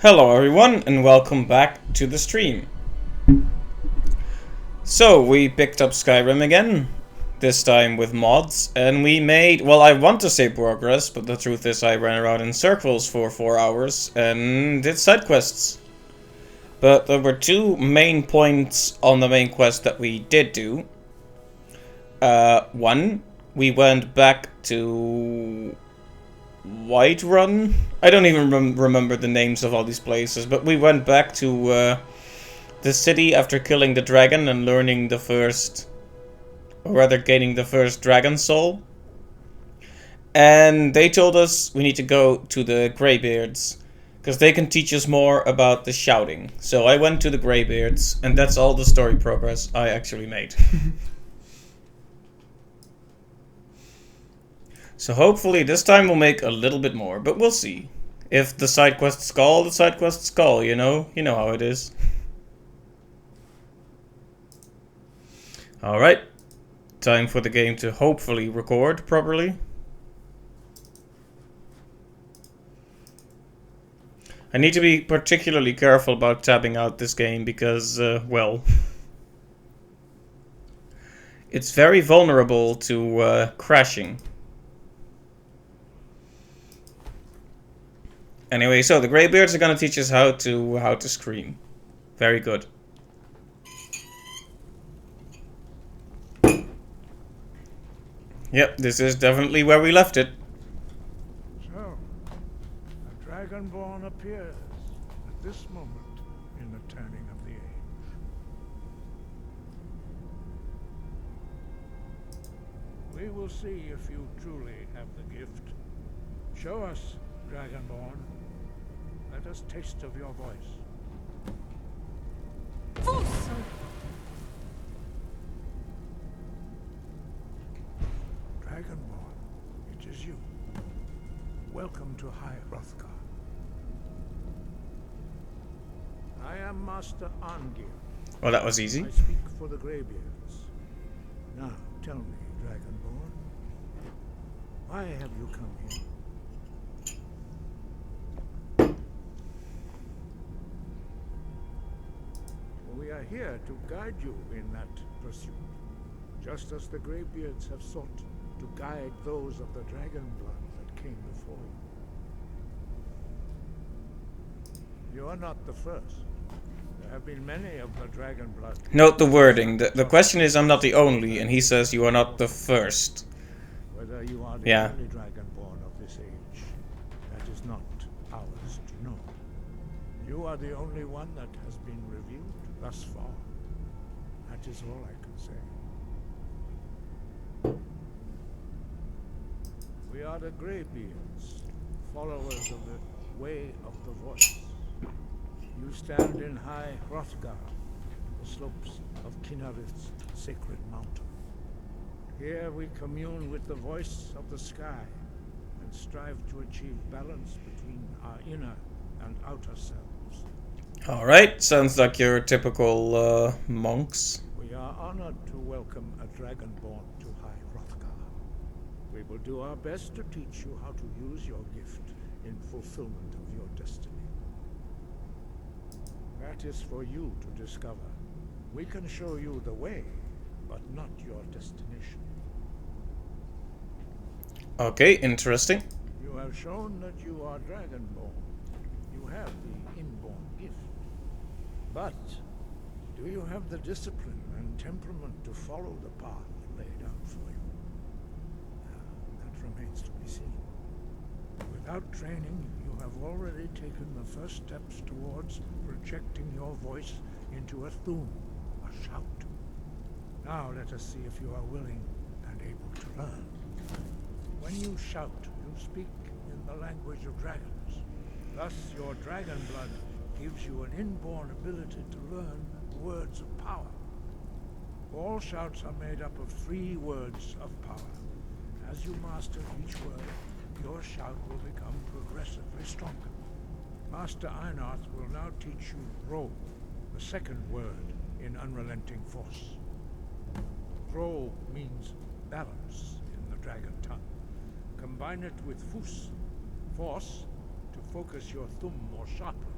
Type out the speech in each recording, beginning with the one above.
Hello everyone and welcome back to the stream. So we picked up Skyrim again, this time with mods, and we made, well, I want to say progress, but the truth is I ran around in circles for 4 hours and did side quests. But there were two main points on the main quest that we did do. One, we went back to Whiterun. I don't even remember the names of all these places, but we went back to the city after killing the dragon and learning the first, or rather gaining the first dragon soul. And they told us we need to go to the Greybeards, because they can teach us more about the shouting. So I went to the Greybeards, and that's all the story progress I actually made. So hopefully this time we'll make a little bit more, but we'll see. If the side quests call, the side quests call, you know? You know how it is. Alright. Time for the game to hopefully record properly. I need to be particularly careful about tabbing out this game because, well... it's very vulnerable to crashing. Anyway, so the Greybeards are gonna teach us how to scream. Very good. Yep, this is definitely where we left it. So, a Dragonborn appears at this moment in the turning of the age. We will see if you truly have the gift. Show us, Dragonborn. Let us taste of your voice. Dragonborn, it is you. Welcome to High Hrothgar. I am Master Angir. Well, that was easy. I speak for the Greybeards. Now, tell me, Dragonborn, why have you come here? We are here to guide you in that pursuit, just as the Greybeards have sought to guide those of the dragon blood that came before you. You are not the first. There have been many of the dragon blood. Note the wording. The question is I'm not the only, and he says you are not the first. Whether you are the only dragonborn of this age, that is not ours to know. You are the only one that has been revealed thus far. That is all I can say. We are the Greybeards, followers of the Way of the Voice. You stand in High Hrothgar, the slopes of Kinnarith's sacred mountain. Here we commune with the voice of the sky and strive to achieve balance between our inner and outer selves. Alright, sounds like your typical monks. We are honored to welcome a dragonborn to High Hrothgar. We will do our best to teach you how to use your gift in fulfillment of your destiny. That is for you to discover. We can show you the way, but not your destination. Okay, interesting. You have shown that you are dragonborn. You have the inborn gift. But do you have the discipline and temperament to follow the path laid out for you? That remains to be seen. Without training, you have already taken the first steps towards projecting your voice into a thum, a shout. Now let us see if you are willing and able to learn. When you shout, you speak in the language of dragons. Thus, your dragon blood gives you an inborn ability to learn words of power. All shouts are made up of 3 words of power. As you master each word, your shout will become progressively stronger. Master Einarth will now teach you Ro, the second word in Unrelenting Force. Ro means balance in the dragon tongue. Combine it with Fus, force, to focus your thumb more sharply.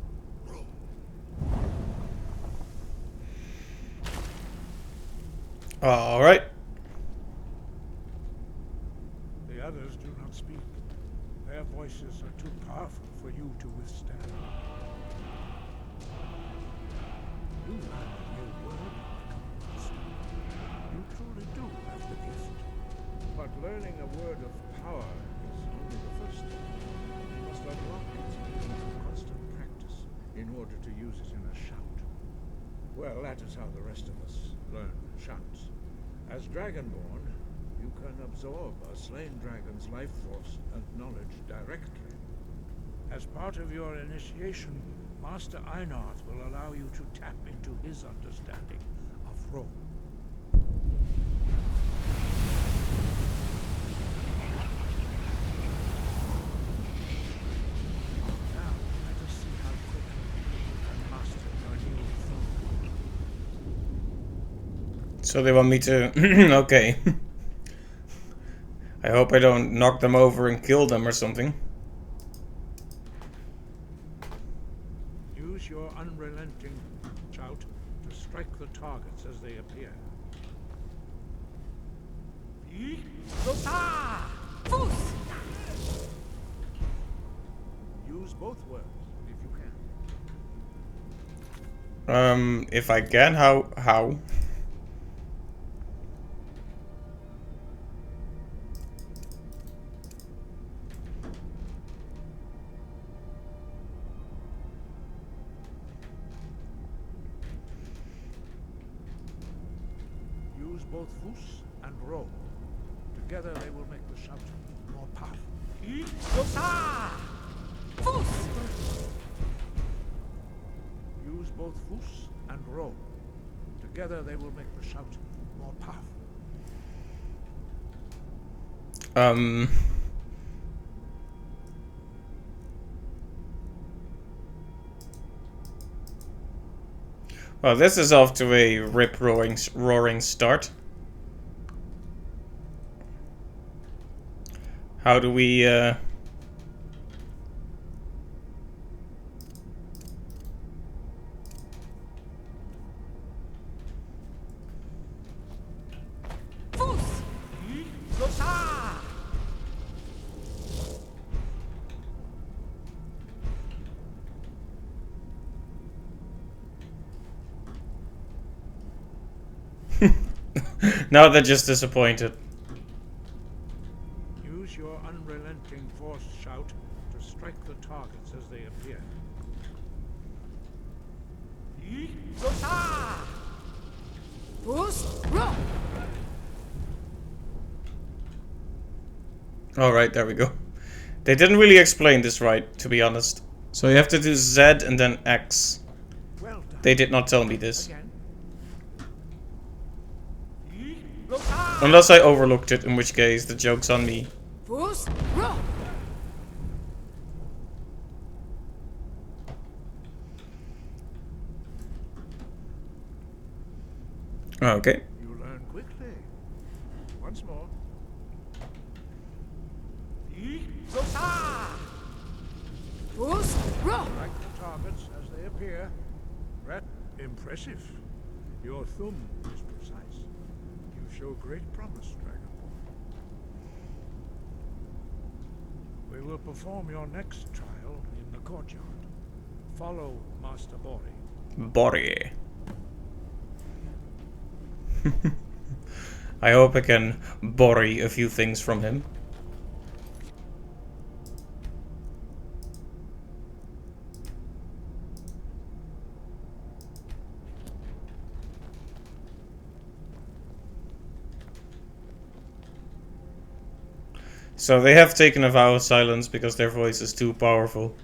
Alright. The others do not speak. Their voices are too powerful for you to withstand. You learn a new word, Master. You truly do have the gift. But learning a word of power is only the first step. You must unlock it through constant practice in order to use it in a shout. Well, that is how the rest of us learn shouts. As Dragonborn, you can absorb a slain dragon's life force and knowledge directly. As part of your initiation, Master Einarth will allow you to tap into his understanding of Rome. Now, let us see how quickly you can master your new thing. So they want me to... okay. I hope I don't knock them over and kill them or something. Use your unrelenting shout to strike the targets as they appear. Use both words if you can. If I can, how? Use both Fus and Ro. Together they will make the shout more powerful. Use both Fus and Ro. Together they will make the shout more powerful. Well, this is off to a rip-roaring start. How do we, Now they're just disappointed. Use your unrelenting force shout to strike the targets as they appear. Alright, there we go. They didn't really explain this right, to be honest. So you have to do Z and then X. Well done. They did not tell me this. Again. Unless I overlooked it, in which case the joke's on me. Okay. You learn quickly. Once more. Strike the targets as they appear. Ret, impressive. Your thumb is precise. You show great promise, Dragonborn. We will perform your next trial in the courtyard. Follow Master Bori. Body. I hope I can borrow a few things from him. So they have taken a vow of silence because their voice is too powerful.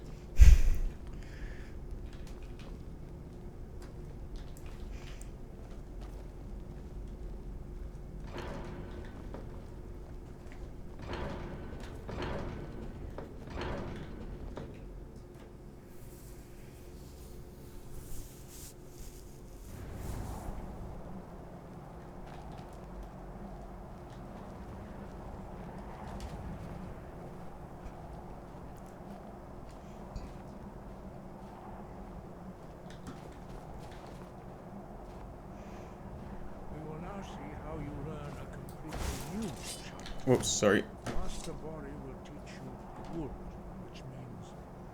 Whoops, sorry. Master Bori will teach you wood, which means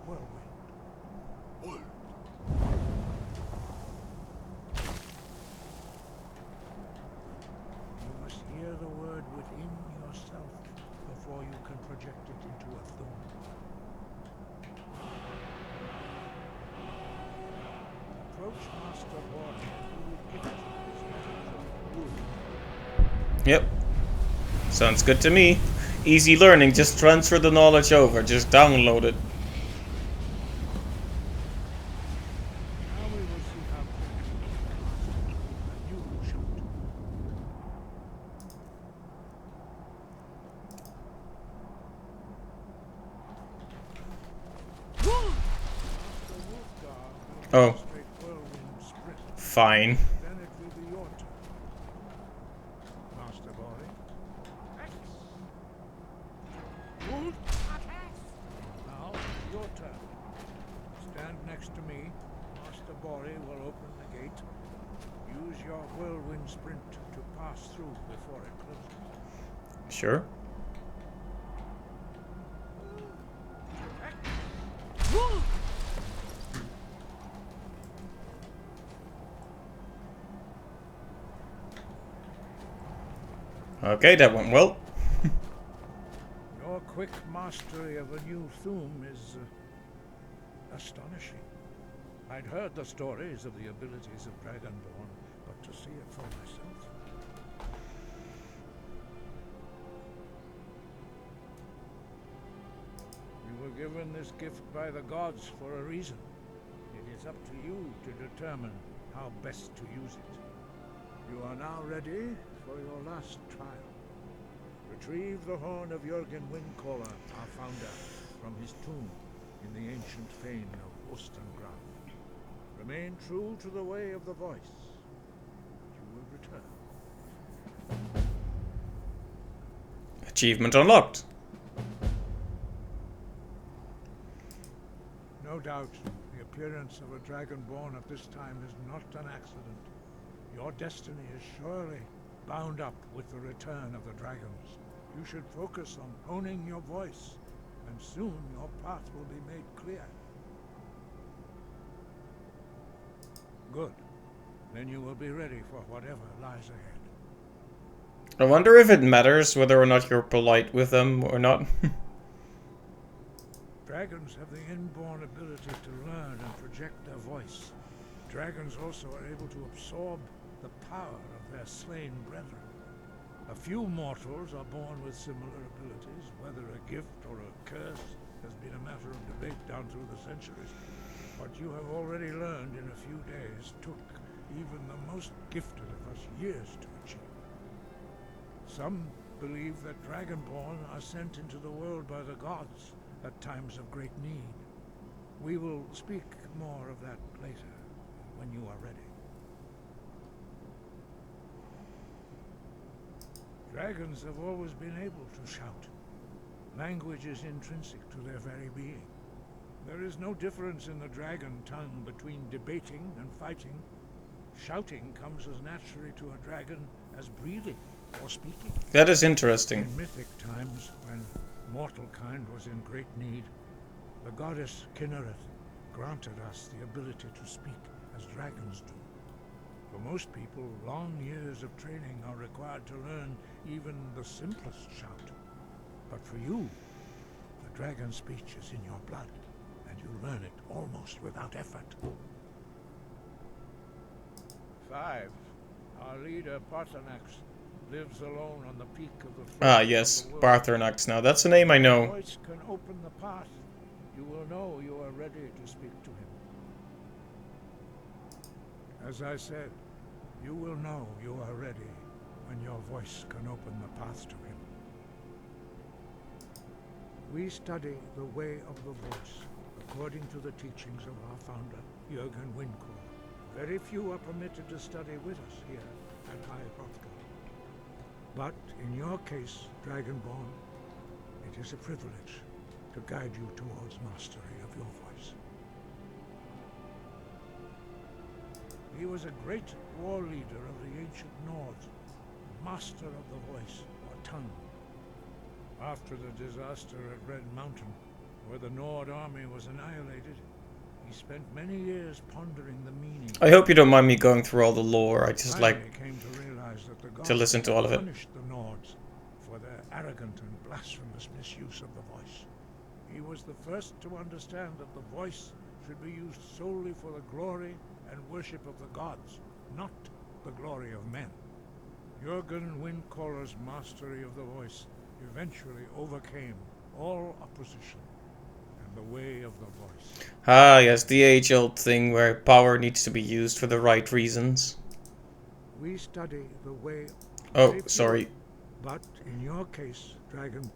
whirlwind. Wood. You must hear the word within yourself before you can project it into a thum. Approach Master Bori and you will gift his magic of wood. Yep. Sounds good to me. Easy learning, just transfer the knowledge over, just download it. Now we will see how quickly you can master a new shout. Master Wolfgar will Oh. demonstrate whirlwind sprint. Fine. Then it will be your turn. Master Bori. Wood. Now, your turn. Stand next to me. Master Bori will open the gate. Use your whirlwind sprint to pass through before it closes. Sure. Okay, that went well. Your quick mastery of a new thum is astonishing. I'd heard the stories of the abilities of Dragonborn, but to see it for myself. You were given this gift by the gods for a reason. It is up to you to determine how best to use it. You are now ready for your last trial. Retrieve the horn of Jürgen Windcaller, our founder, from his tomb in the ancient fane of Ostengrad. Remain true to the way of the voice. You will return. Achievement unlocked. No doubt, the appearance of a Dragonborn at this time is not an accident. Your destiny is surely bound up with the return of the dragons. You should focus on honing your voice, and soon your path will be made clear. Good. Then you will be ready for whatever lies ahead. I wonder if it matters whether or not you're polite with them or not. Dragons have the inborn ability to learn and project their voice. Dragons also are able to absorb the power of their slain brethren. A few mortals are born with similar abilities. Whether a gift or a curse has been a matter of debate down through the centuries. What you have already learned in a few days took even the most gifted of us years to achieve. Some believe that Dragonborn are sent into the world by the gods at times of great need. We will speak more of that later, when you are ready. Dragons have always been able to shout. Language is intrinsic to their very being. There is no difference in the dragon tongue between debating and fighting. Shouting comes as naturally to a dragon as breathing or speaking. That is interesting. In mythic times, when mortal kind was in great need, the goddess Kinnereth granted us the ability to speak as dragons do. For most people, long years of training are required to learn even the simplest shout. But for you, the dragon speech is in your blood, and you learn it almost without effort. 5. Our leader, Paarthurnax, lives alone on the peak of the Ah, yes, Paarthurnax. Now, that's a name I know. Your voice can open the path. You will know you are ready to speak to him. As I said, you will know you are ready when your voice can open the path to him. We study the way of the voice according to the teachings of our founder, Jürgen Windcaller. Very few are permitted to study with us here at High Hrothgar. But in your case, Dragonborn, it is a privilege to guide you towards mastery of your voice. He was a great war leader of the ancient Nords, master of the voice, or tongue. After the disaster at Red Mountain, where the Nord army was annihilated, he spent many years pondering the meaning. I hope you don't mind me going through all the lore. I just like Finally came to realize that the to gods listen to all of it. punished the Nords for their arrogant and blasphemous misuse of the voice. He was the first to understand that the voice should be used solely for the glory and worship of the gods, not the glory of men. Jürgen Windcaller's mastery of the voice eventually overcame all opposition and the way of the voice. Ah, yes, the age-old thing where power needs to be used for the right reasons. We study the way. Oh, sorry. But in your case, Dragon,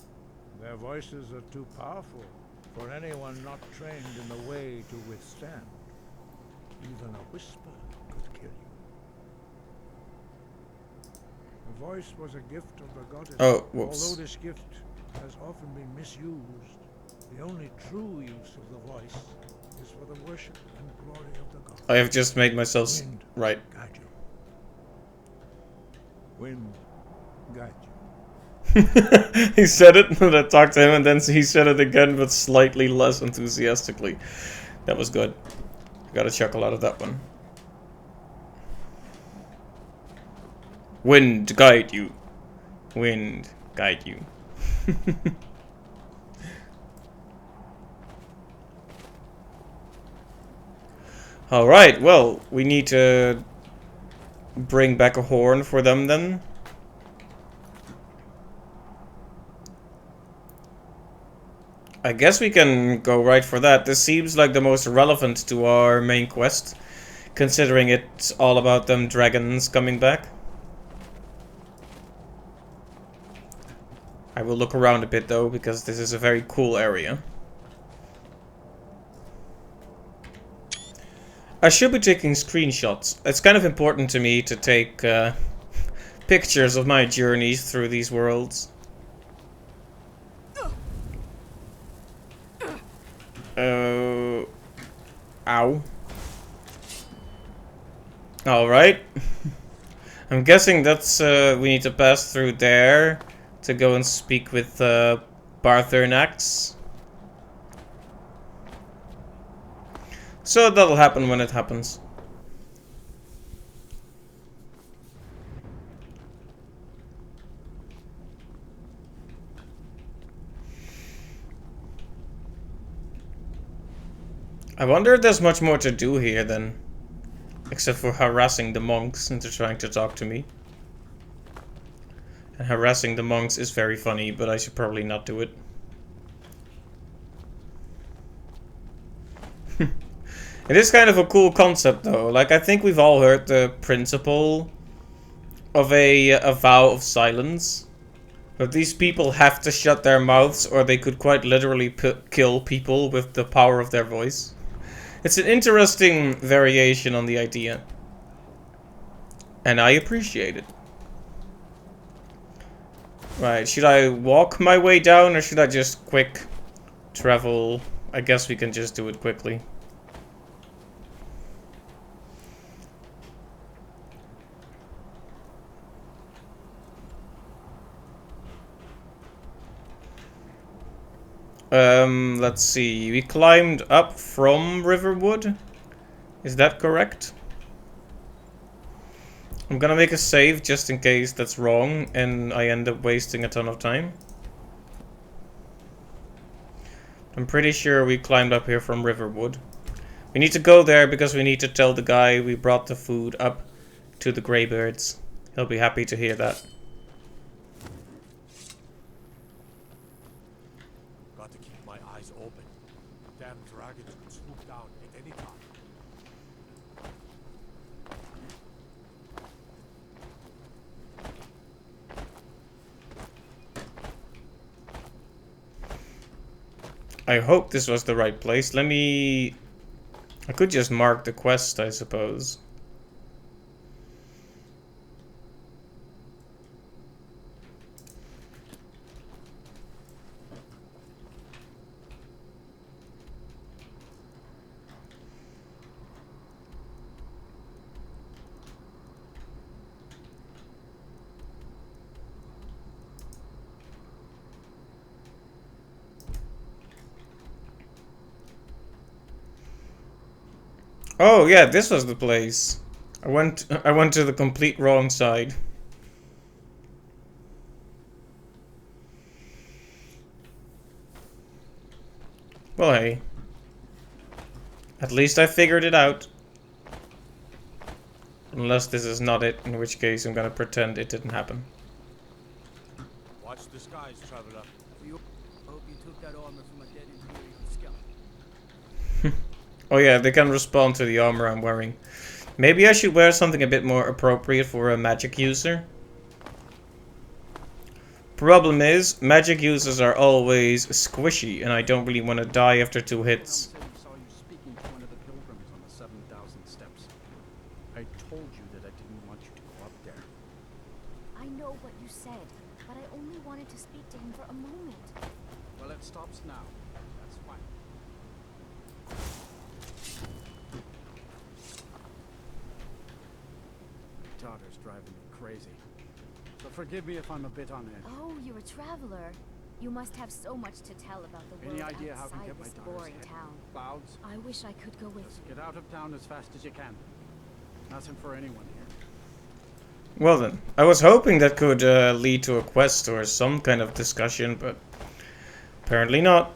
their voices are too powerful for anyone not trained in the way to withstand. Even a whisper could kill you. The voice was a gift of the goddess. Oh, whoops. Although this gift has often been misused, the only true use of the voice is for the worship and glory of the gods. I have just made myself right. Guide you. Wind, guide you. He said it, and I talked to him, and then he said it again, but slightly less enthusiastically. That was good. I got a chuckle out of that one. Wind, guide you. Wind, guide you. Alright, well, we need to bring back a horn for them then. I guess we can go right for that. This seems like the most relevant to our main quest, considering it's all about them dragons coming back. I will look around a bit though, because this is a very cool area. I should be taking screenshots. It's kind of important to me to take pictures of my journeys through these worlds. Ow. Alright. I'm guessing that's, we need to pass through there to go and speak with, Barthernax. So that'll happen when it happens. I wonder if there's much more to do here then. Except for harassing the monks into trying to talk to me. And harassing the monks is very funny, but I should probably not do it. It is kind of a cool concept though. Like, I think we've all heard the principle of a vow of silence. But these people have to shut their mouths or they could quite literally kill people with the power of their voice. It's an interesting variation on the idea. And I appreciate it. Right, should I walk my way down or should I just quick travel? I guess we can just do it quickly. Let's see. We climbed up from Riverwood. Is that correct? I'm gonna make a save just in case that's wrong and I end up wasting a ton of time. I'm pretty sure we climbed up here from Riverwood. We need to go there because we need to tell the guy we brought the food up to the Greybirds. He'll be happy to hear that. Dragons could swoop down at any time. I hope this was the right place. Let me... I could just mark the quest, I suppose. Oh yeah, this was the place. I went to the complete wrong side. Well, hey. At least I figured it out. Unless this is not it, in which case I'm gonna pretend it didn't happen. Watch the skies, traveler. Hope you took that armor from a dead Imperial scout. Oh yeah, they can respond to the armor I'm wearing. Maybe I should wear something a bit more appropriate for a magic user. Problem is, magic users are always squishy, and I don't really want to die after 2 hits. Said he saw you speaking to one of the pilgrims on the 7,000 steps. I told you that I didn't want you to go up there. I know what you said, but I only wanted to speak to him for a moment. Well, it stops now. That's fine. Daughter's driving me crazy. So forgive me if I'm a bit on edge. Oh, you're a traveler. You must have so much to tell about the world Any idea how I can outside get my this daughter's boring head? town. Clouds? I wish I could go with Just you. get out of town as fast as you can. Nothing for anyone here. Well then, I was hoping that could lead to a quest or some kind of discussion, but apparently not.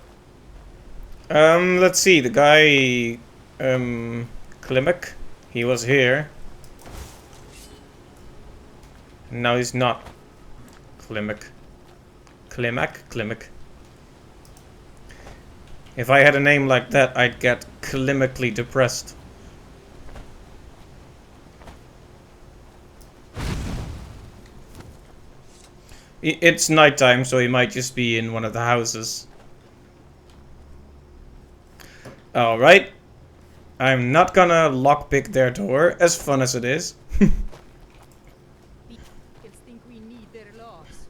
Let's see, the guy, Klimek, he was here. Now he's not. Klimek. Klimek. If I had a name like that, I'd get climically depressed. It's nighttime, so he might just be in one of the houses. Alright. I'm not gonna lockpick their door, as fun as it is. Kids think we need their laws.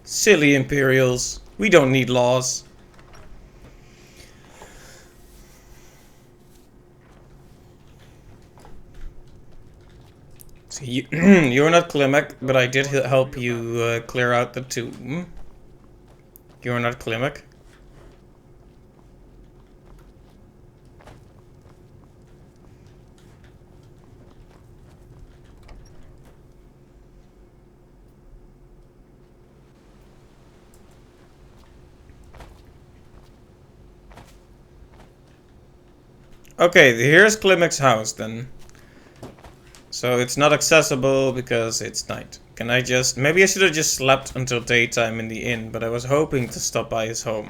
Silly Imperials. We don't need laws. So you're not Klimek, but I did help you clear out the tomb. You're not Klimek. Okay, here's Klimek's house then. So it's not accessible because it's night. Can I just... Maybe I should have just slept until daytime in the inn, but I was hoping to stop by his home.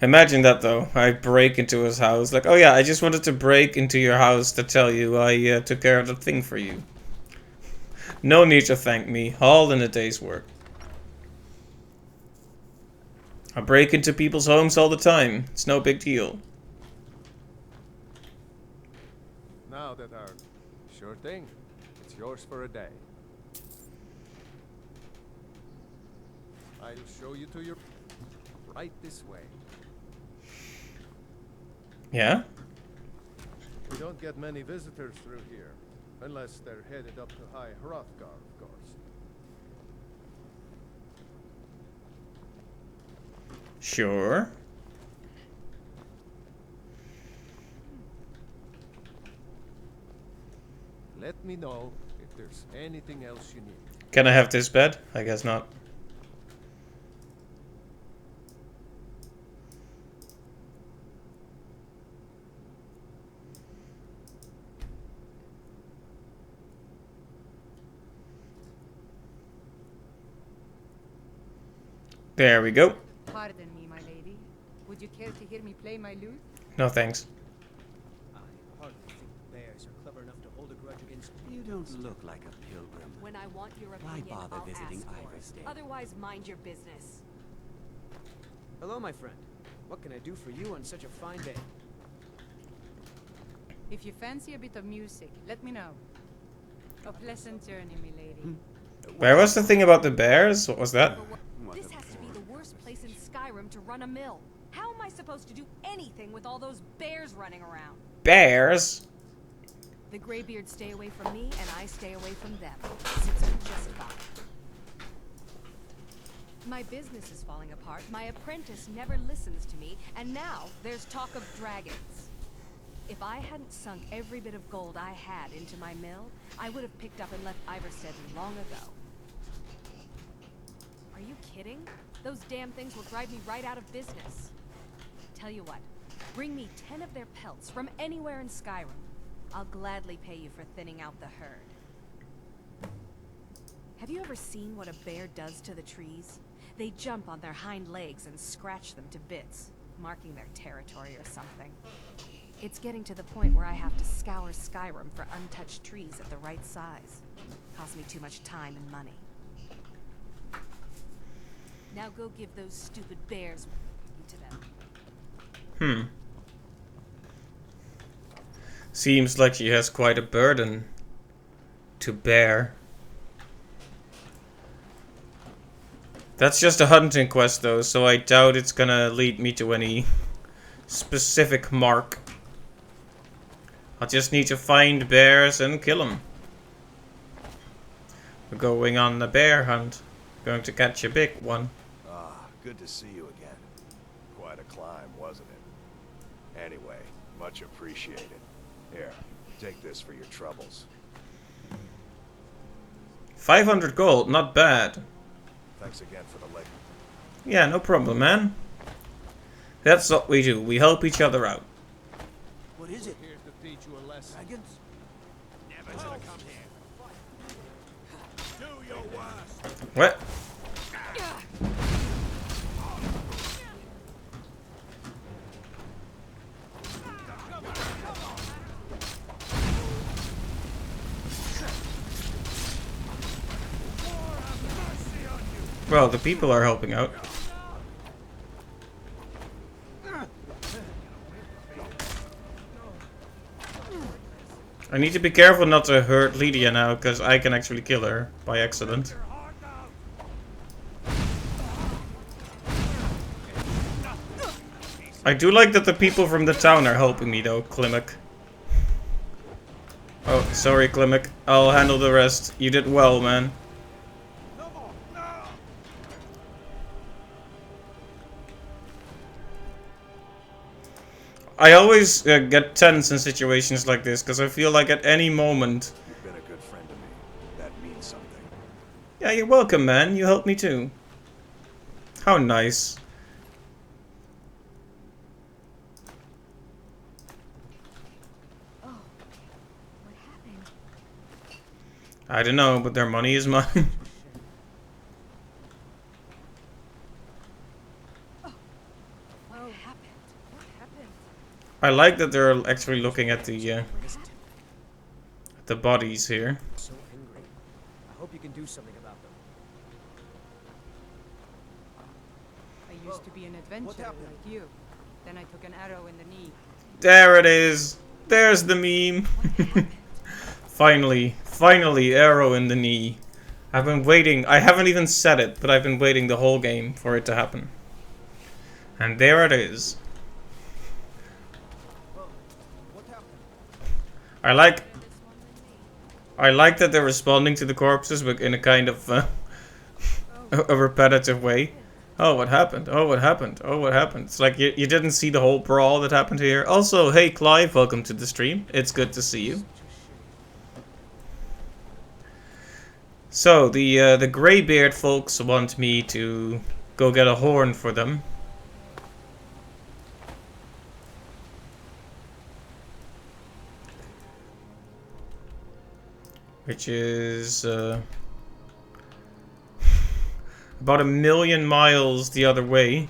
Imagine that though. I break into his house. Like, oh yeah, I just wanted to break into your house to tell you I took care of the thing for you. No need to thank me. All in a day's work. I break into people's homes all the time. It's no big deal. Now that our... Sure thing. It's yours for a day. I'll show you to your... Right this way. Yeah? We don't get many visitors through here. Unless they're headed up to High Hrothgar, of course. Sure. Let me know if there's anything else you need. Can I have this bed? I guess not. There we go. Pardon me, my lady. Would you care to hear me play my lute? No thanks. I hardly think bears are clever enough to hold a grudge against... You don't look like a pilgrim. When I want your Why opinion, bother I'll visiting ask for it. Ivar's Den? Otherwise, mind your business. Hello, my friend. What can I do for you on such a fine day? If you fancy a bit of music, let me know. A pleasant journey, my lady. Where was the thing about the bears? What was that? This has to be the worst place in Skyrim to run a mill. How am I supposed to do anything with all those bears running around? Bears? The Greybeards stay away from me, and I stay away from them. Since I'm just fine. My business is falling apart, my apprentice never listens to me, and now there's talk of dragons. If I hadn't sunk every bit of gold I had into my mill, I would have picked up and left Iverstead long ago. Are you kidding? Those damn things will drive me right out of business. Tell you what, bring me 10 of their pelts from anywhere in Skyrim. I'll gladly pay you for thinning out the herd. Have you ever seen what a bear does to the trees? They jump on their hind legs and scratch them to bits, marking their territory or something. It's getting to the point where I have to scour Skyrim for untouched trees at the right size. Costs me too much time and money. Now go give those stupid bears to them. Seems like she has quite a burden to bear. That's just a hunting quest though, so I doubt it's gonna lead me to any specific mark. I'll just need to find bears and kill them. We're going on a bear hunt. Going to catch a big one. Ah, good to see you again. Quite a climb, wasn't it? Anyway, much appreciated. Here, take this for your troubles. 500 gold, not bad. Thanks again for the labor. Yeah, no problem, man. That's what we do. We help each other out. What is it? Here to teach you a lesson. Dragons? Never should have come here. Do your worst. What? Well, the people are helping out. I need to be careful not to hurt Lydia now, because I can actually kill her by accident. I do like that the people from the town are helping me though, Klimek. Oh, sorry Klimek. I'll handle the rest. You did well, man. I always get tense in situations like this, because I feel like at any moment... You've been a good friend to me. That means something. Yeah, you're welcome, man. You helped me too. How nice. Oh, what happened? I don't know, but their money is mine. What happened? What happened? I like that they're actually looking at the bodies here. So angry. I hope you can do something about them. I used to be an adventurer like you. Then I took an arrow in the knee. There it is. There's the meme. Finally, arrow in the knee. I've been waiting. I haven't even said it, but I've been waiting the whole game for it to happen. And there it is. What happened? I like that they're responding to the corpses, but in a kind of a repetitive way. Oh, what happened? Oh, what happened? Oh, what happened? It's like you didn't see the whole brawl that happened here. Also, hey Clive, welcome to the stream. It's good to see you. So, the Greybeard folks want me to go get a horn for them. Which is about 1,000,000 miles the other way.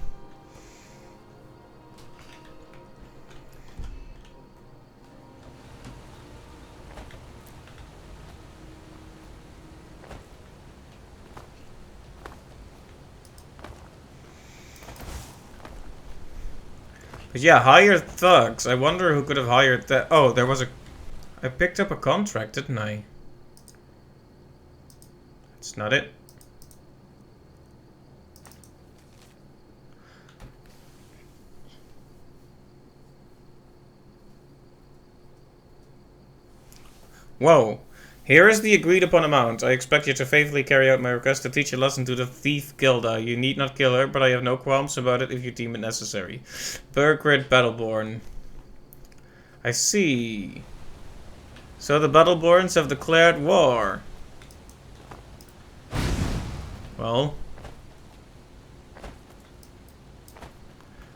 But yeah, hired thugs. I wonder who could have hired that. Oh, there was a... I picked up a contract, didn't I? That's not it. Whoa. Here is the agreed upon amount. I expect you to faithfully carry out my request to teach a lesson to the thief Gilda. You need not kill her, but I have no qualms about it if you deem it necessary. Burgrid Battleborn. I see. So the Battleborns have declared war. Well.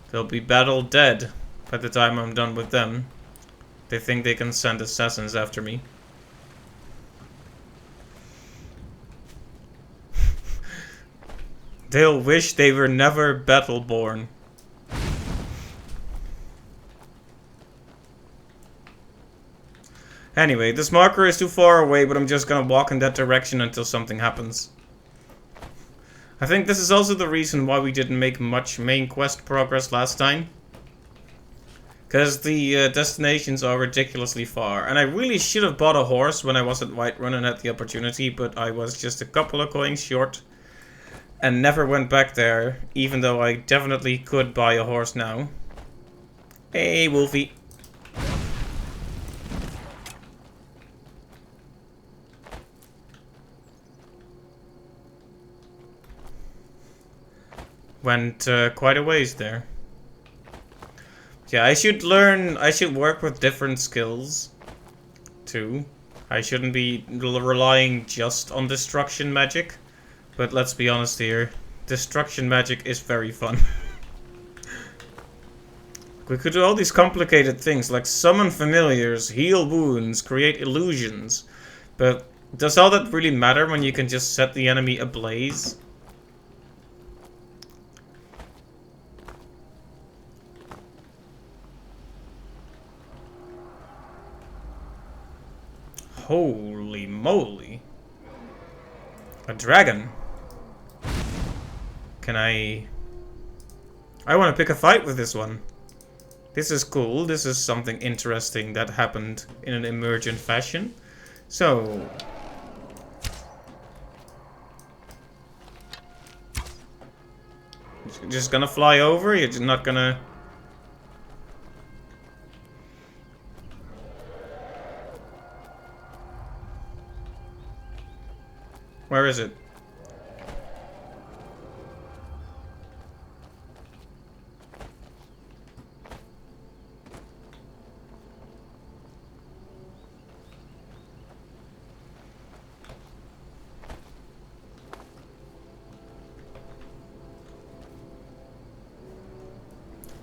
They'll be battle dead by the time I'm done with them. They think they can send assassins after me. They'll wish they were never Battleborn. Anyway, this marker is too far away, but I'm just gonna walk in that direction until something happens. I think this is also the reason why we didn't make much main quest progress last time. Because the destinations are ridiculously far. And I really should have bought a horse when I was at Whiterun and had the opportunity, but I was just a couple of coins short. And never went back there, even though I definitely could buy a horse now. Hey, Wolfie. Went quite a ways there. Yeah, I should work with different skills too. I shouldn't be relying just on destruction magic. But let's be honest here, destruction magic is very fun. We could do all these complicated things like summon familiars, heal wounds, create illusions. But does all that really matter when you can just set the enemy ablaze? Holy moly. A dragon. Can I want to pick a fight with this one. This is cool. This is something interesting that happened in an emergent fashion. So... You're just gonna fly over? You're just not gonna... Where is it?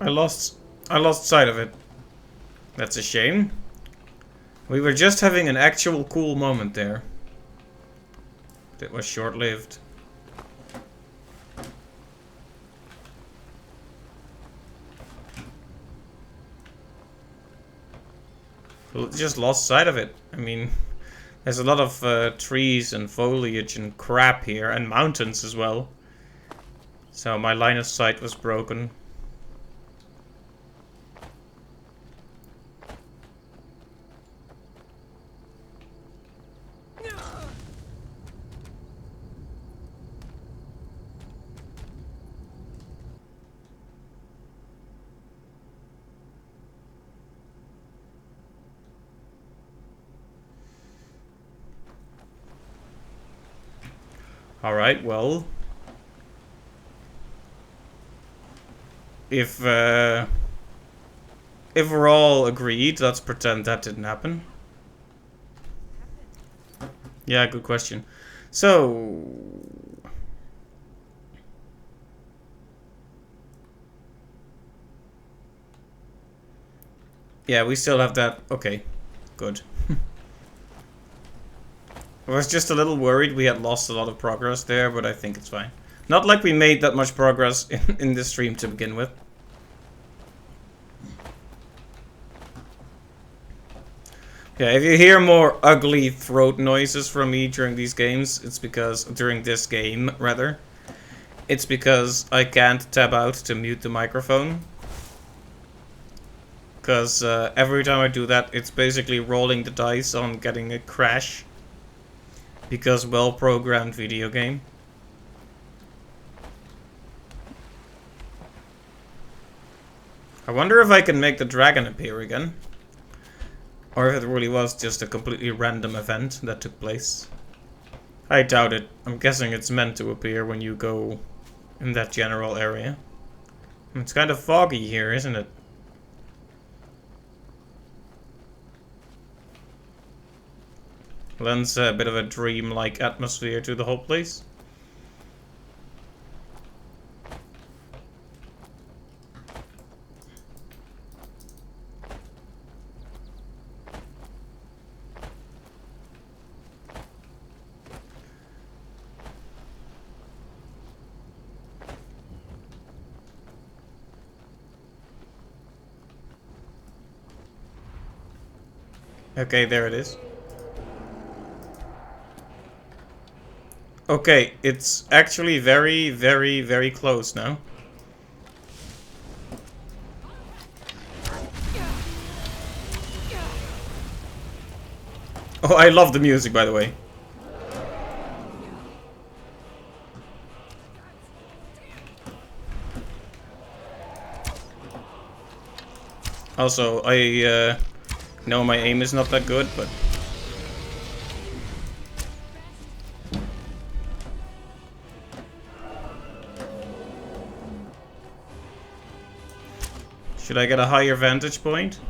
I lost sight of it. That's a shame. We were just having an actual cool moment there. It was short-lived. Just lost sight of it. I mean, there's a lot of trees and foliage and crap here, and mountains as well. So my line of sight was broken. Alright, well... If we're all agreed, let's pretend that didn't happen. Yeah, good question. So... Yeah, we still have that. Okay, good. I was just a little worried we had lost a lot of progress there, but I think it's fine. Not like we made that much progress in this stream to begin with. Yeah, if you hear more ugly throat noises from me during these games, it's because... during this game, rather. It's because I can't tab out to mute the microphone. Because every time I do that, it's basically rolling the dice on getting a crash. Because well-programmed video game. I wonder if I can make the dragon appear again. Or if it really was just a completely random event that took place. I doubt it. I'm guessing it's meant to appear when you go in that general area. It's kind of foggy here, isn't it? Lends a bit of a dream-like atmosphere to the whole place. Okay, there it is. Okay, it's actually very, very, very close now. Oh, I love the music, by the way. Also, I know my aim is not that good, but... Should I get a higher vantage point?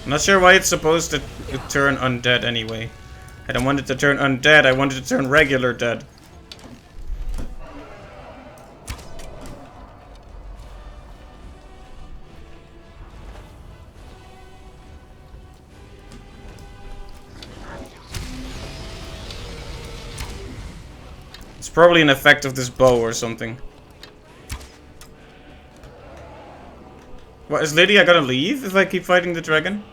I'm not sure why it's supposed to turn undead anyway. I don't want it to turn undead, I want it to turn regular dead. It's probably an effect of this bow or something. What, is Lydia gonna leave if I keep fighting the dragon?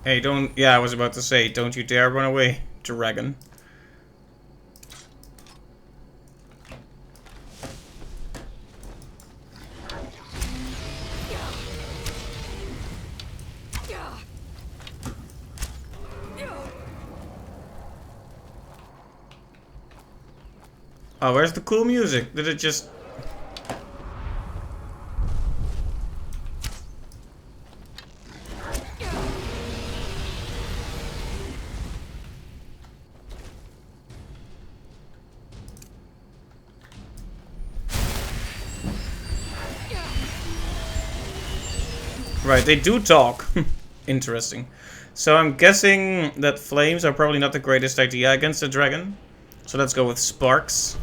Hey, don't... Yeah, I was about to say, don't you dare run away, dragon. Oh, where's the cool music? Did it just... Right, they do talk. Interesting. So I'm guessing that flames are probably not the greatest idea against a dragon. So let's go with sparks.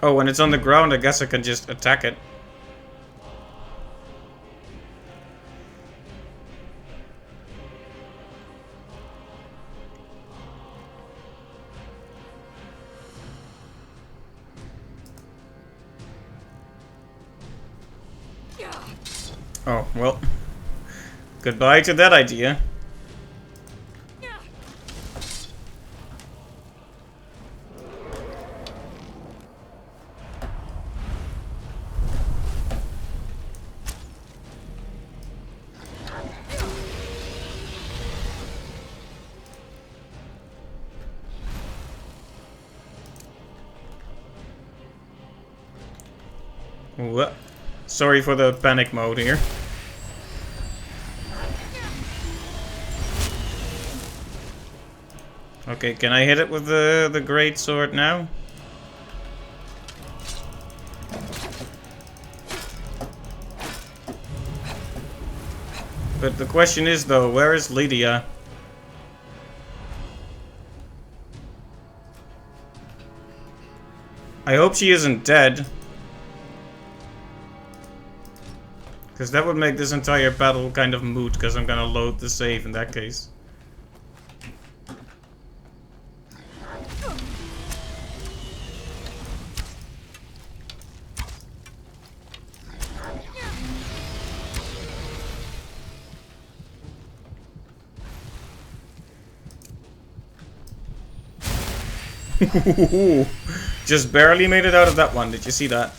Oh, when it's on the ground, I guess I can just attack it. Oh, well. Goodbye to that idea. What? Sorry for the panic mode here. Okay, can I hit it with the great sword now? But the question is though, where is Lydia? I hope she isn't dead. Because that would make this entire battle kind of moot, because I'm gonna load the save in that case. Just barely made it out of that one. Did you see that?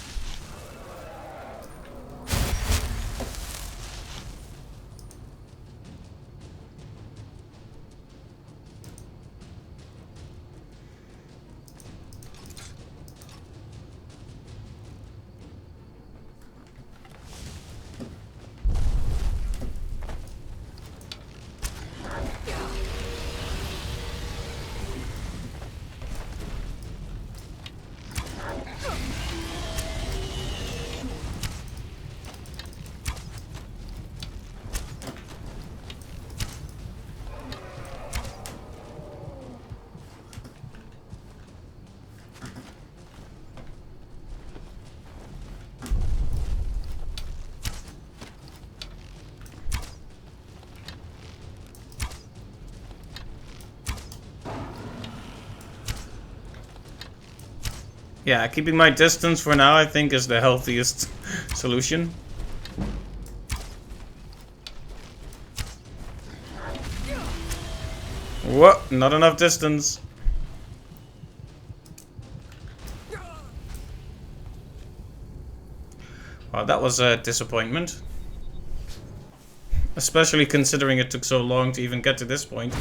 Yeah, keeping my distance for now I think is the healthiest solution. What? Not enough distance. Wow, that was a disappointment. Especially considering it took so long to even get to this point.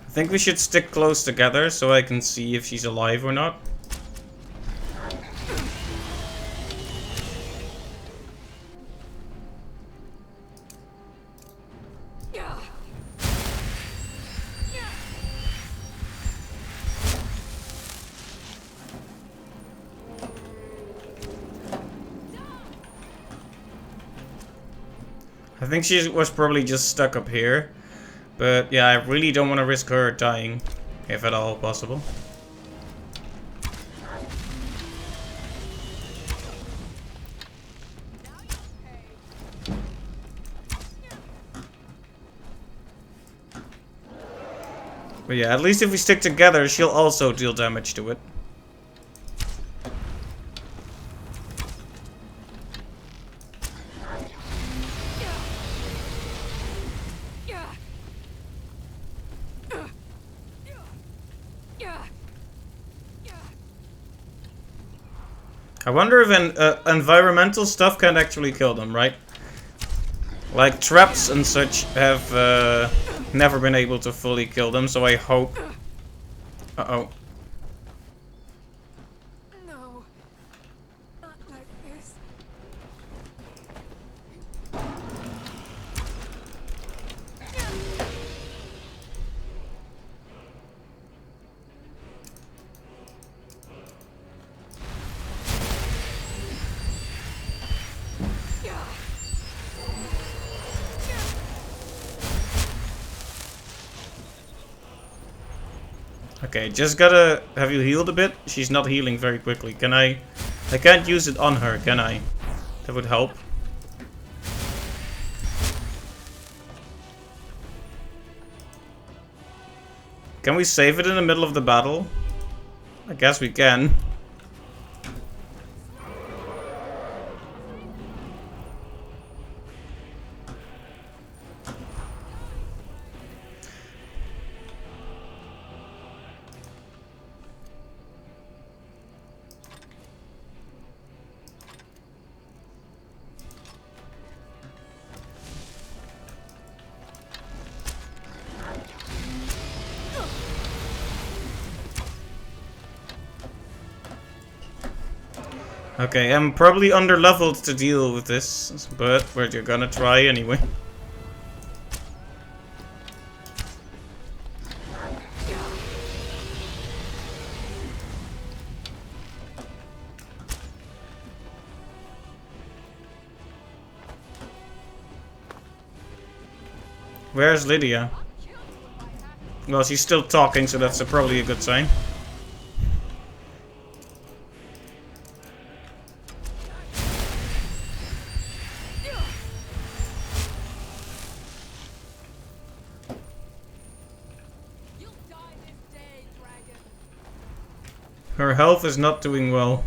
I think we should stick close together so I can see if she's alive or not. I think she was probably just stuck up here. But yeah, I really don't want to risk her dying, if at all possible. But yeah, at least if we stick together, she'll also deal damage to it. I wonder if environmental stuff can actually kill them, right? Like traps and such have never been able to fully kill them, so I hope... Uh-oh. No. Not like this. Okay, just gotta... Have you healed a bit? She's not healing very quickly. Can I... I can't use it on her, can I? That would help. Can we save it in the middle of the battle? I guess we can. Okay, I'm probably under-leveled to deal with this, but we're gonna try anyway. Where's Lydia? Well, she's still talking, so that's probably a good sign. Her health is not doing well.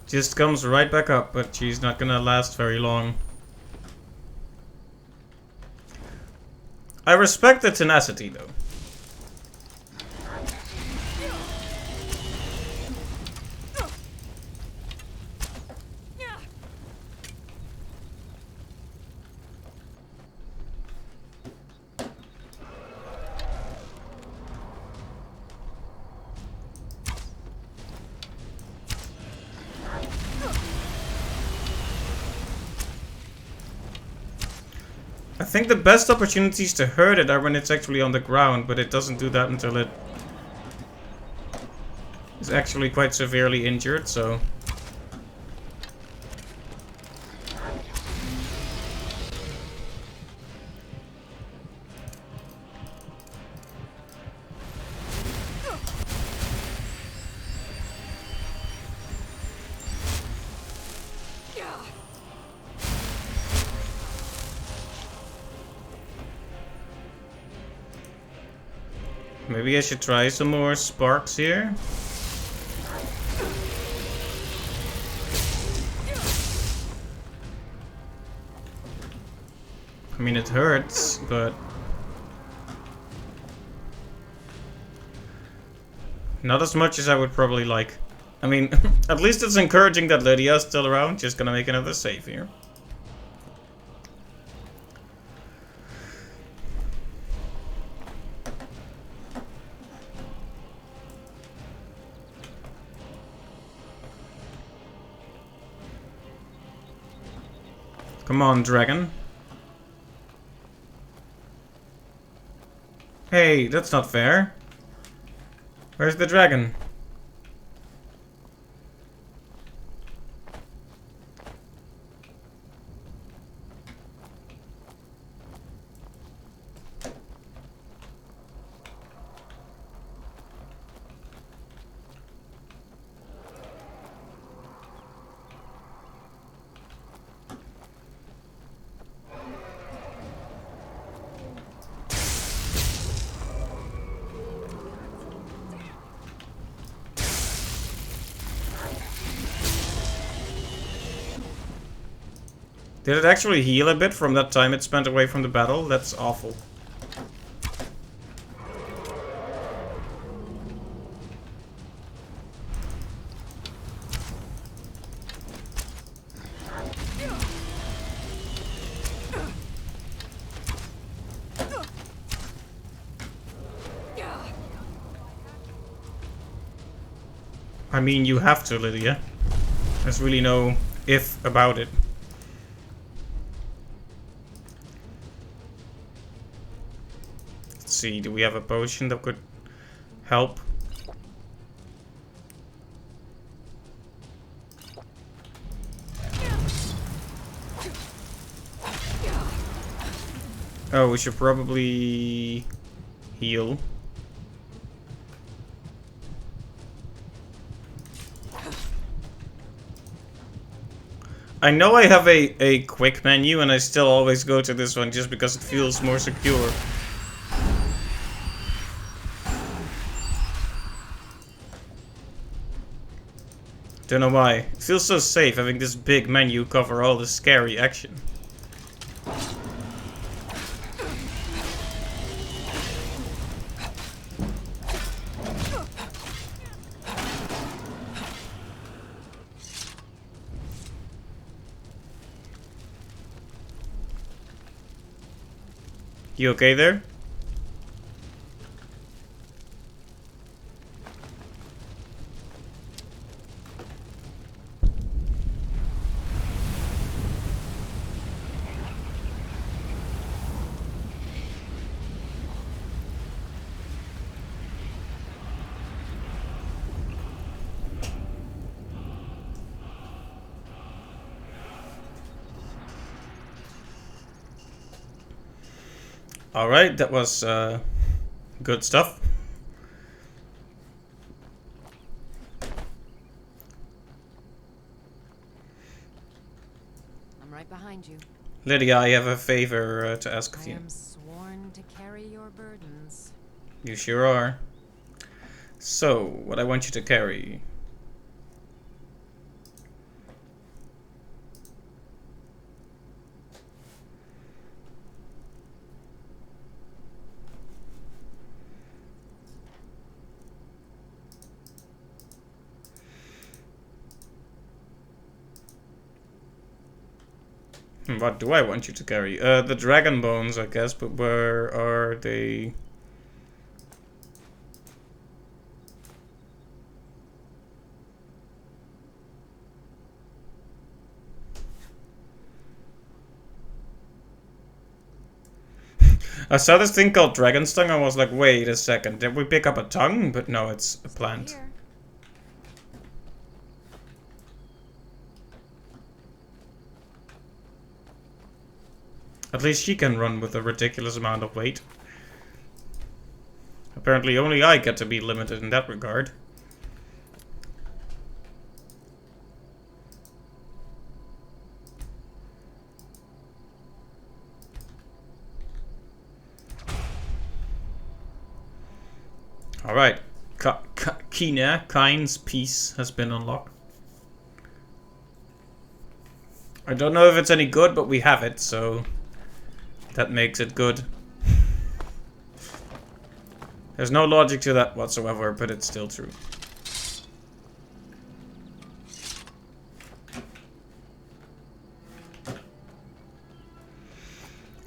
Just comes right back up, but she's not gonna last very long. I respect the tenacity, though. I think the best opportunities to hurt it are when it's actually on the ground, but it doesn't do that until it is actually quite severely injured, so... Maybe I should try some more sparks here. I mean, it hurts, but... not as much as I would probably like. I mean, at least it's encouraging that Lydia's still around. Just gonna make another save here. Come on, dragon. Hey, that's not fair. Where's the dragon? Did it actually heal a bit from that time it spent away from the battle? That's awful. I mean, you have to, Lydia. There's really no if about it. Let's see, do we have a potion that could help? Oh, we should probably heal. I know I have a quick menu and I still always go to this one just because it feels more secure. Don't know why. It feels so safe having this big menu cover all the scary action. You okay there? Alright, that was good stuff. I'm right behind you. Lydia, I have a favor to ask of I you. am sworn to carry your burdens. You sure are. So, what I want you to carry. What do I want you to carry? The dragon bones, I guess, but where are they? I saw this thing called dragon's tongue. I was like, wait a second, did we pick up a tongue? But no, it's a plant. Here. At least she can run with a ridiculous amount of weight. Apparently only I get to be limited in that regard. Alright. Kine's piece has been unlocked. I don't know if it's any good, but we have it, so that makes it good. There's no logic to that whatsoever, but it's still true.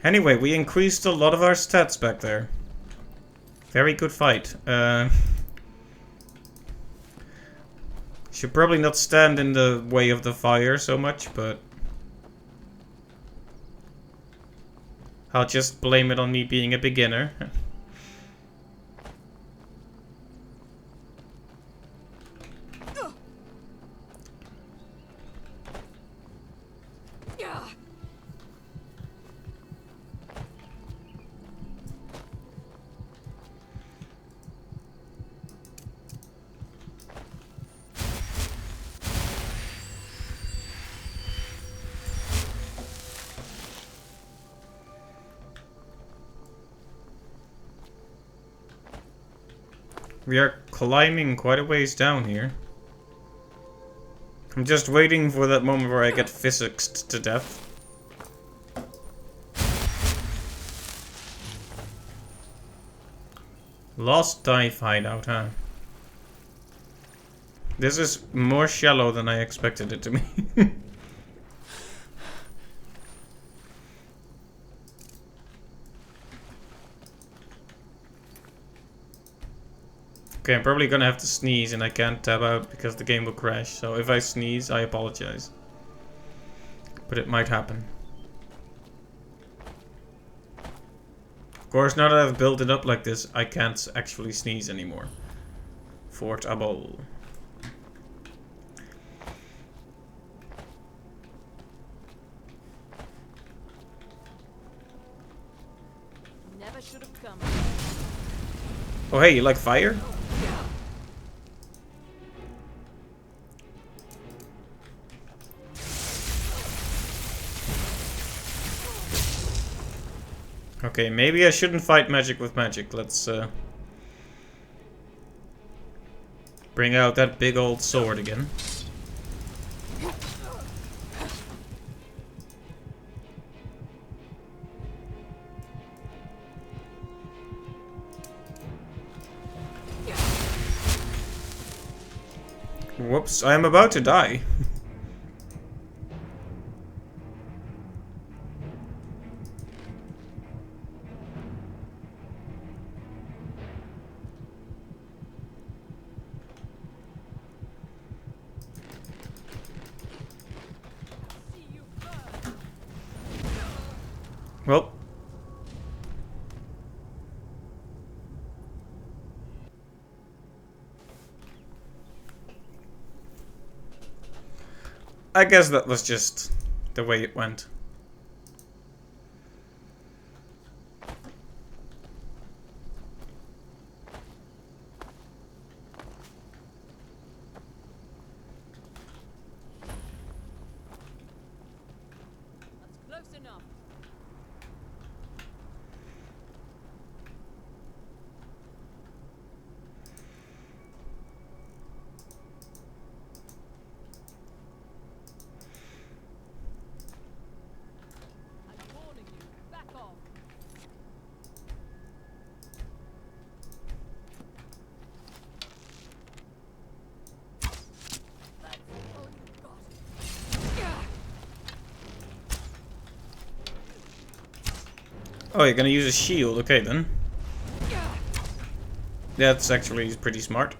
Anyway, we increased a lot of our stats back there. Very good fight. Should probably not stand in the way of the fire so much, but I'll just blame it on me being a beginner. We are climbing quite a ways down here. I'm just waiting for that moment where I get physicsed to death. Lost dive hideout, huh? This is more shallow than I expected it to be. Okay, I'm probably gonna have to sneeze and I can't tab out because the game will crash. So if I sneeze, I apologize. But it might happen. Of course, now that I've built it up like this, I can't actually sneeze anymore. Fort Abol. Never should have come. Oh hey, you like fire? Okay, maybe I shouldn't fight magic with magic. Let's bring out that big old sword again. Whoops, I am about to die. Well. I guess that was just the way it went. That's close enough. I'm warning you. Back off. That's all you got. Oh, you're gonna use a shield. Okay, then. That's actually pretty smart.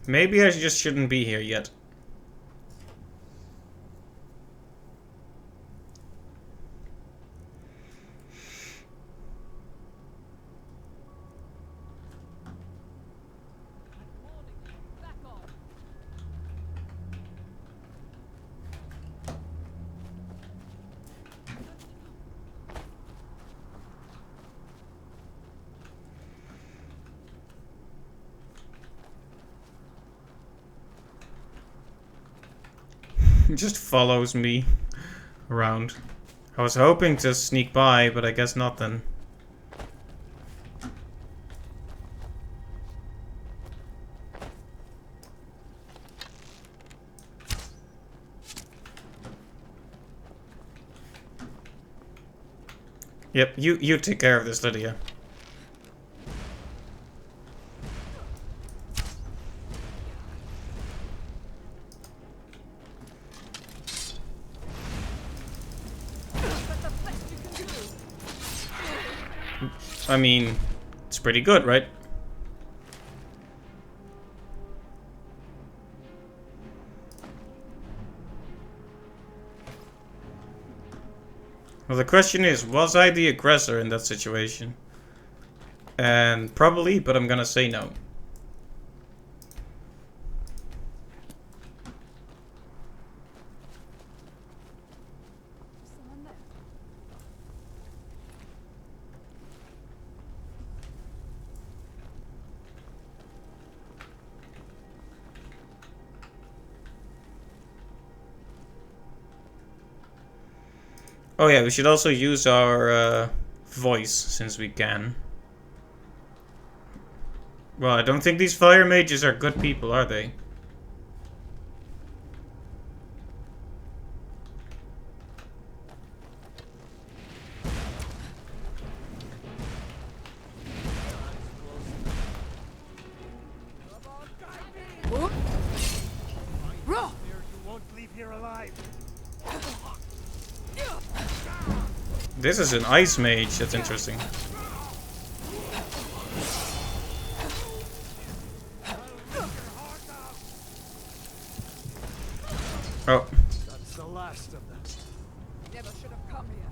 Maybe I just shouldn't be here yet. He just follows me around. I was hoping to sneak by, but I guess not then. Yep, you take care of this, Lydia. I mean, it's pretty good, right? Well, the question is, was I the aggressor in that situation? And probably, but I'm gonna say no. Oh yeah, we should also use our voice, since we can. Well, I don't think these fire mages are good people, are they? This is an ice mage, that's interesting. Oh. That's the last of them. Never should have come here.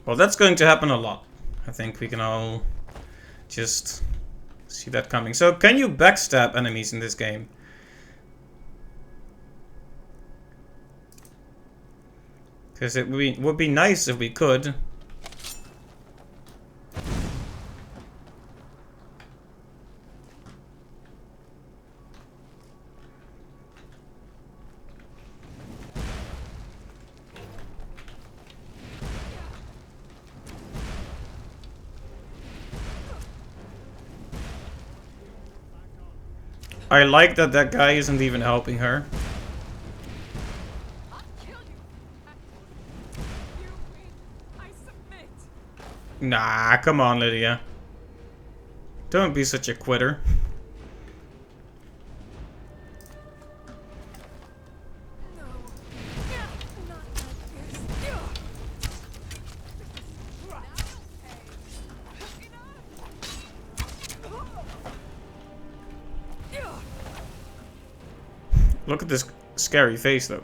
Well, that's going to happen a lot. I think we can all just See that coming. So, can you backstab enemies in this game? Because it would be nice if we could. I like that that guy isn't even helping her. Nah, come on, Lydia. Don't be such a quitter. Look at this scary face, though.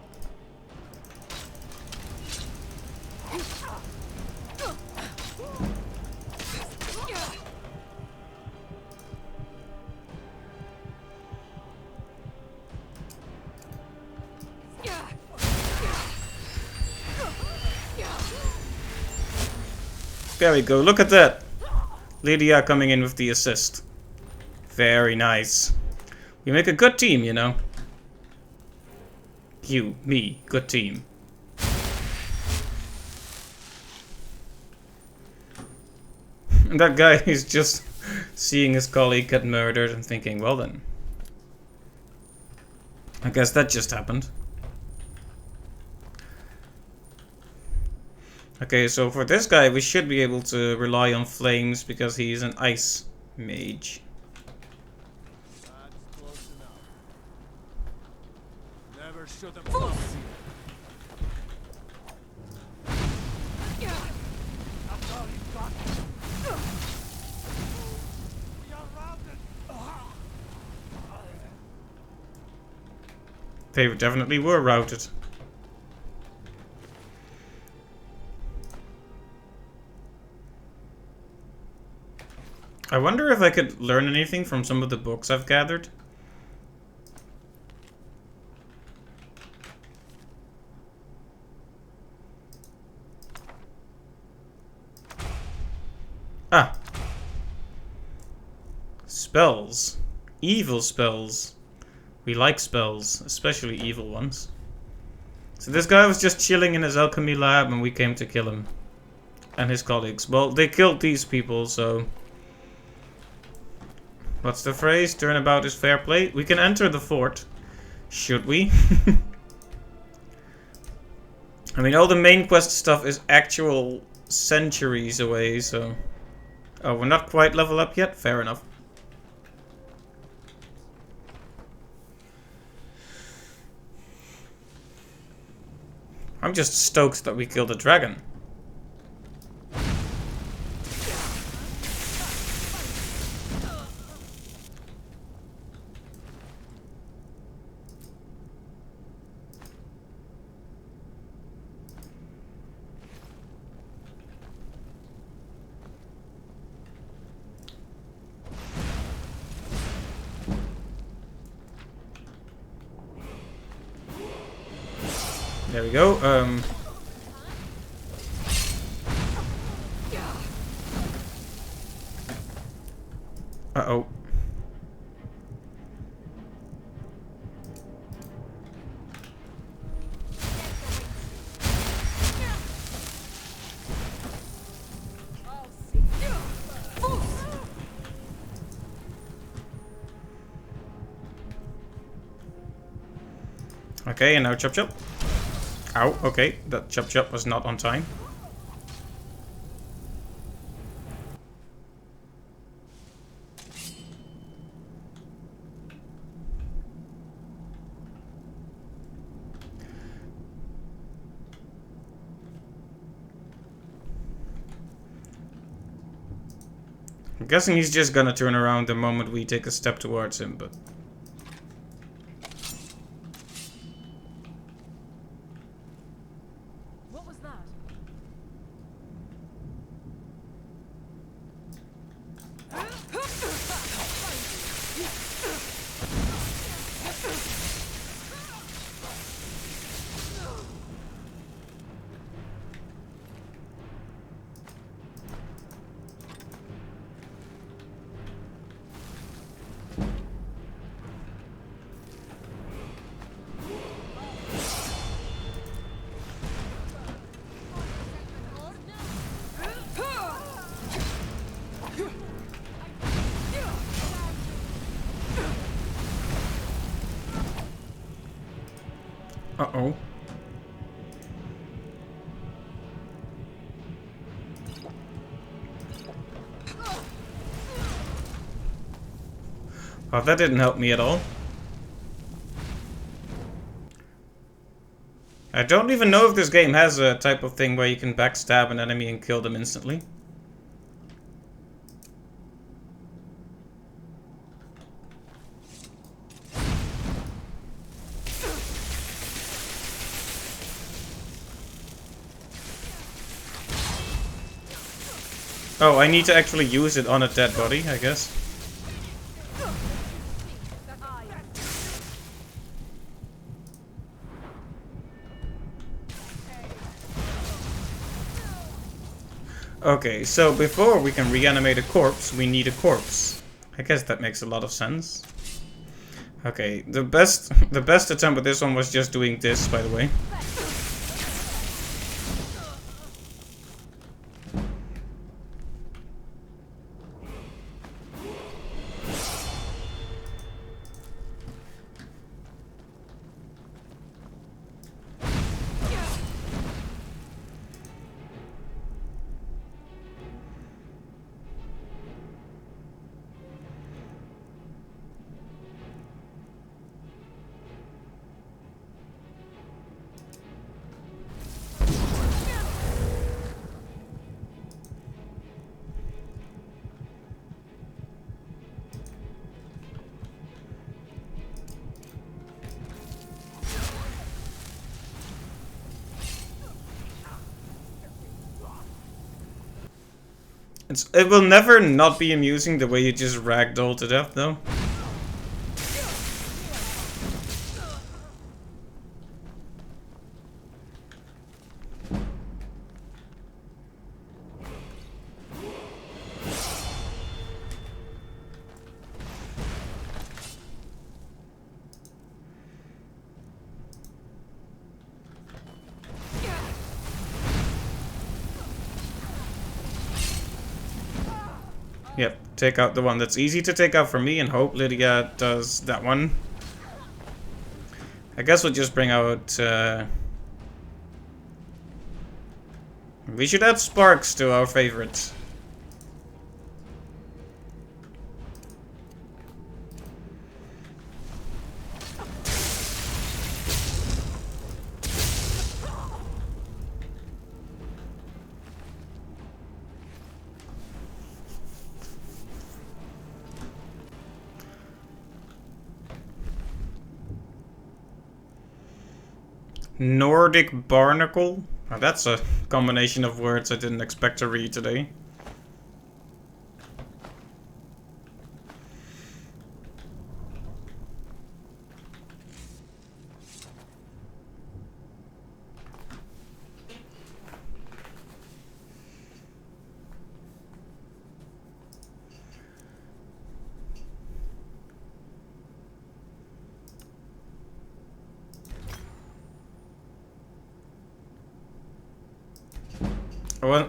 There we go, look at that! Lydia coming in with the assist. Very nice. We make a good team, you know. You, me, good team. And that guy is just seeing his colleague get murdered and thinking, well then. I guess that just happened. Okay, so for this guy we should be able to rely on flames because he's an ice mage. That's close enough. Never shoot them close. That's all you got. We are routed. They definitely were routed. I wonder if I could learn anything from some of the books I've gathered. Ah. Spells. Evil spells. We like spells, especially evil ones. So this guy was just chilling in his alchemy lab and we came to kill him. And his colleagues. Well, they killed these people, so... What's the phrase? Turnabout is fair play. We can enter the fort. Should we? I mean, all the main quest stuff is actual centuries away, so... Oh, we're not quite level up yet? Fair enough. I'm just stoked that we killed a dragon. There we go. Uh-oh. Okay, and now chop chop. Ow, okay, that chop chop was not on time. I'm guessing he's just gonna turn around the moment we take a step towards him, but... What was that? Oh. Oh, that didn't help me at all. I don't even know if this game has a type of thing where you can backstab an enemy and kill them instantly. Oh, I need to actually use it on a dead body, I guess. Okay, so before we can reanimate a corpse, we need a corpse. I guess that makes a lot of sense. Okay, the best attempt with this one was just doing this, by the way. It will never not be amusing the way you just ragdoll to death, though. Yep, take out the one that's easy to take out for me and hope Lydia does that one. I guess we'll just bring out... we should add Sparks to our favorites. Nordic Barnacle? Now that's a combination of words I didn't expect to read today.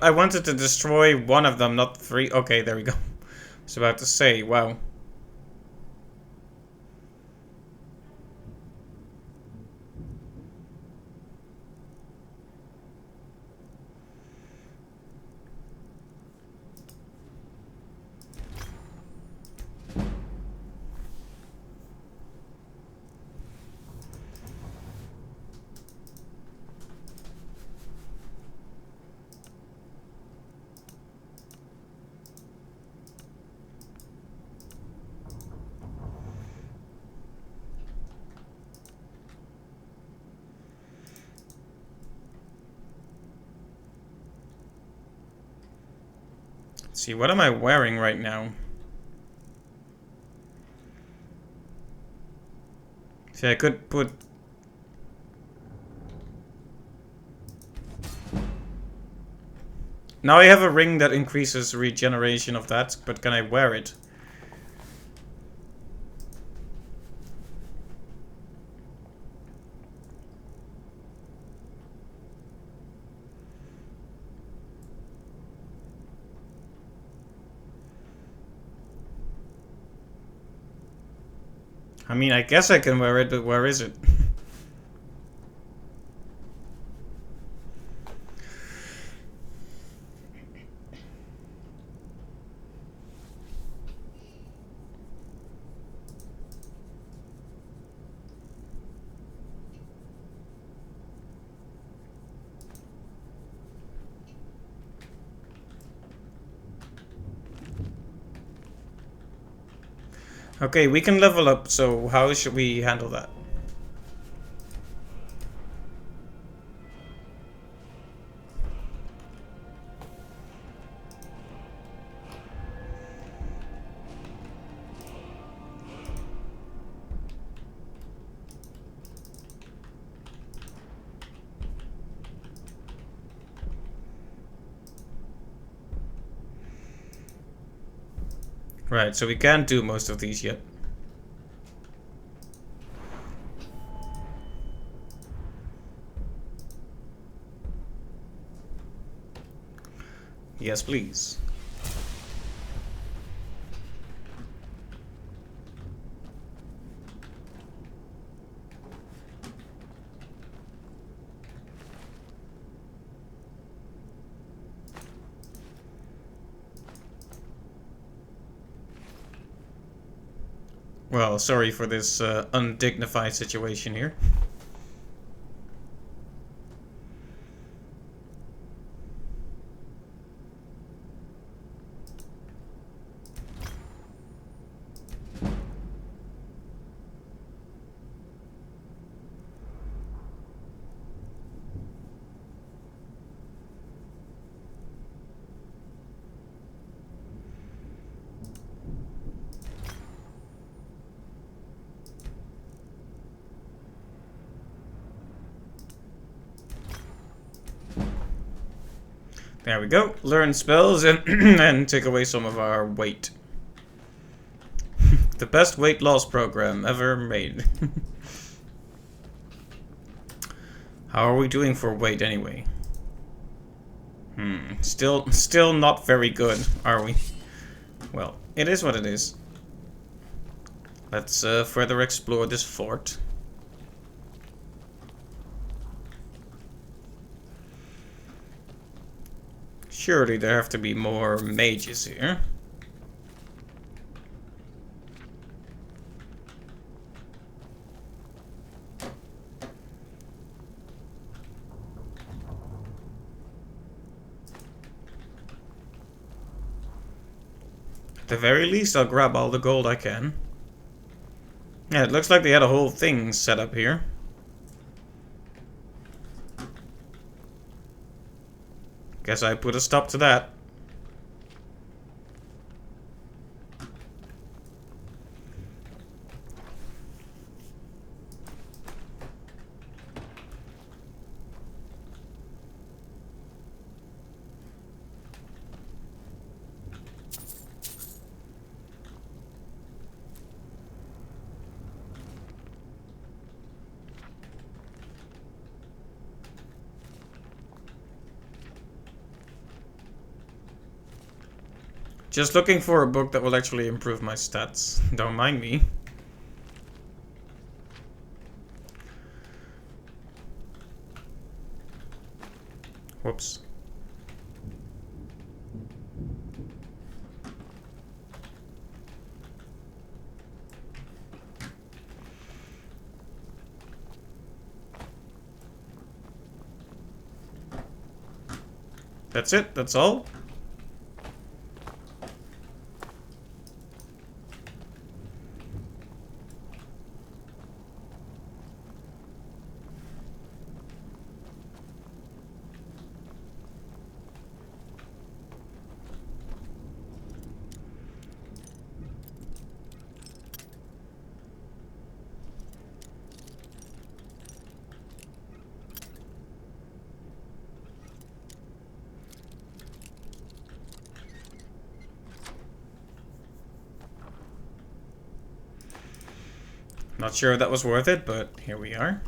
I wanted to destroy one of them, not three. Okay, there we go. I was about to say, wow. Let's see, what am I wearing right now? See, I could put... Now I have a ring that increases regeneration of that, but can I wear it? I mean, I guess I can wear it, but where is it? Okay, we can level up, so how should we handle that? Right, so we can't do most of these yet. Yes, please. Well, sorry for this undignified situation here. There we go. Learn spells and, and take away some of our weight. The best weight loss program ever made. How are we doing for weight anyway? Still not very good, are we? Well, it is what it is. Let's further explore this fort. Surely there have to be more mages here. At the very least, I'll grab all the gold I can. Yeah, it looks like they had a whole thing set up here. Guess I put a stop to that. Just looking for a book that will actually improve my stats. Don't mind me. Whoops. That's it? That's all? Not sure that was worth it, but here we are.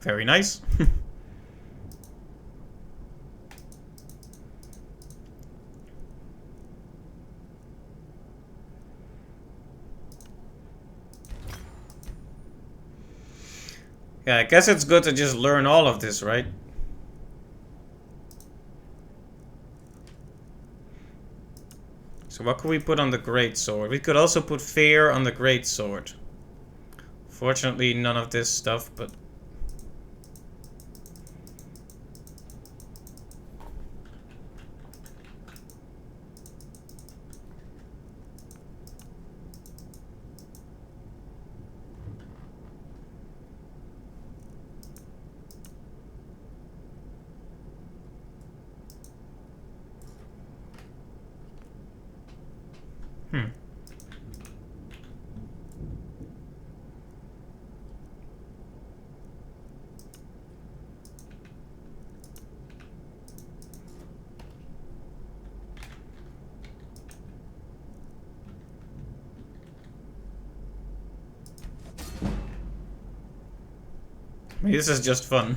Very nice. Yeah, I guess it's good to just learn all of this, right? So what could we put on the greatsword? We could also put fear on the greatsword. Fortunately, none of this stuff, but... This is just fun.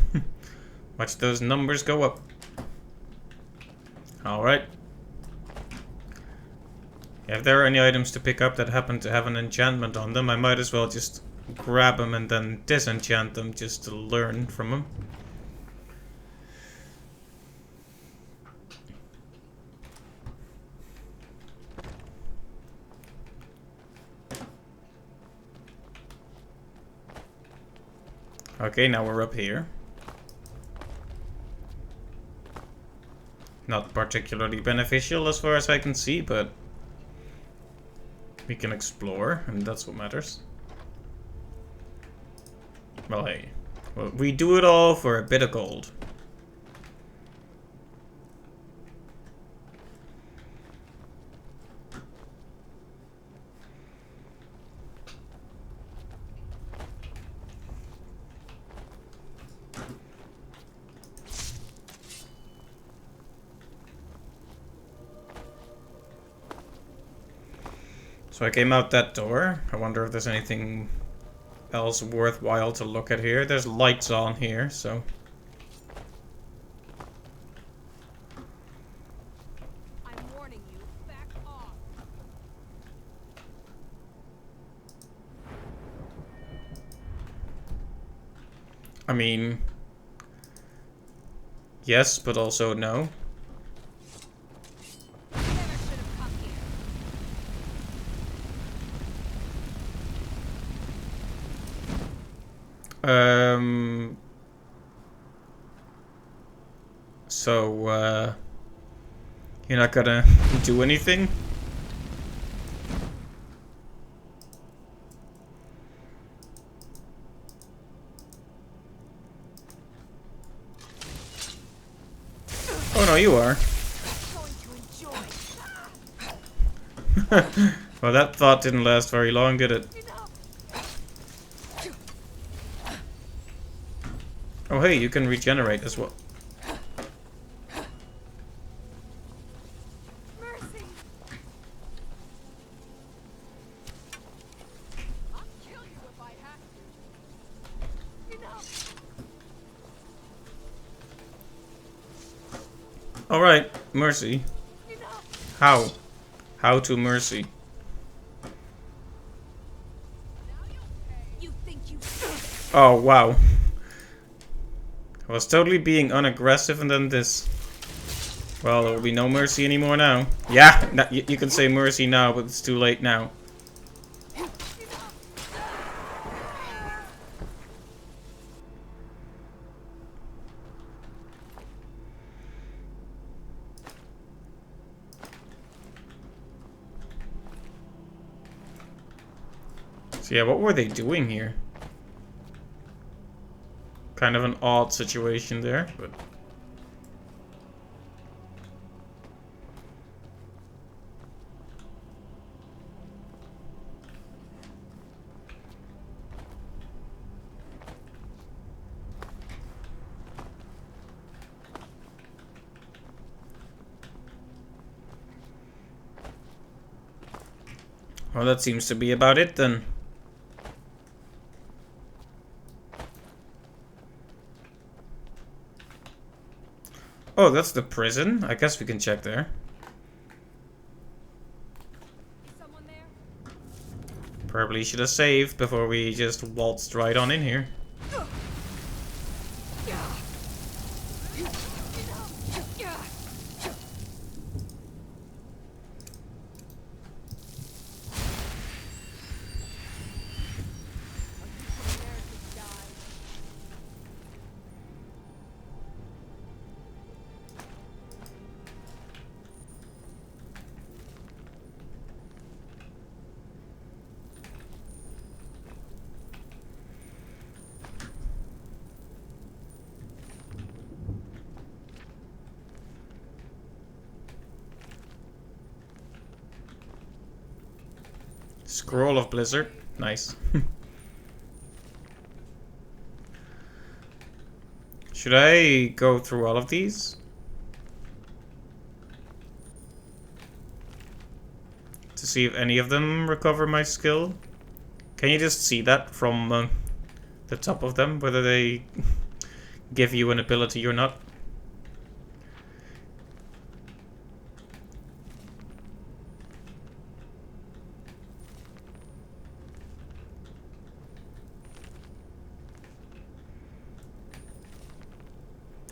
Watch those numbers go up. Alright. If there are any items to pick up that happen to have an enchantment on them, I might as well just grab them and then disenchant them just to learn from them. Okay, now we're up here. Not particularly beneficial as far as I can see, but we can explore, and that's what matters. Well, hey. Well, we do it all for a bit of gold. So I came out that door. I wonder if there's anything else worthwhile to look at here. There's lights on here, so... I'm warning you, back off. I mean... yes, but also no. So, you're not gonna do anything? Oh no, you are. Well, that thought didn't last very long, did it? Oh hey, you can regenerate as well. Mercy. I'll kill you if I have to. Enough. Alright, mercy. Enough. How? How to mercy? You think you... Oh, wow. I was totally being unaggressive and then this. Well, there will be no mercy anymore now. Yeah, you can say mercy now, but it's too late now. So yeah, what were they doing here? Kind of an odd situation there, but... well, that seems to be about it then. Oh, that's the prison. I guess we can check there. Someone there? Probably should have saved before we just waltzed right on in here. Scroll of Blizzard. Nice. Should I go through all of these? To see if any of them recover my skill? Can you just see that from the top of them? Whether they give you an ability or not?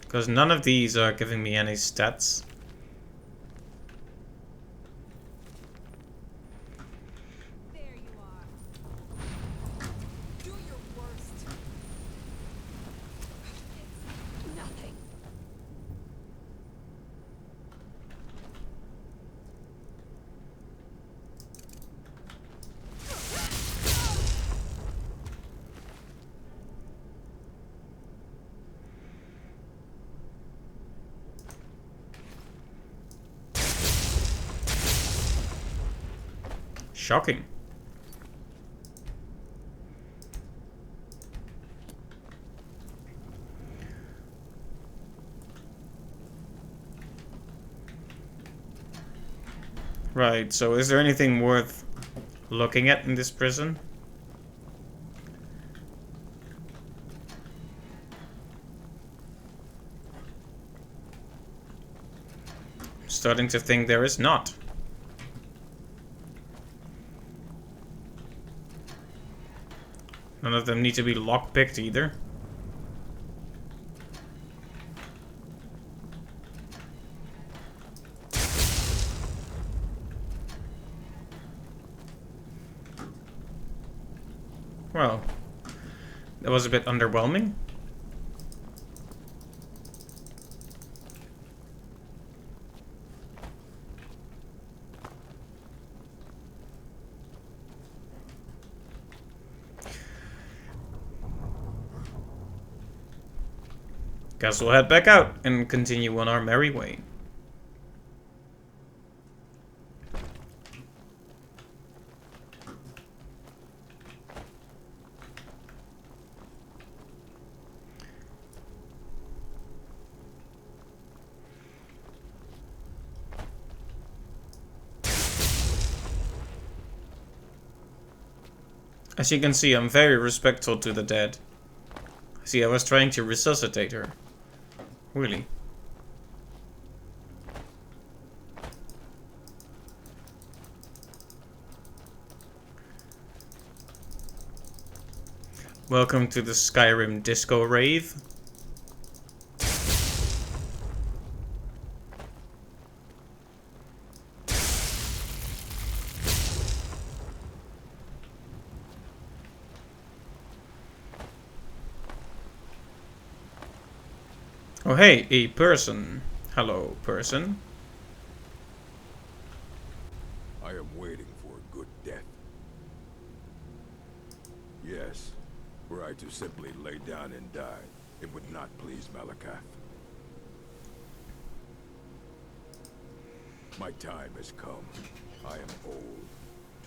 Because none of these are giving me any stats. There you are. Do your worst. It's nothing. Shocking. Right, so is there anything worth looking at in this prison? I'm starting to think there is not. None of them need to be lockpicked either. Well, that was a bit underwhelming. Guess we'll head back out and continue on our merry way. As you can see, I'm very respectful to the dead. See, I was trying to resuscitate her. Really. Welcome to the Skyrim Disco Rave. Oh hey, a person. Hello, person. I am waiting for a good death. Yes, were I to simply lay down and die, it would not please Malakath. My time has come. I am old.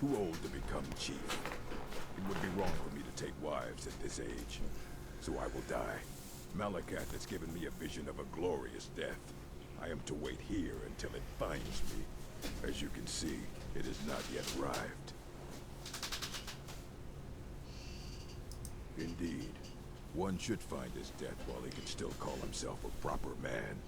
Too old to become chief. It would be wrong for me to take wives at this age. So I will die. Malakath has given me a vision of a glorious death. I am to wait here until it finds me. As you can see, it has not yet arrived. Indeed, one should find his death while he can still call himself a proper man.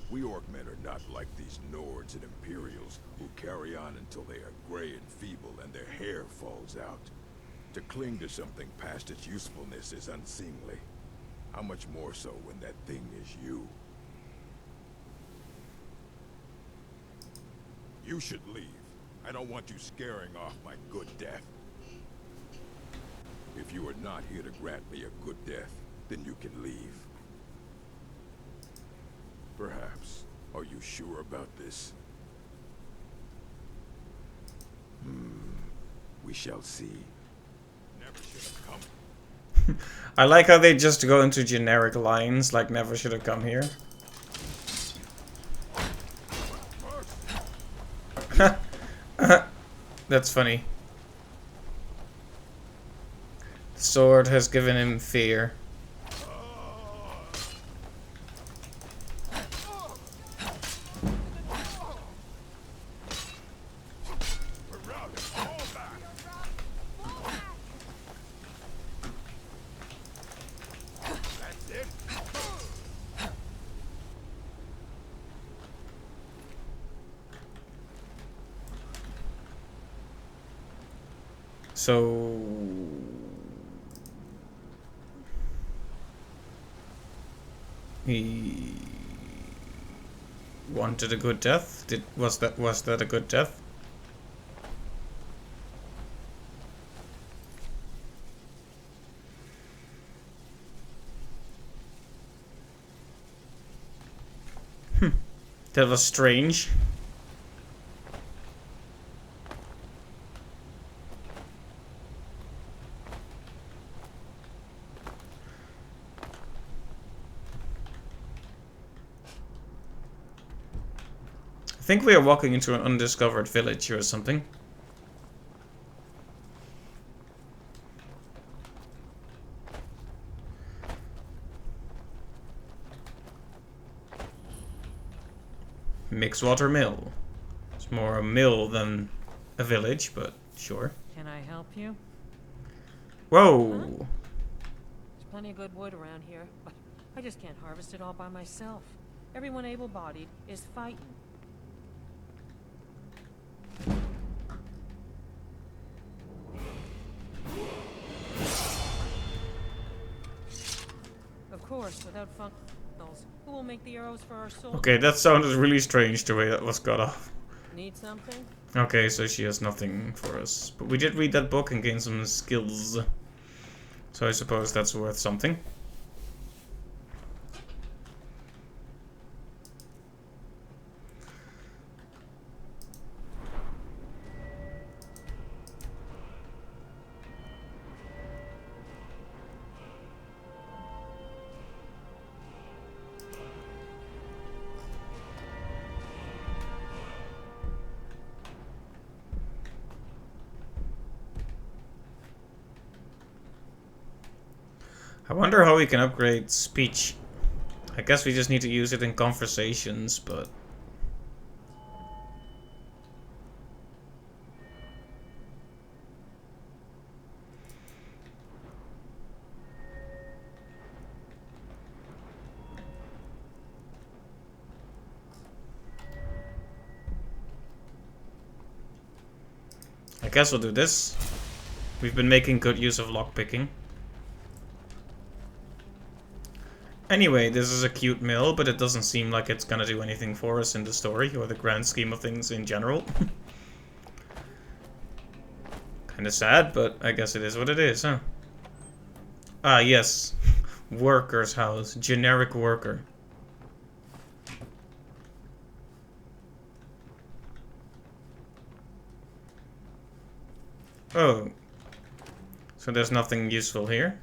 We Orcmen are not like these Nords and Imperials who carry on until they are gray and feeble and their hair falls out. To cling to something past its usefulness is unseemly. How much more so when that thing is you? You should leave. I don't want you scaring off my good death. If you are not here to grant me a good death, then you can leave. Perhaps. Are you sure about this? We shall see. Never should have come. I like how they just go into generic lines, like never should have come here. That's funny. sword has given him fear. So he wanted a good death. Was that a good death? That was strange. I think we are walking into an undiscovered village or something. Mixwater Mill. It's more a mill than a village, but sure. Can I help you? Whoa! Huh? There's plenty of good wood around here, but I just can't harvest it all by myself. Everyone able-bodied is fighting. Of course, without funnels, who will make the arrows for our soldiers? Okay, that sounded really strange the way that was cut off. Need something? Okay, so she has nothing for us. But we did read that book and gain some skills. So I suppose that's worth something. I wonder how we can upgrade speech. I guess we just need to use it in conversations, but... I guess we'll do this. We've been making good use of lockpicking. Anyway, this is a cute mill, but it doesn't seem like it's gonna do anything for us in the story, or the grand scheme of things in general. Kinda sad, but I guess it is what it is, huh? Ah, yes. Worker's house. Generic worker. Oh. So there's nothing useful here?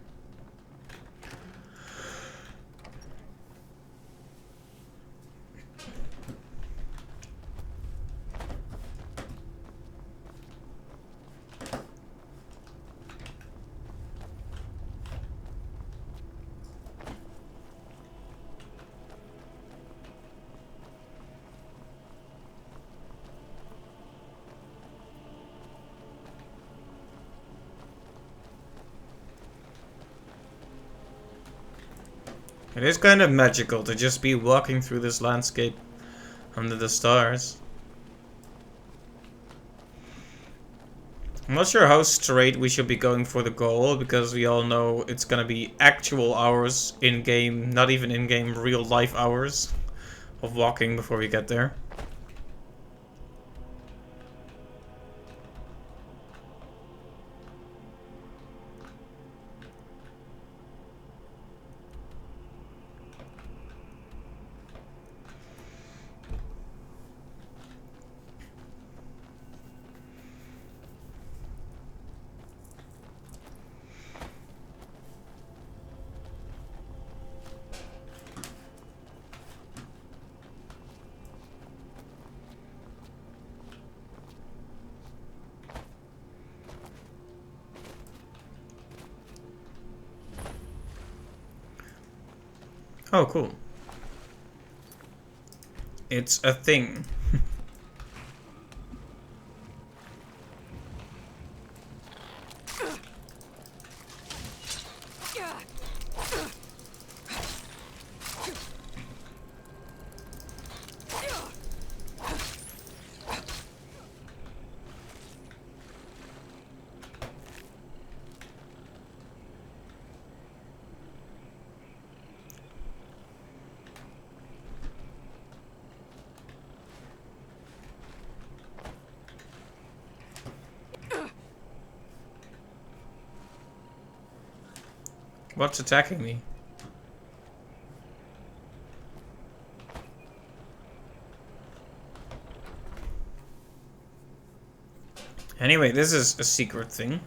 It is kind of magical to just be walking through this landscape under the stars. I'm not sure how straight we should be going for the goal, because we all know it's gonna be actual hours in-game, not even in-game, real-life hours of walking before we get there. Oh, cool. It's a thing. What's attacking me? Anyway, this is a secret thing.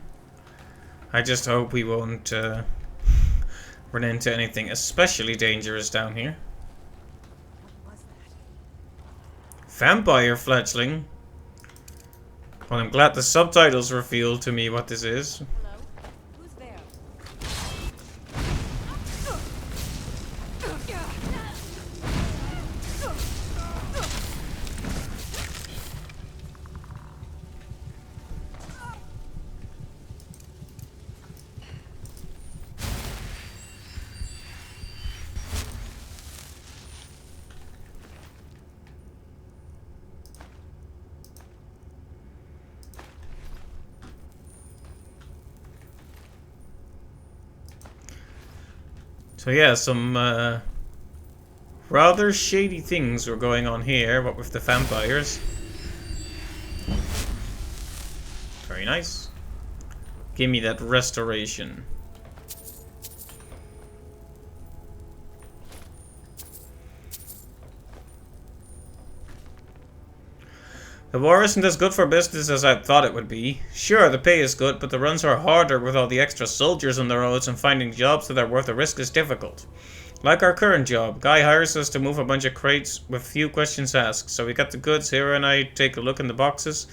I just hope we won't run into anything especially dangerous down here. What was that? Vampire fledgling. Well, I'm glad the subtitles revealed to me what this is. Hello? Who's there? So yeah, some rather shady things were going on here, what with the vampires. Very nice. Give me that restoration. The war isn't as good for business as I thought it would be. Sure, the pay is good, but the runs are harder with all the extra soldiers on the roads, and finding jobs that are worth the risk is difficult. Like our current job, guy hires us to move a bunch of crates with few questions asked. So we got the goods here and I take a look in the boxes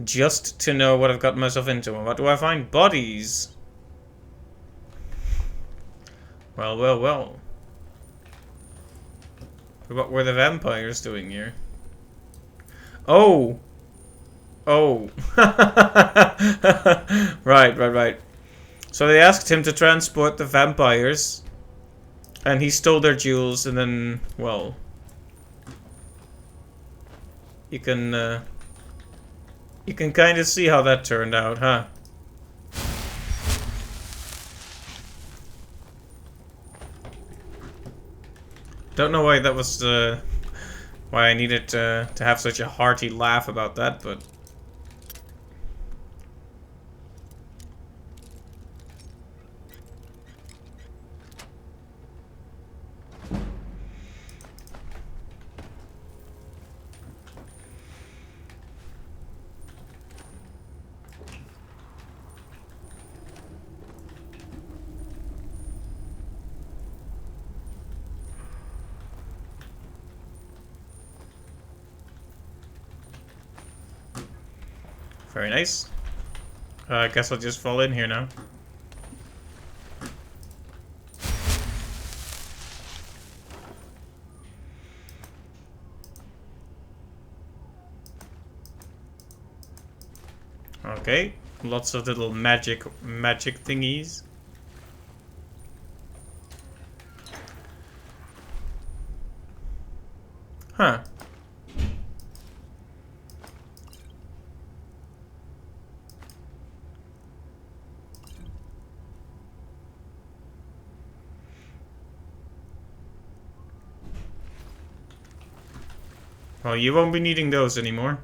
just to know what I've gotten myself into. And what do I find? Bodies. Well, well, well. What were the vampires doing here? Oh! Oh. Right. So they asked him to transport the vampires. And he stole their jewels and then, well... You can kind of see how that turned out, huh? Don't know why that was why I needed to have such a hearty laugh about that, but very nice. I guess I'll just fall in here now. Okay, lots of little magic thingies. Huh. Well, you won't be needing those anymore.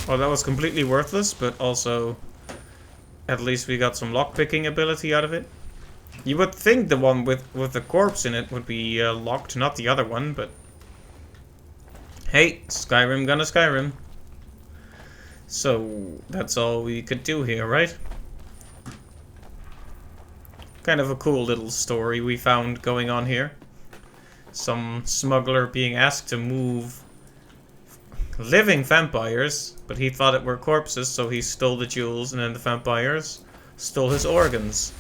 Well, that was completely worthless, but also at least we got some lockpicking ability out of it. You would think the one with the corpse in it would be locked, not the other one, but hey, Skyrim gonna Skyrim. So that's all we could do here, right? Kind of a cool little story we found going on here. some smuggler being asked to move living vampires, but he thought it were corpses, so he stole the jewels, and then the vampires stole his organs.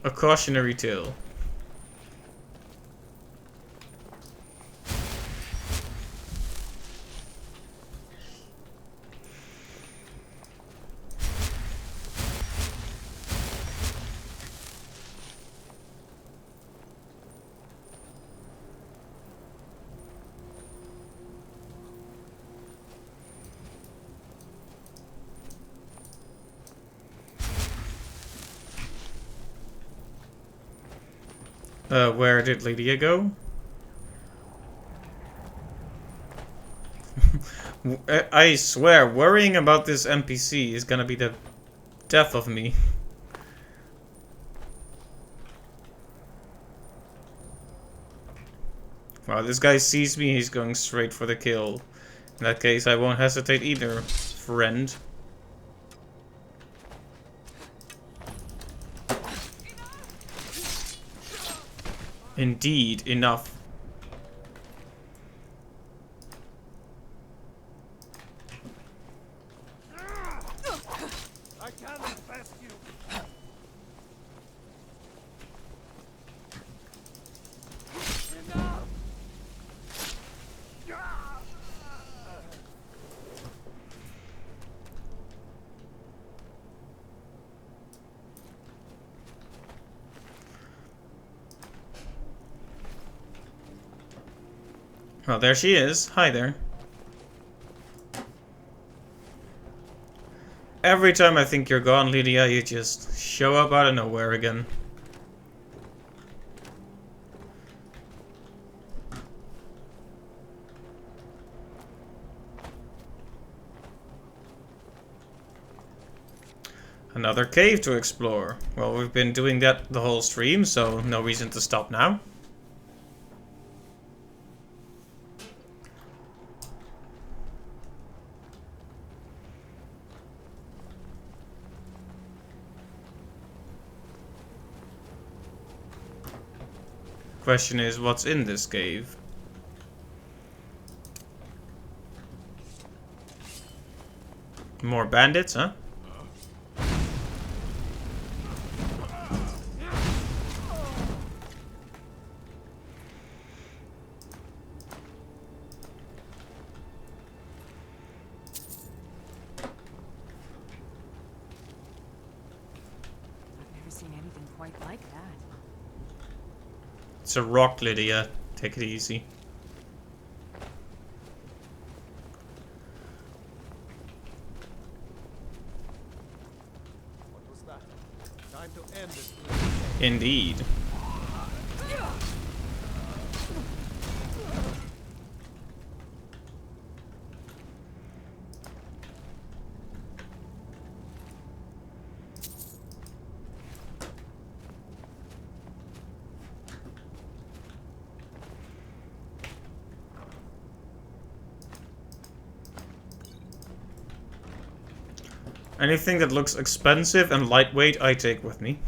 A cautionary tale. Where did Lydia go? I swear, worrying about this NPC is gonna be the death of me. Wow, this guy sees me, he's going straight for the kill. In that case, I won't hesitate either, friend. Indeed, enough. I cannot pass you. Enough. Well, there she is. Hi there. Every time I think you're gone, Lydia, you just show up out of nowhere again. Another cave to explore. Well, we've been doing that the whole stream, so no reason to stop now. Question is, what's in this cave? More bandits, huh? I've never seen anything quite like that. It's a rock, Lydia. Take it easy. What was that? Time to end this. Indeed. Anything that looks expensive and lightweight, I take with me.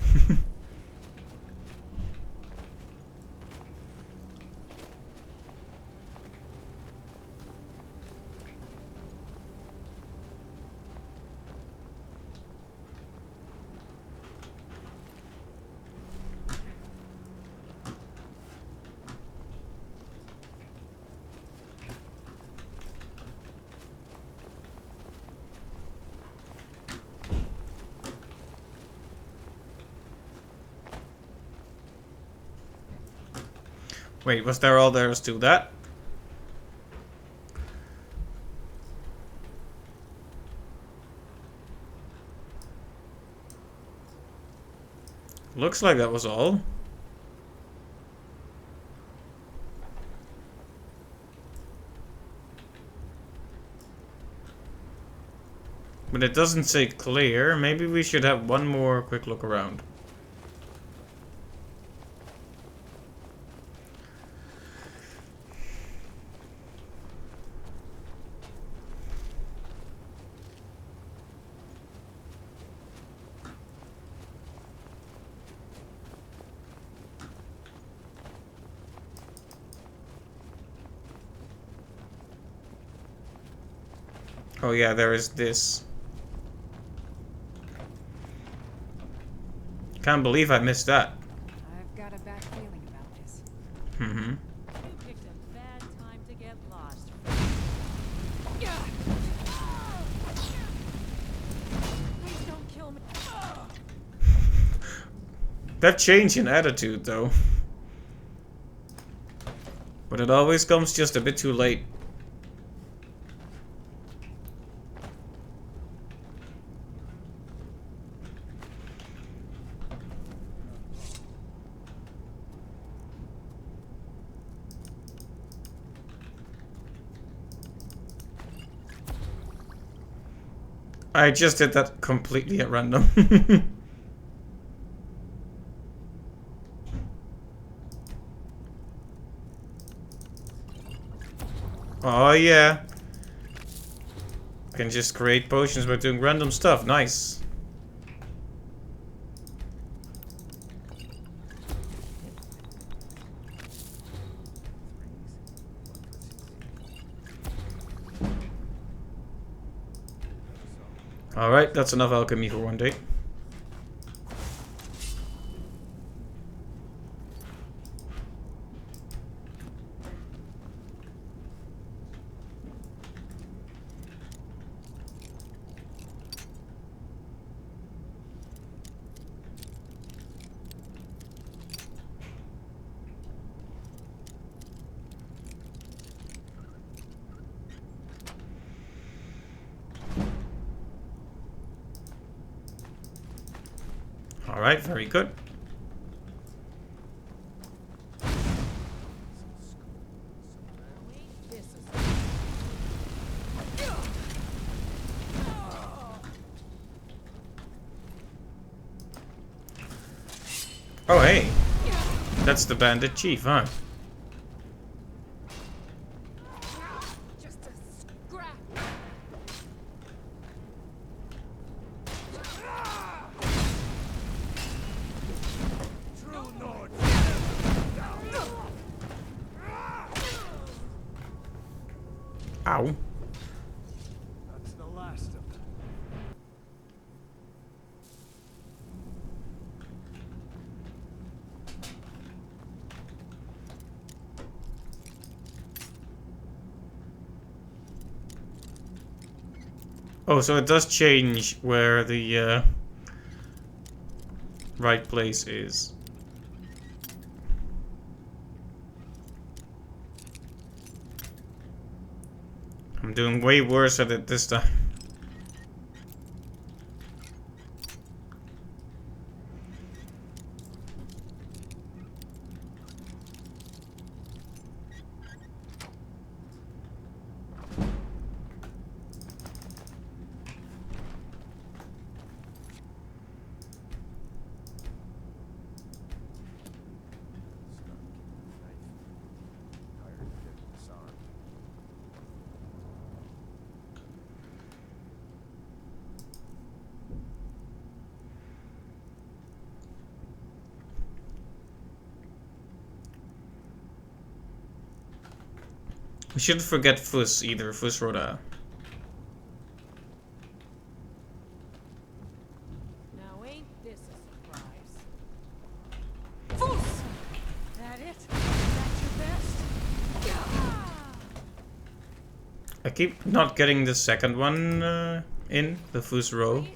Wait, was there all there is to that? Looks like that was all. But it doesn't say clear. Maybe we should have one more quick look around. Oh yeah, there is this. Can't believe I missed that. I've got a bad feeling about this. Mm-hmm. You picked a bad time to get lost. Please don't kill me. That change in attitude, though. But it always comes just a bit too late. I just did that completely at random. Oh yeah. I can just create potions by doing random stuff. Nice. Alright, that's enough alchemy for one day. Alright, very good. Oh hey, that's the bandit chief, huh? Just a scrap. Ow. That's the last of them. Oh, so it does change where the right place is. I'm doing way worse at it this time. We shouldn't forget Fuss either, Fussroda. Now ain't this a surprise? Foos! That it? That your best? I keep not getting the second one in, the Fuss row.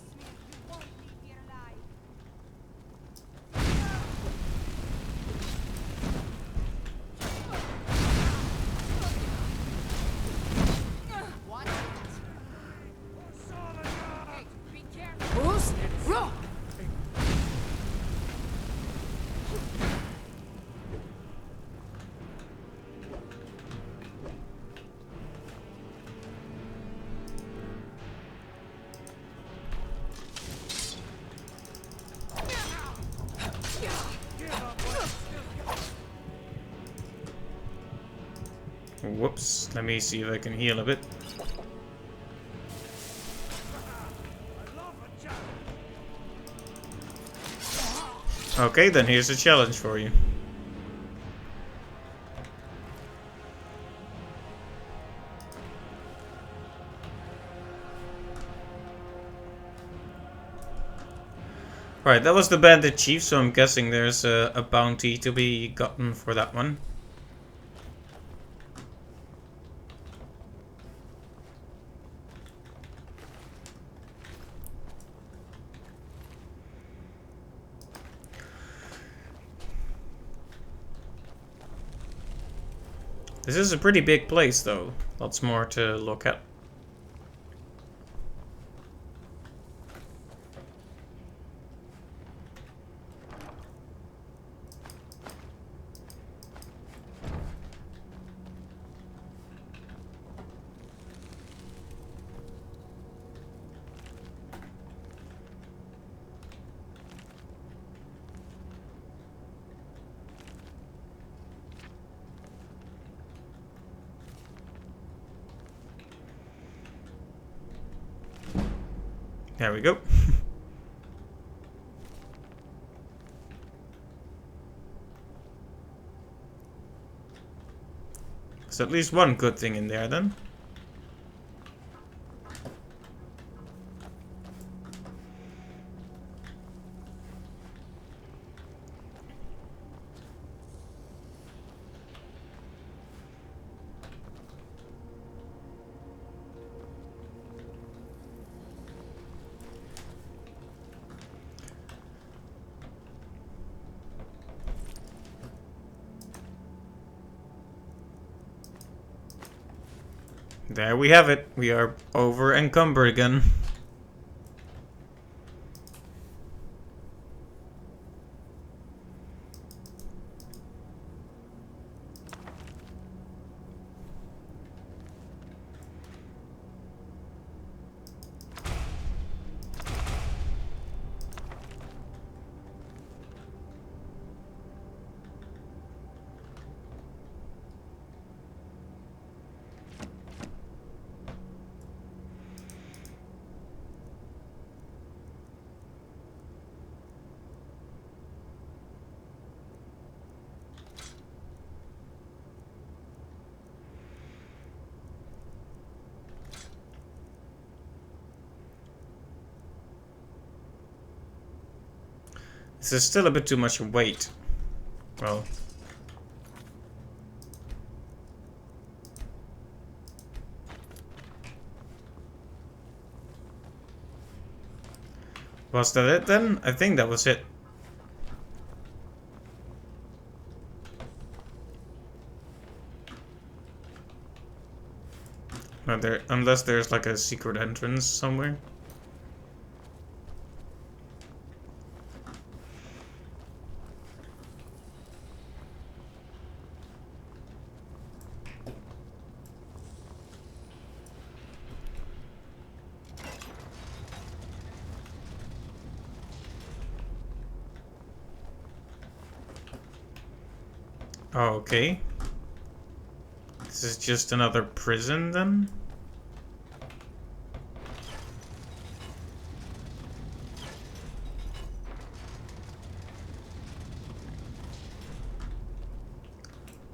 Whoops, let me see if I can heal a bit. Okay, then here's a challenge for you. Right, that was the bandit chief, so I'm guessing there's a bounty to be gotten for that one. This is a pretty big place, though. Lots more to look at. There we go. There's at least one good thing in there then. There we have it. We are over encumbered again. This is still a bit too much weight. Well. Was that it then? I think that was it. No, unless there's like a secret entrance somewhere. Oh, okay. This is just another prison then?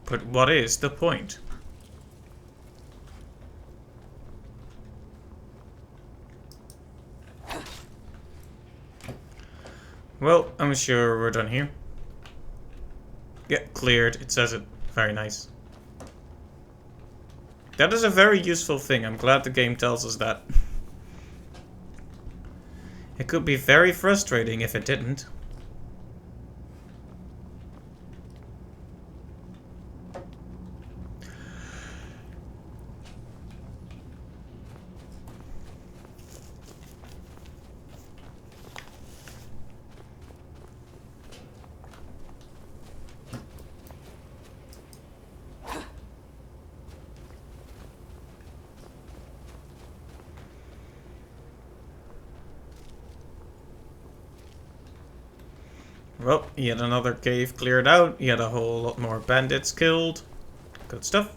But what is the point? Well, I'm sure we're done here. Yeah, cleared. It says it. Very nice. That is a very useful thing. I'm glad the game tells us that. It could be very frustrating if it didn't. Well, yet another cave cleared out, yet a whole lot more bandits killed. Good stuff.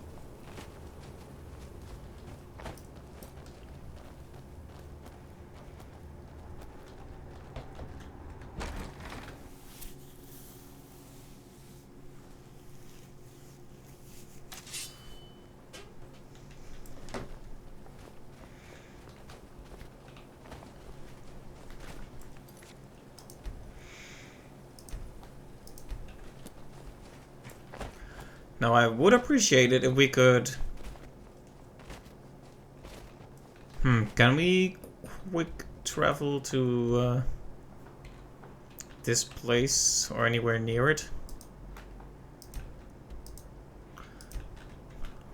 Now I would appreciate it if we could... can we quick travel to this place or anywhere near it?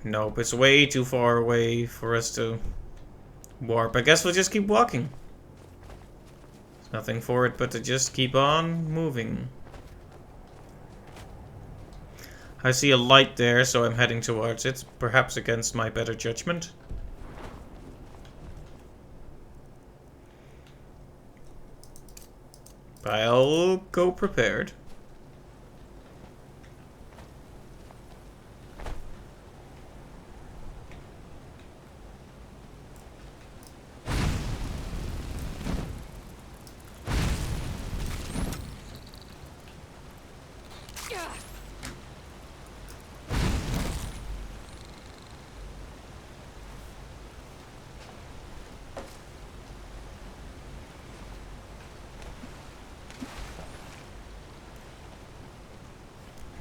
Nope, it's way too far away for us to warp. I guess we'll just keep walking. There's nothing for it but to just keep on moving. I see a light there, so I'm heading towards it, perhaps against my better judgment. I'll go prepared.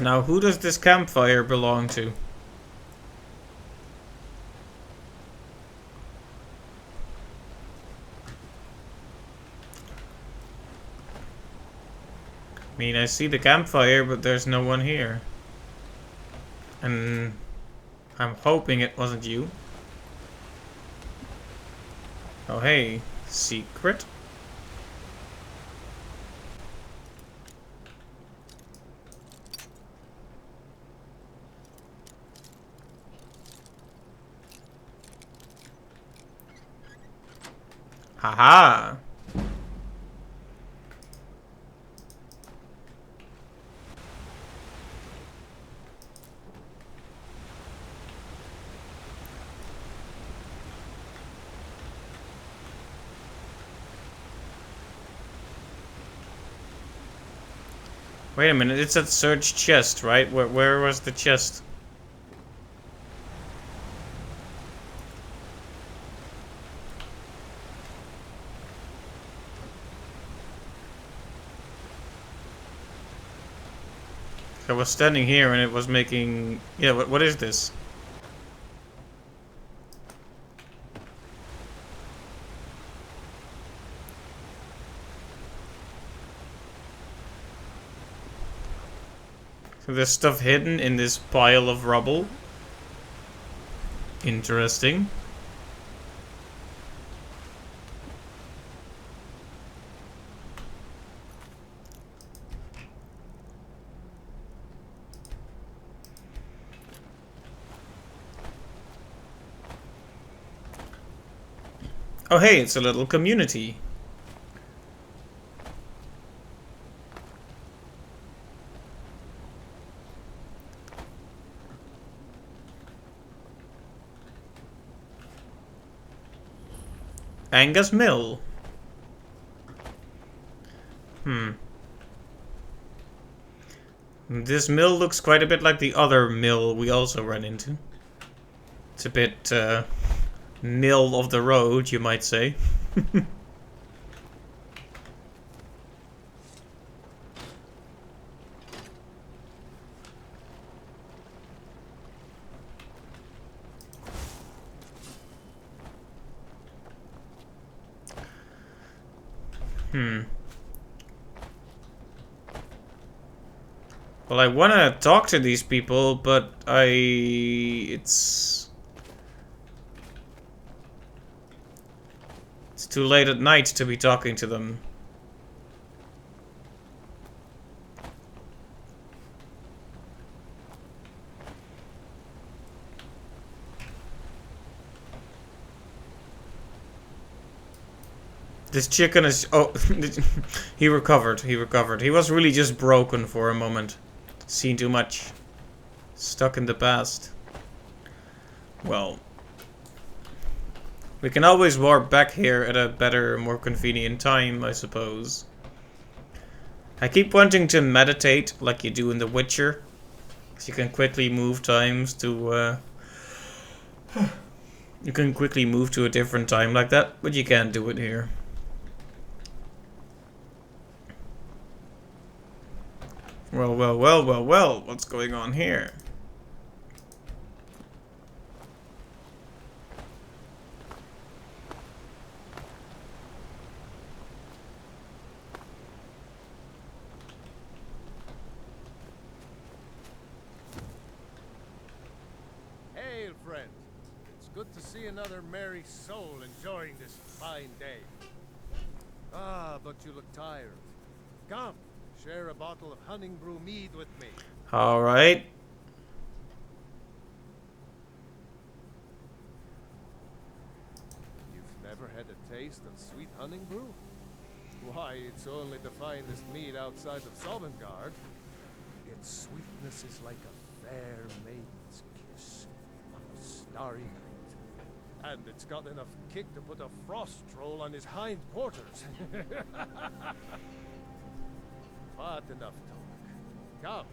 Now, who does this campfire belong to? I mean, I see the campfire, but there's no one here. And I'm hoping it wasn't you. Oh, hey, secret? Haha! Wait a minute, it's that search chest, right? Where was the chest? I was standing here and it was making... Yeah, what is this? So there's stuff hidden in this pile of rubble. Interesting. Oh hey, it's a little community. Angus Mill. This mill looks quite a bit like the other mill we also ran into. It's a bit, middle of the road, you might say. Well, I want to talk to these people, but it's too late at night to be talking to them. This chicken is... Oh, he recovered. He recovered. He was really just broken for a moment. Seen too much. Stuck in the past. Well... we can always warp back here at a better, more convenient time, I suppose. I keep wanting to meditate like you do in The Witcher. So you can quickly move times to... you can quickly move to a different time like that, but you can't do it here. Well, what's going on here? good to see another merry soul enjoying this fine day. Ah, but you look tired. Come, share a bottle of Hunting Brew mead with me. Alright. You've never had a taste of sweet Hunting Brew? Why, it's only the finest mead outside of Sovngarde. Its sweetness is like a fair maiden's kiss on a starry night. And it's got enough kick to put a frost troll on his hind quarters. But enough talk. Come,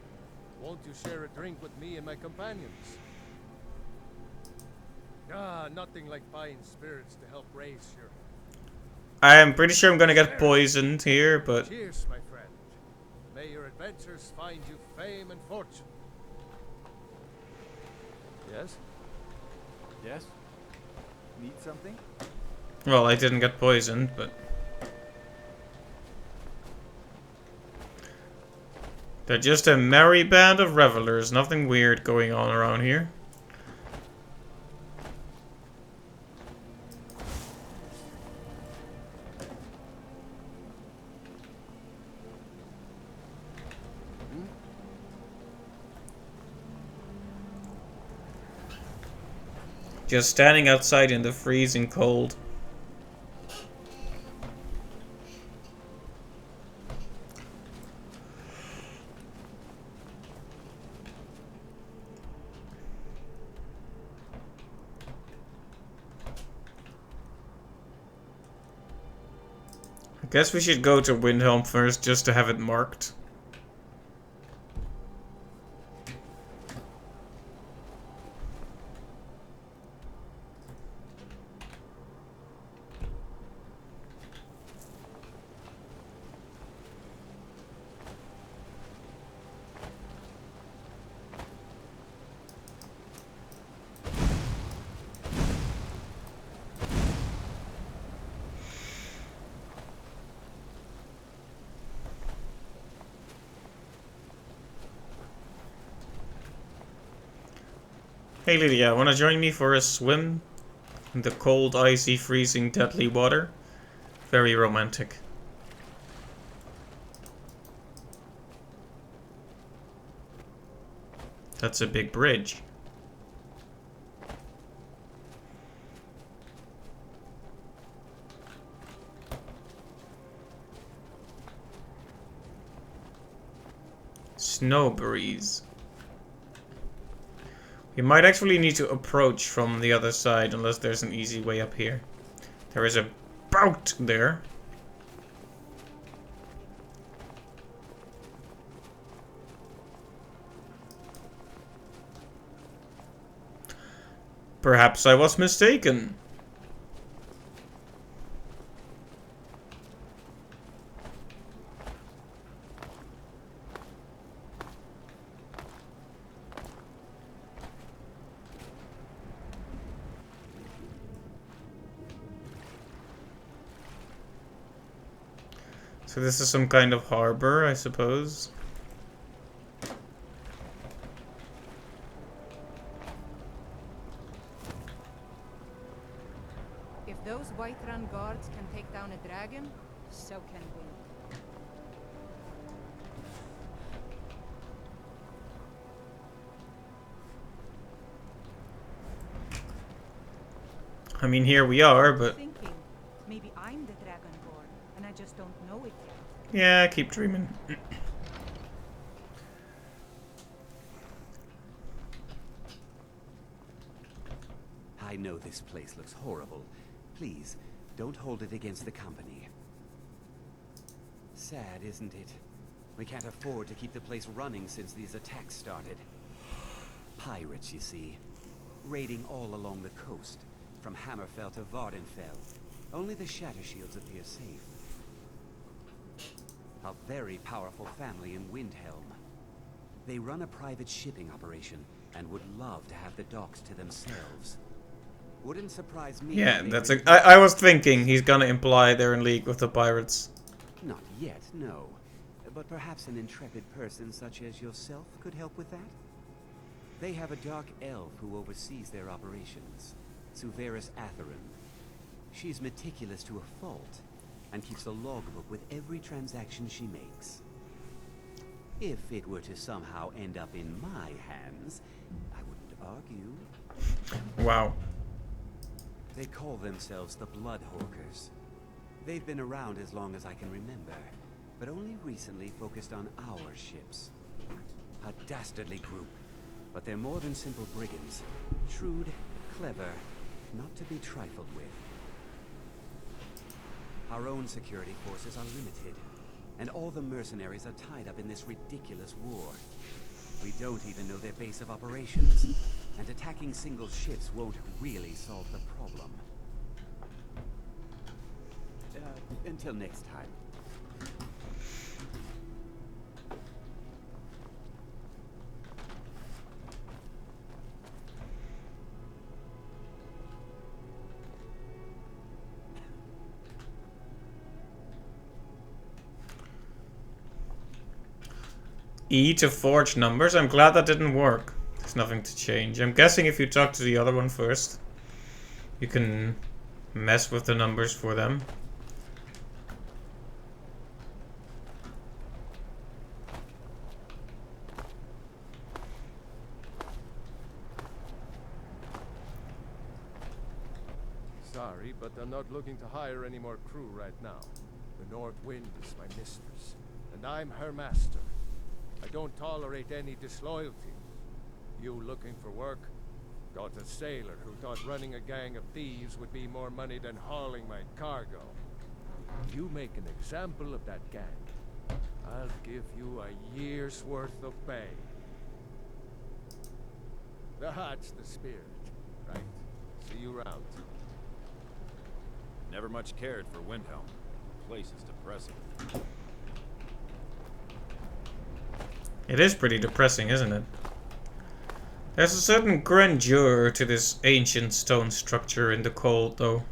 won't you share a drink with me and my companions? Ah, nothing like fine spirits to help raise your... I am pretty sure I'm gonna get poisoned here, but... Cheers, my friend. May your adventures find you fame and fortune. Yes? Yes? Need something? Well, I didn't get poisoned, but... They're just a merry band of revelers. Nothing weird going on around here. Just standing outside in the freezing cold. I guess we should go to Windhelm first just to have it marked. Hey Lydia, wanna join me for a swim in the cold, icy, freezing, deadly water? Very romantic. That's a big bridge. Snow breeze. We might actually need to approach from the other side unless there's an easy way up here. There is a boat there. Perhaps I was mistaken. So this is some kind of harbor, I suppose. If those Whiterun guards can take down a dragon, so can we. I mean, here we are, but... Thinking, maybe I'm the Dragonborn, and I just don't know it yet. Yeah, keep dreaming. I know this place looks horrible. Please, don't hold it against the company. Sad, isn't it? We can't afford to keep the place running since these attacks started. Pirates, you see. Raiding all along the coast. From Hammerfell to Vardenfell. Only the Shattershields appear safe. A very powerful family in Windhelm. They run a private shipping operation and would love to have the docks to themselves. Wouldn't surprise me. Yeah, that's a... I was thinking he's gonna imply they're in league with the pirates. Not yet, no. But perhaps an intrepid person such as yourself could help with that? They have a dark elf who oversees their operations. Suveris Atherin. She's meticulous to a fault, and keeps a logbook with every transaction she makes. If it were to somehow end up in my hands, I wouldn't argue. Wow. They call themselves the Bloodhawkers. They've been around as long as I can remember, but only recently focused on our ships. A dastardly group, but they're more than simple brigands. Shrewd, clever, not to be trifled with. Our own security forces are limited, and all the mercenaries are tied up in this ridiculous war. We don't even know their base of operations, and attacking single ships won't really solve the problem. Until next time. E to forge numbers. I'm glad that didn't work. There's nothing to change. I'm guessing if you talk to the other one first, you can mess with the numbers for them. Sorry, but I'm not looking to hire any more crew right now. The North Wind is my mistress, and I'm her master. I don't tolerate any disloyalty. You looking for work? Got a sailor who thought running a gang of thieves would be more money than hauling my cargo. You make an example of that gang, I'll give you a year's worth of pay. That's the spirit, right? See you around. Never much cared for Windhelm. The place is depressing. It is pretty depressing, isn't it? There's a certain grandeur to this ancient stone structure in the cold, though.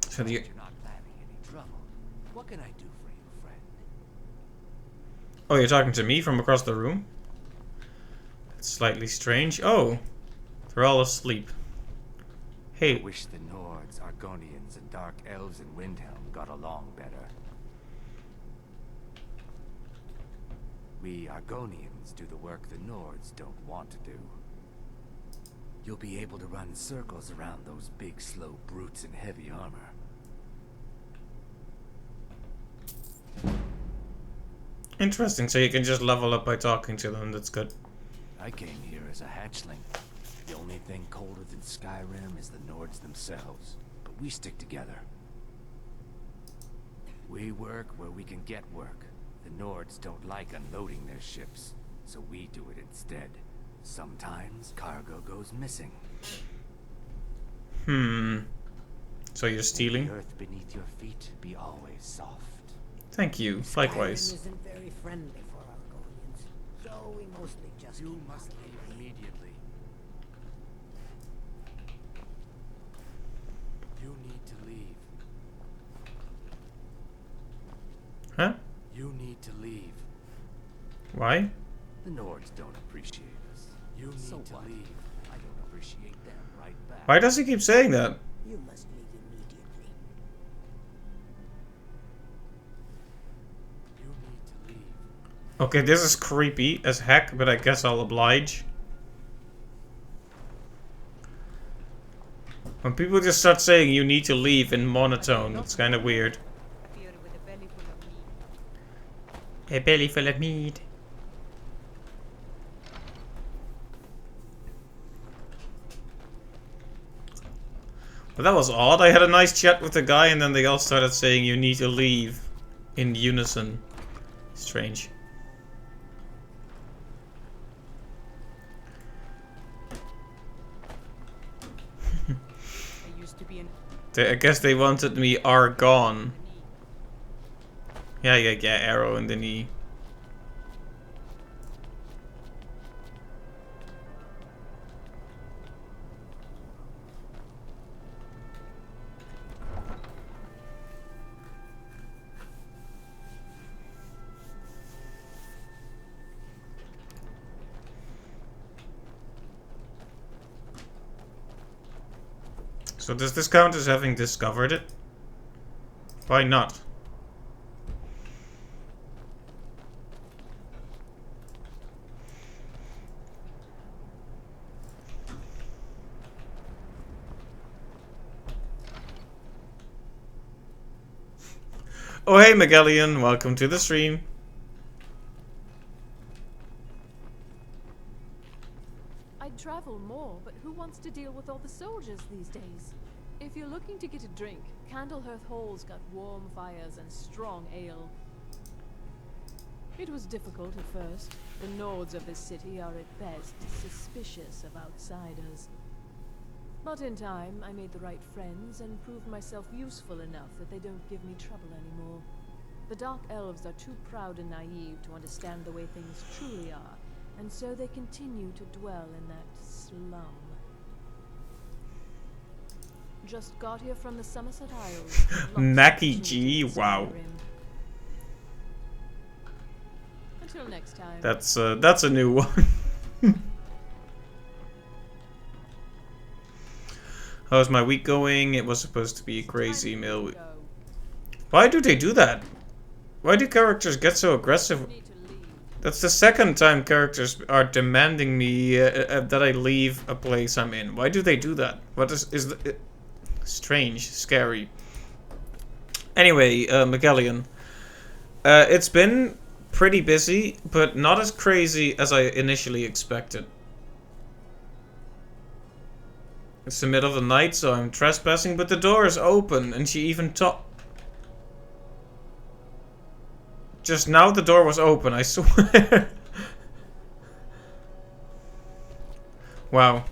So the... You're not planning any trouble. What can I do for you, friend? Oh, you're talking to me from across the room? That's slightly strange. Oh, they're all asleep. Hey. I wish the Nords, Argonians, and Dark Elves in Windhelm got along better. We Argonians do the work the Nords don't want to do. You'll be able to run circles around those big, slow brutes in heavy armor. Interesting, so you can just level up by talking to them, that's good. I came here as a hatchling. The only thing colder than Skyrim is the Nords themselves, but we stick together. We work where we can get work. The Nords don't like unloading their ships, so we do it instead. Sometimes cargo goes missing. So you're stealing? The earth beneath your feet be always soft. Thank you, likewise. Skyrim isn't very friendly for Argonians, so we mostly just You must leave immediately. You need to leave. Huh? You need to leave. Why? The Nords don't appreciate us. You need to leave. I don't appreciate them right back. Why does he keep saying that? You must leave immediately. You need to leave. Okay, this is creepy as heck, but I guess I'll oblige. When people just start saying you need to leave in monotone, it's kind of weird. A belly full of meat. But that was odd. I had a nice chat with the guy and then they all started saying you need to leave in unison. Strange. I guess they wanted me Argon. Yeah, arrow in the knee. So does this count as having discovered it? Why not? Oh hey Magellan, welcome to the stream. I'd travel more, but who wants to deal with all the soldiers these days? If you're looking to get a drink, Candlehearth Hall's got warm fires and strong ale. It was difficult at first. The Nords of this city are at best suspicious of outsiders. But in time, I made the right friends and proved myself useful enough that they don't give me trouble anymore. The Dark Elves are too proud and naive to understand the way things truly are, and so they continue to dwell in that slum. Just got here from the Somerset Isles. Mackie G, wow. Until next time. That's a new one. How's my week going? It was supposed to be a crazy mill. Why do they do that? Why do characters get so aggressive? That's the second time characters are demanding me that I leave a place I'm in. Why do they do that? What is strange, scary. Anyway, Magellan. It's been pretty busy, but not as crazy as I initially expected. It's the middle of the night, so I'm trespassing, but the door is open, and she even Just now the door was open, I swear. Wow.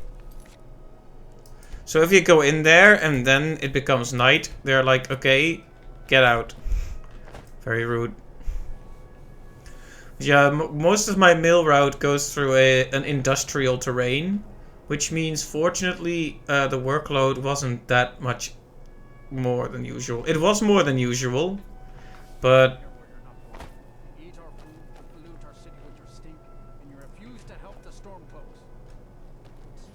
So if you go in there and then it becomes night, they're like, okay, get out. Very rude. Yeah, most of my mill route goes through an industrial terrain, which means fortunately the workload wasn't that much more than usual. It was more than usual, but Eat our food, pollute our city with your stink, and you refuse to help the Stormcloaks.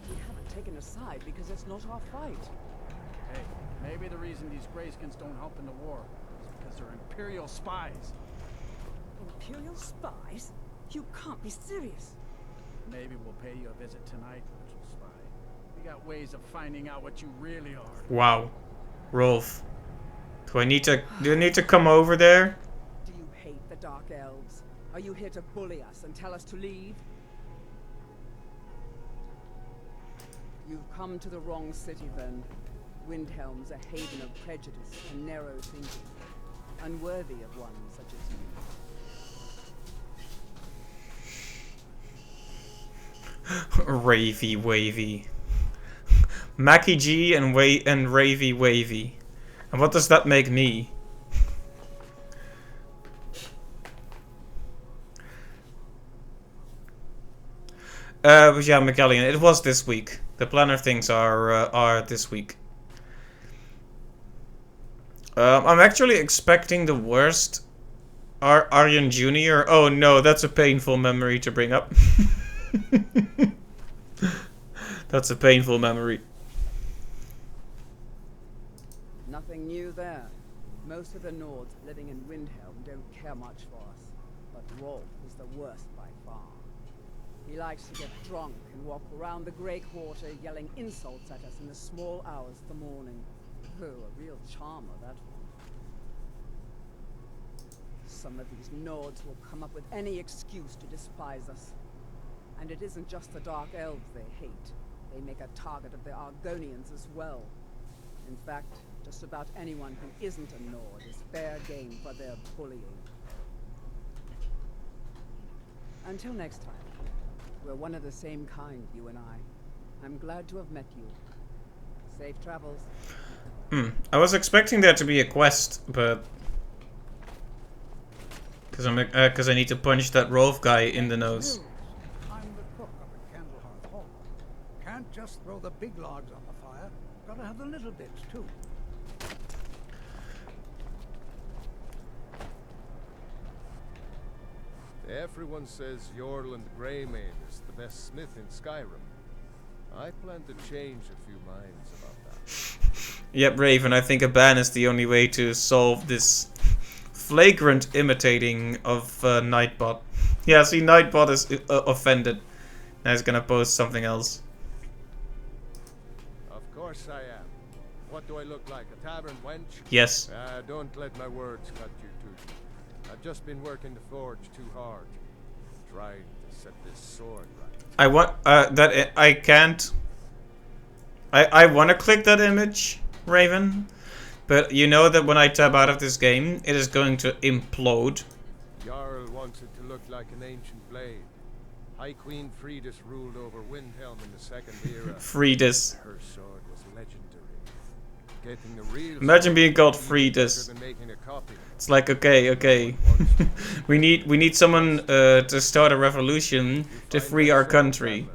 We haven't taken a side because it's not our fight. Hey, maybe the reason these Greyskins don't help in the war is because they're Imperial spies. Imperial spies? You can't be serious. Maybe we'll pay you a visit tonight, little spy. We got ways of finding out what you really are. wow. Rolf. Do I need to come over there? Do you hate the Dark Elves? Are you here to bully us and tell us to leave? You've come to the wrong city then. Windhelm's a haven of prejudice and narrow thinking, unworthy of one such as you. Ravy wavy. Mackie G and Ravy wavy. And what does that make me? But yeah, Magellan, it was this week. The planner things are this week. I'm actually expecting the worst. Aryan Jr. Oh no, that's a painful memory to bring up. That's a painful memory. Nothing new there. Most of the Nords living in Windhelm don't care much for us, but Rolf is the worst by far. He likes to get drunk and walk around the Grey Quarter yelling insults at us in the small hours of the morning. Oh, a real charmer, that one. Some of these Nords will come up with any excuse to despise us. And it isn't just the Dark Elves they hate. They make a target of the Argonians as well. In fact, just about anyone who isn't a Nord is fair game for their bullying. Until next time, we're one of the same kind, you and I. I'm glad to have met you. Safe travels. I was expecting there to be a quest, but because I need to punch that Rolf guy in the nose. I'm the cook up at Candlehearth Hall. Can't just throw the big logs on the fire. Gotta have the little bits too. Everyone says Jorland Greymane is the best smith in Skyrim. I plan to change a few minds about that. Yep, Raven, I think a ban is the only way to solve this flagrant imitating of Nightbot. Yeah, see, Nightbot is offended. Now he's gonna post something else. Of course I am. What do I look like, a tavern wench? Yes. Don't let my words cut you too. I've just been working the forge too hard. Trying to set this sword right. I want I can't. I want to click that image, Raven, but you know that when I tab out of this game, it is going to implode. Jarl wants it to look like an ancient blade. High Queen Fridis ruled over Windhelm in the Second Era. Fridis. Her sword was legendary. Getting the real Imagine being called Fridis. It's like, okay. we need someone to start a revolution to free our country.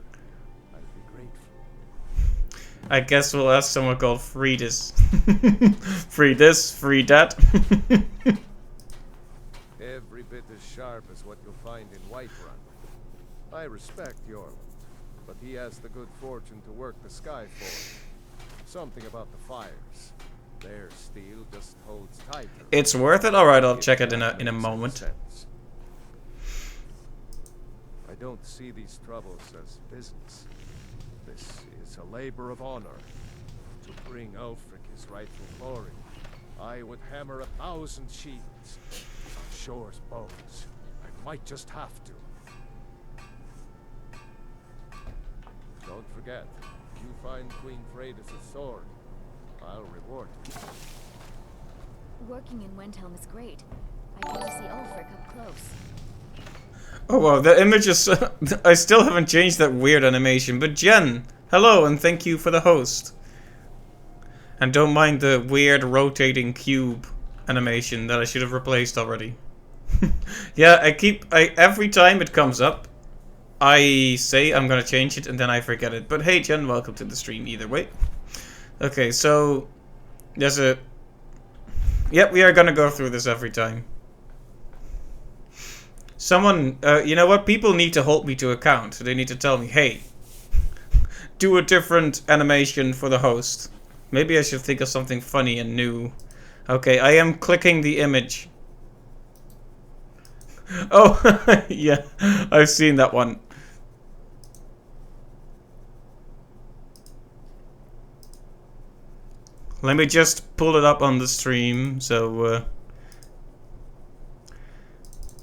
I guess we'll ask someone called Fridis. Free this, free that. Every bit as sharp as what you'll find in Whiterun. I respect Yorland, but he has the good fortune to work the Skyforge. Something about the fires. Their steel just holds tighter. It's worth it? Alright, I'll check it in a moment. I don't see these troubles as business. This is a labor of honor. To bring Ulfric his rightful glory, I would hammer 1,000 shields. On Shore's bones. I might just have to. Don't forget, if you find Queen Freydis' sword, I'll reward you. Working in Windhelm is great. I get to see Ulfric up close. Oh wow, the image is... I still haven't changed that weird animation, but Jen, hello and thank you for the host. And don't mind the weird rotating cube animation that I should have replaced already. Yeah, every time it comes up, I say I'm gonna change it and then I forget it. But hey Jen, welcome to the stream either way. Okay, so there's a... Yep, we are gonna go through this every time. Someone, you know what? People need to hold me to account. They need to tell me, hey, do a different animation for the host. Maybe I should think of something funny and new. Okay, I am clicking the image. Oh, yeah, I've seen that one. Let me just pull it up on the stream so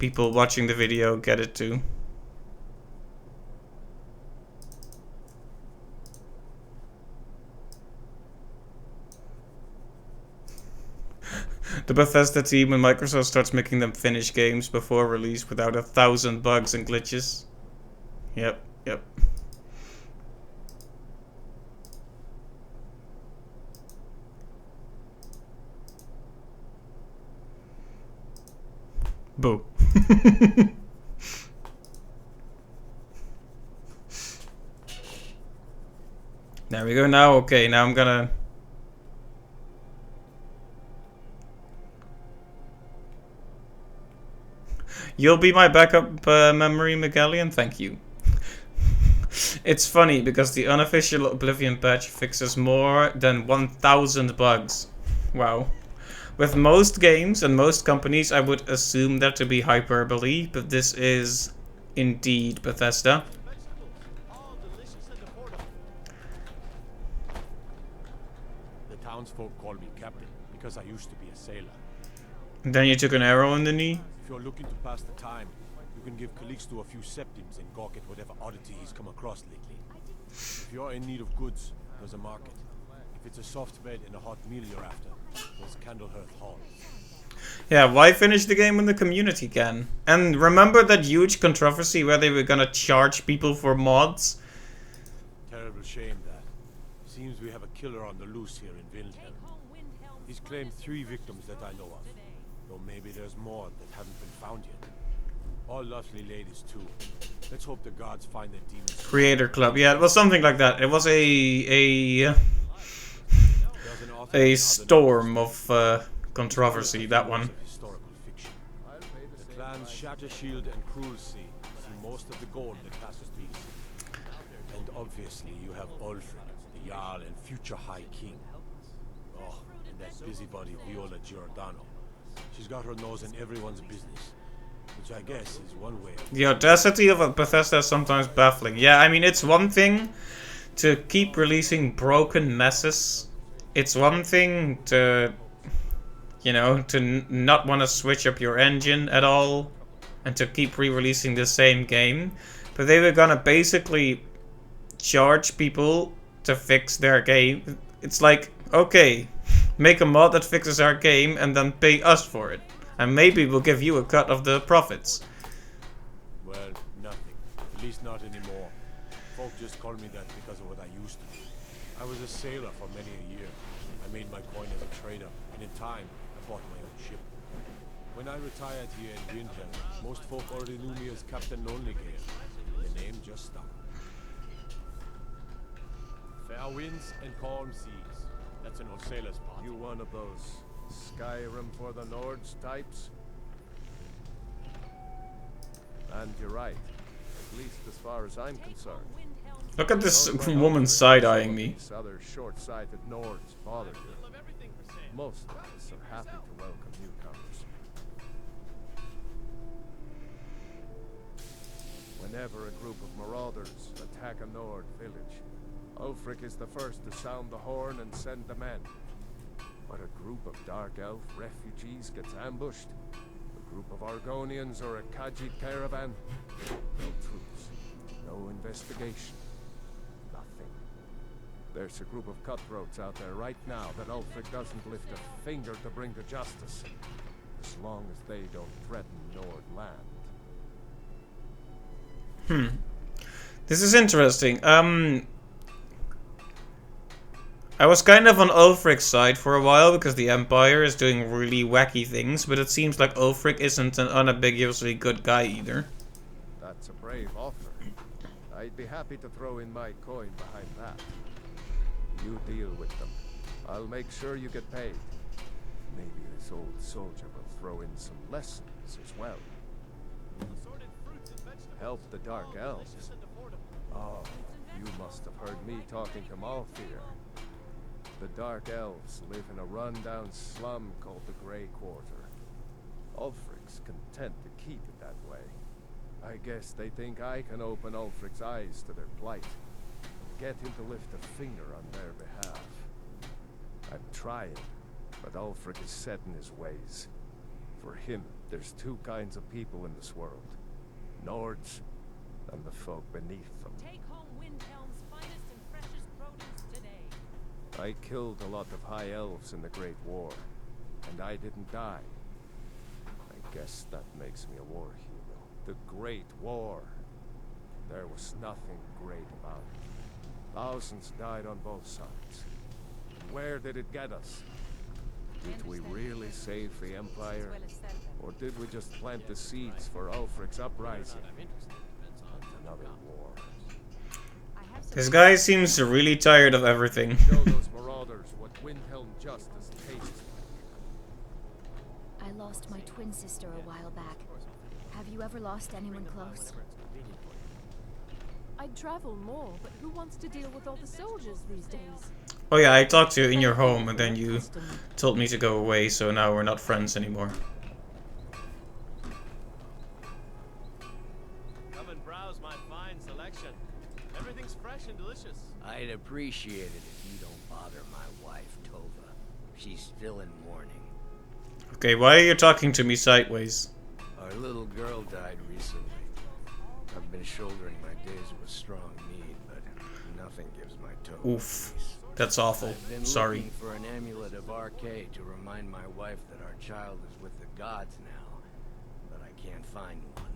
people watching the video get it too. The Bethesda team when Microsoft starts making them finish games before release without 1,000 bugs and glitches. Yep. Boo. There we go now. Okay, now I'm gonna... You'll be my backup memory, Megallion? Thank you. It's funny because the unofficial Oblivion patch fixes more than 1,000 bugs. Wow. With most games and most companies, I would assume that to be hyperbole, but this is indeed Bethesda. The townsfolk call me captain because I used to be a sailor. And then you took an arrow in the knee? If you're looking to pass the time, you can give Calixto a few septims and gawk at whatever oddity he's come across lately. If you're in need of goods, there's a market. If it's a soft bed and a hot meal you're after, there's Candlehearth Hall. Yeah, why finish the game when the community can? And remember that huge controversy where they were gonna charge people for mods? Terrible shame that. Seems we have a killer on the loose here in Windhelm. He's claimed 3 victims that I know of. Though maybe there's more that haven't been found yet. All lovely ladies too. Let's hope the gods find their demons. Creator Club, yeah, it was something like that. It was a storm of controversy, that one. The clans Shattershield and Cruelsea see most of the gold that passes these. And obviously you have Ulfric, the Jarl and future High King. Oh, and that busybody Viola Giordano. She's got her nose in everyone's business. Which I guess is one way of... The audacity of Bethesda is sometimes baffling. Yeah, I mean, it's one thing to keep releasing broken messes. It's one thing to, you know, to not want to switch up your engine at all and to keep re-releasing the same game. But they were gonna basically charge people to fix their game. It's like, okay, make a mod that fixes our game and then pay us for it. And maybe we'll give you a cut of the profits. Well, nothing. At least not anymore. Folk just call me that because of what I used to do. I was a sailor for many a year. I made my coin as a trader, and in time, I bought my own ship. When I retired here in Windhelm, most folk already knew me as Captain Lonelygale. The name just stuck. Fair winds and calm seas. That's an old sailor's part. You one of those Skyrim for the Nords types? And you're right. At least as far as I'm concerned. Look at this woman side-eyeing me. These other short-sighted Nords bother you. Most of us are happy to welcome newcomers. Whenever a group of marauders attack a Nord village, Ulfric is the first to sound the horn and send the men. But a group of Dark Elf refugees gets ambushed, a group of Argonians or a Khajiit caravan, no troops, no investigation, nothing. There's a group of cutthroats out there right now that Ulfric doesn't lift a finger to bring to justice, as long as they don't threaten Nord land. This is interesting. I was kind of on Ulfric's side for a while because the Empire is doing really wacky things, but it seems like Ulfric isn't an unambiguously good guy either. That's a brave offer. I'd be happy to throw in my coin behind that. You deal with them. I'll make sure you get paid. Maybe this old soldier will throw in some lessons as well. Help the Dark Elves. Oh, you must have heard me talking to Malfear. The Dark Elves live in a run-down slum called the Grey Quarter. Ulfric's content to keep it that way. I guess they think I can open Ulfric's eyes to their plight. Get him to lift a finger on their behalf. I'm trying, but Ulfric is set in his ways. For him, there's two kinds of people in this world. Nords and the folk beneath them. Take home Windhelm's finest and freshest produce today. I killed a lot of high elves in the Great War, and I didn't die. I guess that makes me a war hero. The Great War. There was nothing great about it. Thousands died on both sides. Where did it get us? Did we really save the Empire? Or did we just plant the seeds for Ulfric's uprising? And another war. This guy seems really tired of everything. Show those marauders what Windhelm justice tastes I lost my twin sister a while back. Have you ever lost anyone close? I'd travel more, but who wants to deal with all the soldiers these days? Oh yeah, I talked to you in your home and then you told me to go away, so now we're not friends anymore. Come and browse my fine selection. Everything's fresh and delicious. I'd appreciate it if you don't bother my wife, Tova. She's still in mourning. Okay, why are you talking to me sideways? Our little girl died recently. I've been shouldering my days with strong need, but nothing gives my toe. Oof, that's awful. I've been Sorry. looking for an amulet of Arcade to remind my wife that our child is with the gods now, but I can't find one.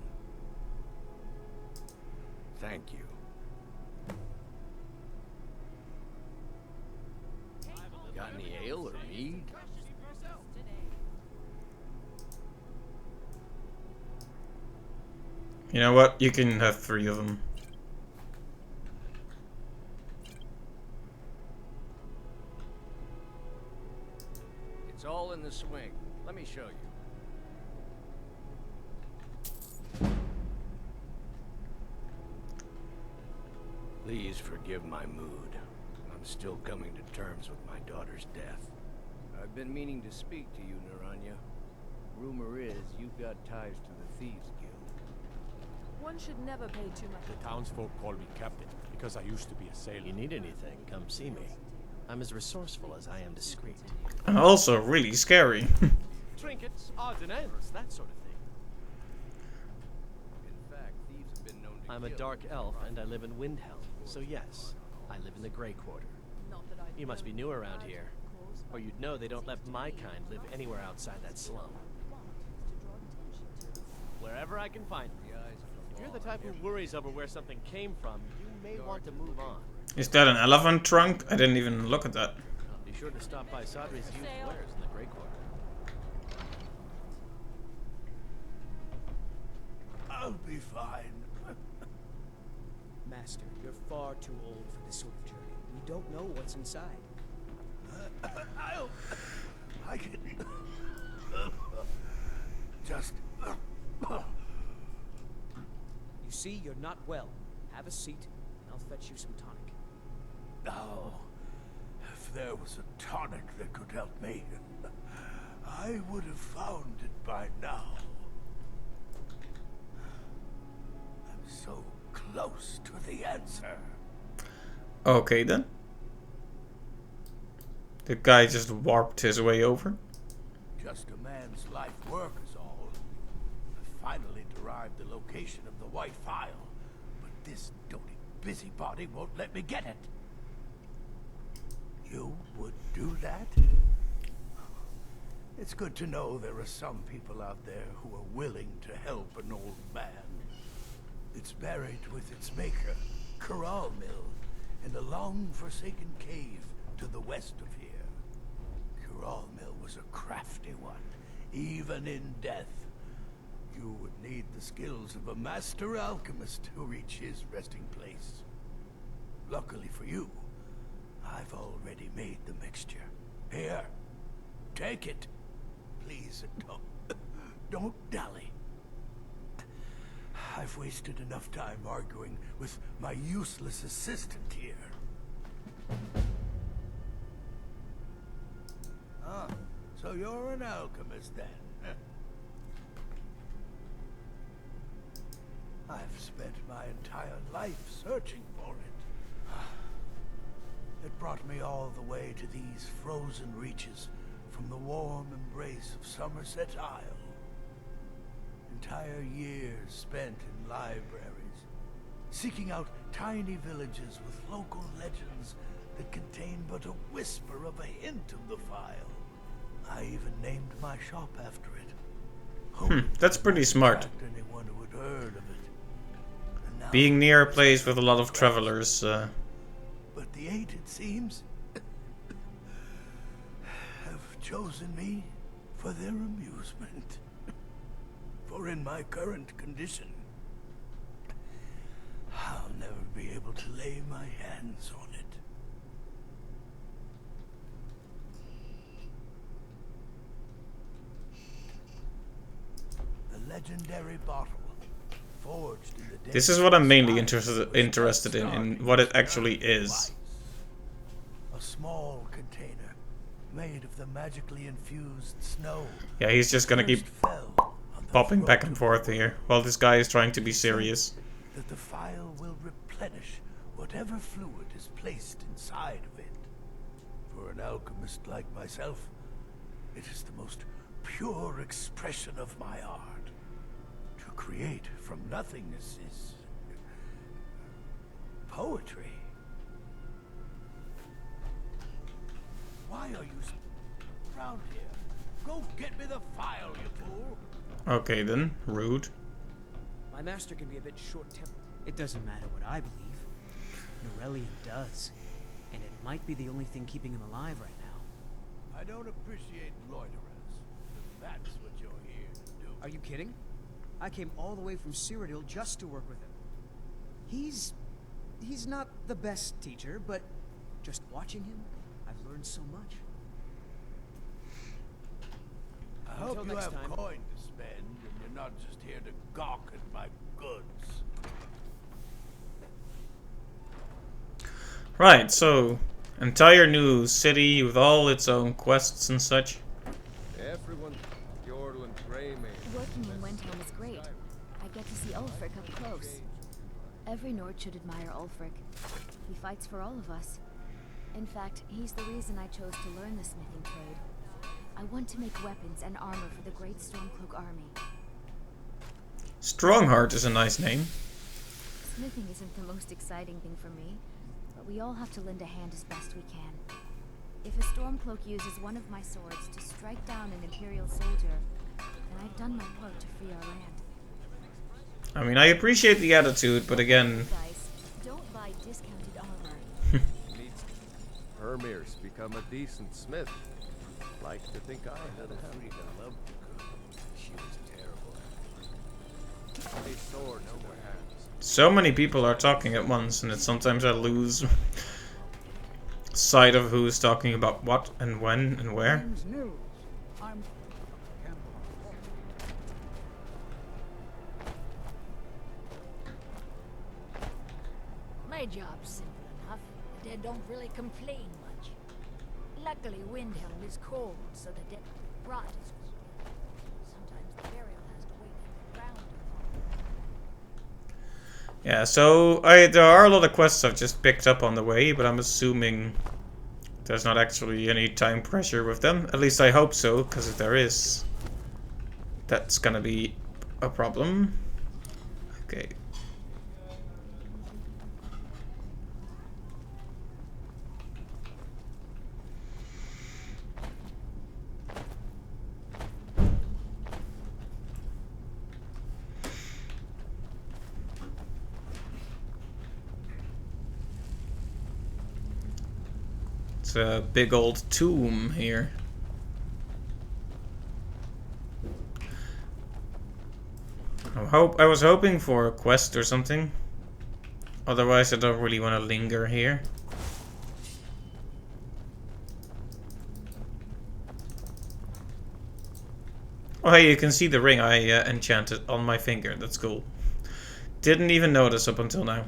Thank you. Got any ale or mead? You know what? You can have 3 of them. It's all in the swing. Let me show you. Please forgive my mood. I'm still coming to terms with my daughter's death. I've been meaning to speak to you, Naranya. Rumor is you've got ties to the Thieves Guild. One should never pay too much The townsfolk call me captain because I used to be a sailor. You need anything, come see me. I'm as resourceful as I am discreet. And also really scary. Trinkets, odds and ends, that sort of thing. In fact, thieves have been known to I'm a dark elf and I live in Windhelm, so yes, I live in the Grey Quarter. You must be new around here, or you'd know they don't let my kind live anywhere outside that slum. Wherever I can find them. If you're the type who worries over where something came from, you may want to move on. Is that an elephant trunk? I didn't even look at that. Be sure to stop by Sadri's used wares in the Grey Quarter. I'll be fine. Master, you're far too old for this sort of journey. We don't know what's inside. I can... just... You see, you're not well. Have a seat, and I'll fetch you some tonic. Now, if there was a tonic that could help me, I would have found it by now. I'm so close to the answer. Okay then. The guy just warped his way over. Just a man's life work is all. I finally derived the location of the white file, but this doting busybody won't let me get it. You would do that? It's good to know there are some people out there who are willing to help an old man. It's buried with its maker, Corral Mill, in a long-forsaken cave to the west of here. Corral Mill was a crafty one, even in death. You would need the skills of a master alchemist to reach his resting place. Luckily for you, I've already made the mixture. Here, take it. Please, don't dally. I've wasted enough time arguing with my useless assistant here. Ah, so you're an alchemist then? I've spent my entire life searching for it. It brought me all the way to these frozen reaches from the warm embrace of Somerset Isle. Entire years spent in libraries, seeking out tiny villages with local legends that contain but a whisper of a hint of the file. I even named my shop after it. That's pretty smart. Anyone who had heard of it. And now, Being near a place with a lot of travelers. But the eight, it seems, have chosen me for their amusement. For in my current condition, I'll never be able to lay my hands on it. The legendary bottle, forged in the This is what I'm mainly interested in what it actually is. A small container made of the magically infused snow. Yeah, he's just gonna keep popping back and forth here while this guy is trying to be serious. That the file will replenish whatever fluid is placed inside of it. For an alchemist like myself, it is the most pure expression of my art. To create from nothingness is poetry. Why are you around here? Go get me the file, you fool! Okay then, rude. My master can be a bit short-tempered. It doesn't matter what I believe. Norellian does. And it might be the only thing keeping him alive right now. I don't appreciate loiterers. That's what you're here to do. Are you kidding? I came all the way from Cyrodiil just to work with him. He's not the best teacher, but just watching him, I've learned so much. I hope you have coin to spend, and you're not just here to gawk at my goods. Right, so Entire new city with all its own quests and such. Everyone, Jorland Greymane. Working in Windhelm is great. I get to see Ulfric up close. Every Nord should admire Ulfric. He fights for all of us. In fact, he's the reason I chose to learn the smithing trade. I want to make weapons and armor for the great Stormcloak army. Strongheart is a nice name. Smithing isn't the most exciting thing for me, but we all have to lend a hand as best we can. If a Stormcloak uses one of my swords to strike down an Imperial soldier, then I've done my part to free our land. I mean, I appreciate the attitude, but again... Guys, don't buy discounted armor. Hermir's become a decent smith. Like to think I had a hand. She was terrible. A sword in their hands. So many people are talking at once, and sometimes I lose sight of who's talking about what and when and where. News. I'm My job's simple enough. The dead don't really complain much. Luckily, Windhelm is cold, so the dead rot is cool. Sometimes the burial has to wait for the ground to thaw. Yeah, so there are a lot of quests I've just picked up on the way, but I'm assuming there's not actually any time pressure with them. At least I hope so, because if there is, that's gonna be a problem. Okay. It's a big old tomb here. I was hoping for a quest or something. Otherwise, I don't really want to linger here. Oh hey, you can see the ring I enchanted on my finger. That's cool. Didn't even notice up until now.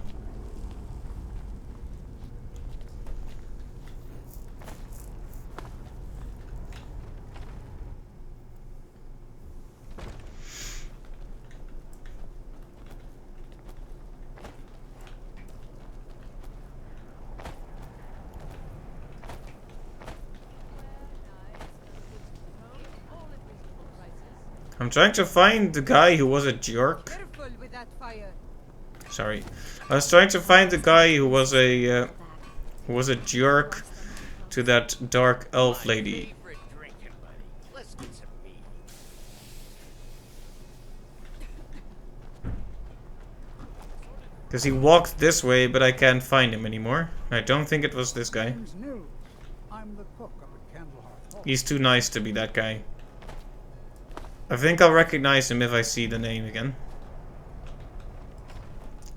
I'm trying to find the guy who was a jerk. With that fire. Sorry, I was trying to find the guy who was a jerk to that dark elf lady. Because he walked this way, but I can't find him anymore. I don't think it was this guy. I'm the cook up at Candlehearth Hall. He's too nice to be that guy. I think I'll recognize him if I see the name again.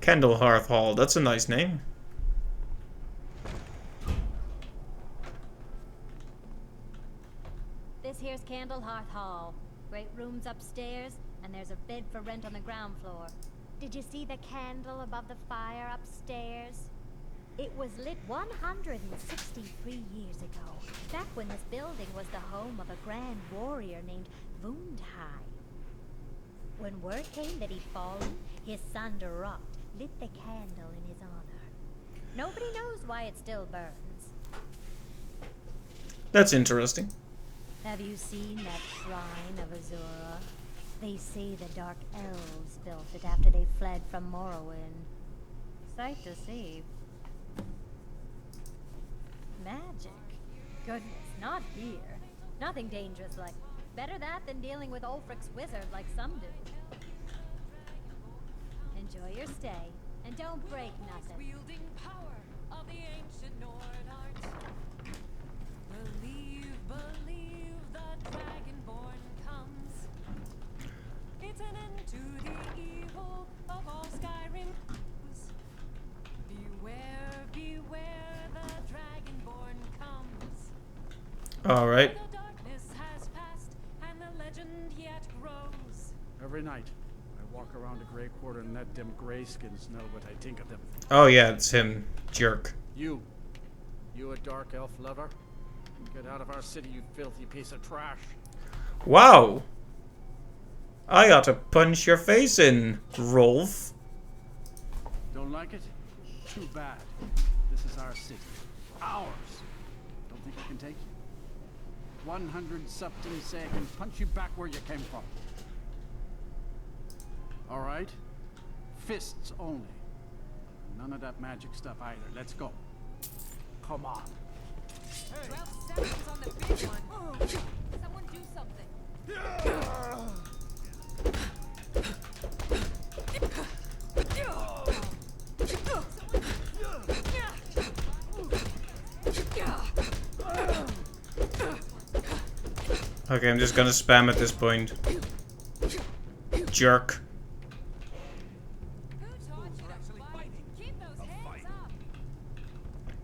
Candlehearth Hall, that's a nice name. This here's Candlehearth Hall. Great rooms upstairs, and there's a bed for rent on the ground floor. Did you see the candle above the fire upstairs? It was lit 163 years ago, back when this building was the home of a grand warrior named Wundhai. When word came that he'd fallen, his son Durot lit the candle in his honor. Nobody knows why it still burns. That's interesting. Have you seen that shrine of Azura? They say the Dark Elves built it after they fled from Morrowind. Sight to see. Magic? Goodness, not here. Nothing dangerous like... Better that than dealing with Ulfric's wizard like some do. Enjoy your stay, and don't break nothing. Wielding power of the ancient Nord art. Believe the Dragonborn comes. It's an end to the evil of all Skyrim. Beware, the Dragonborn comes. Alright. The darkness has passed, and the legend yet grows. Every night, I walk around a Grey Quarter and let them greyskins know what I think of them. Oh yeah, it's him. Jerk. You. You a dark elf lover? Get out of our city, you filthy piece of trash. Wow! I ought to punch your face in, Rolf. Don't like it? Too bad. This is our city. Ours. Don't think I can take you? 100 something say I can punch you back where you came from. Alright? Fists only. None of that magic stuff either. Let's go. Come on. 12 seconds on the big one. Someone do something. Okay, I'm just gonna spam at this point. Jerk.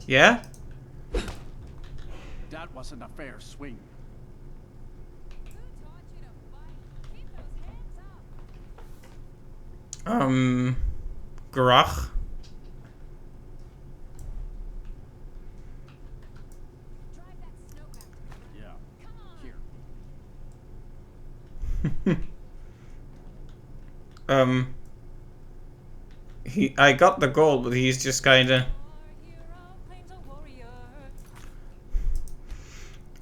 Yeah? That wasn't a fair swing. Grach. Yeah. Here. I got the goal, but he's just kinda...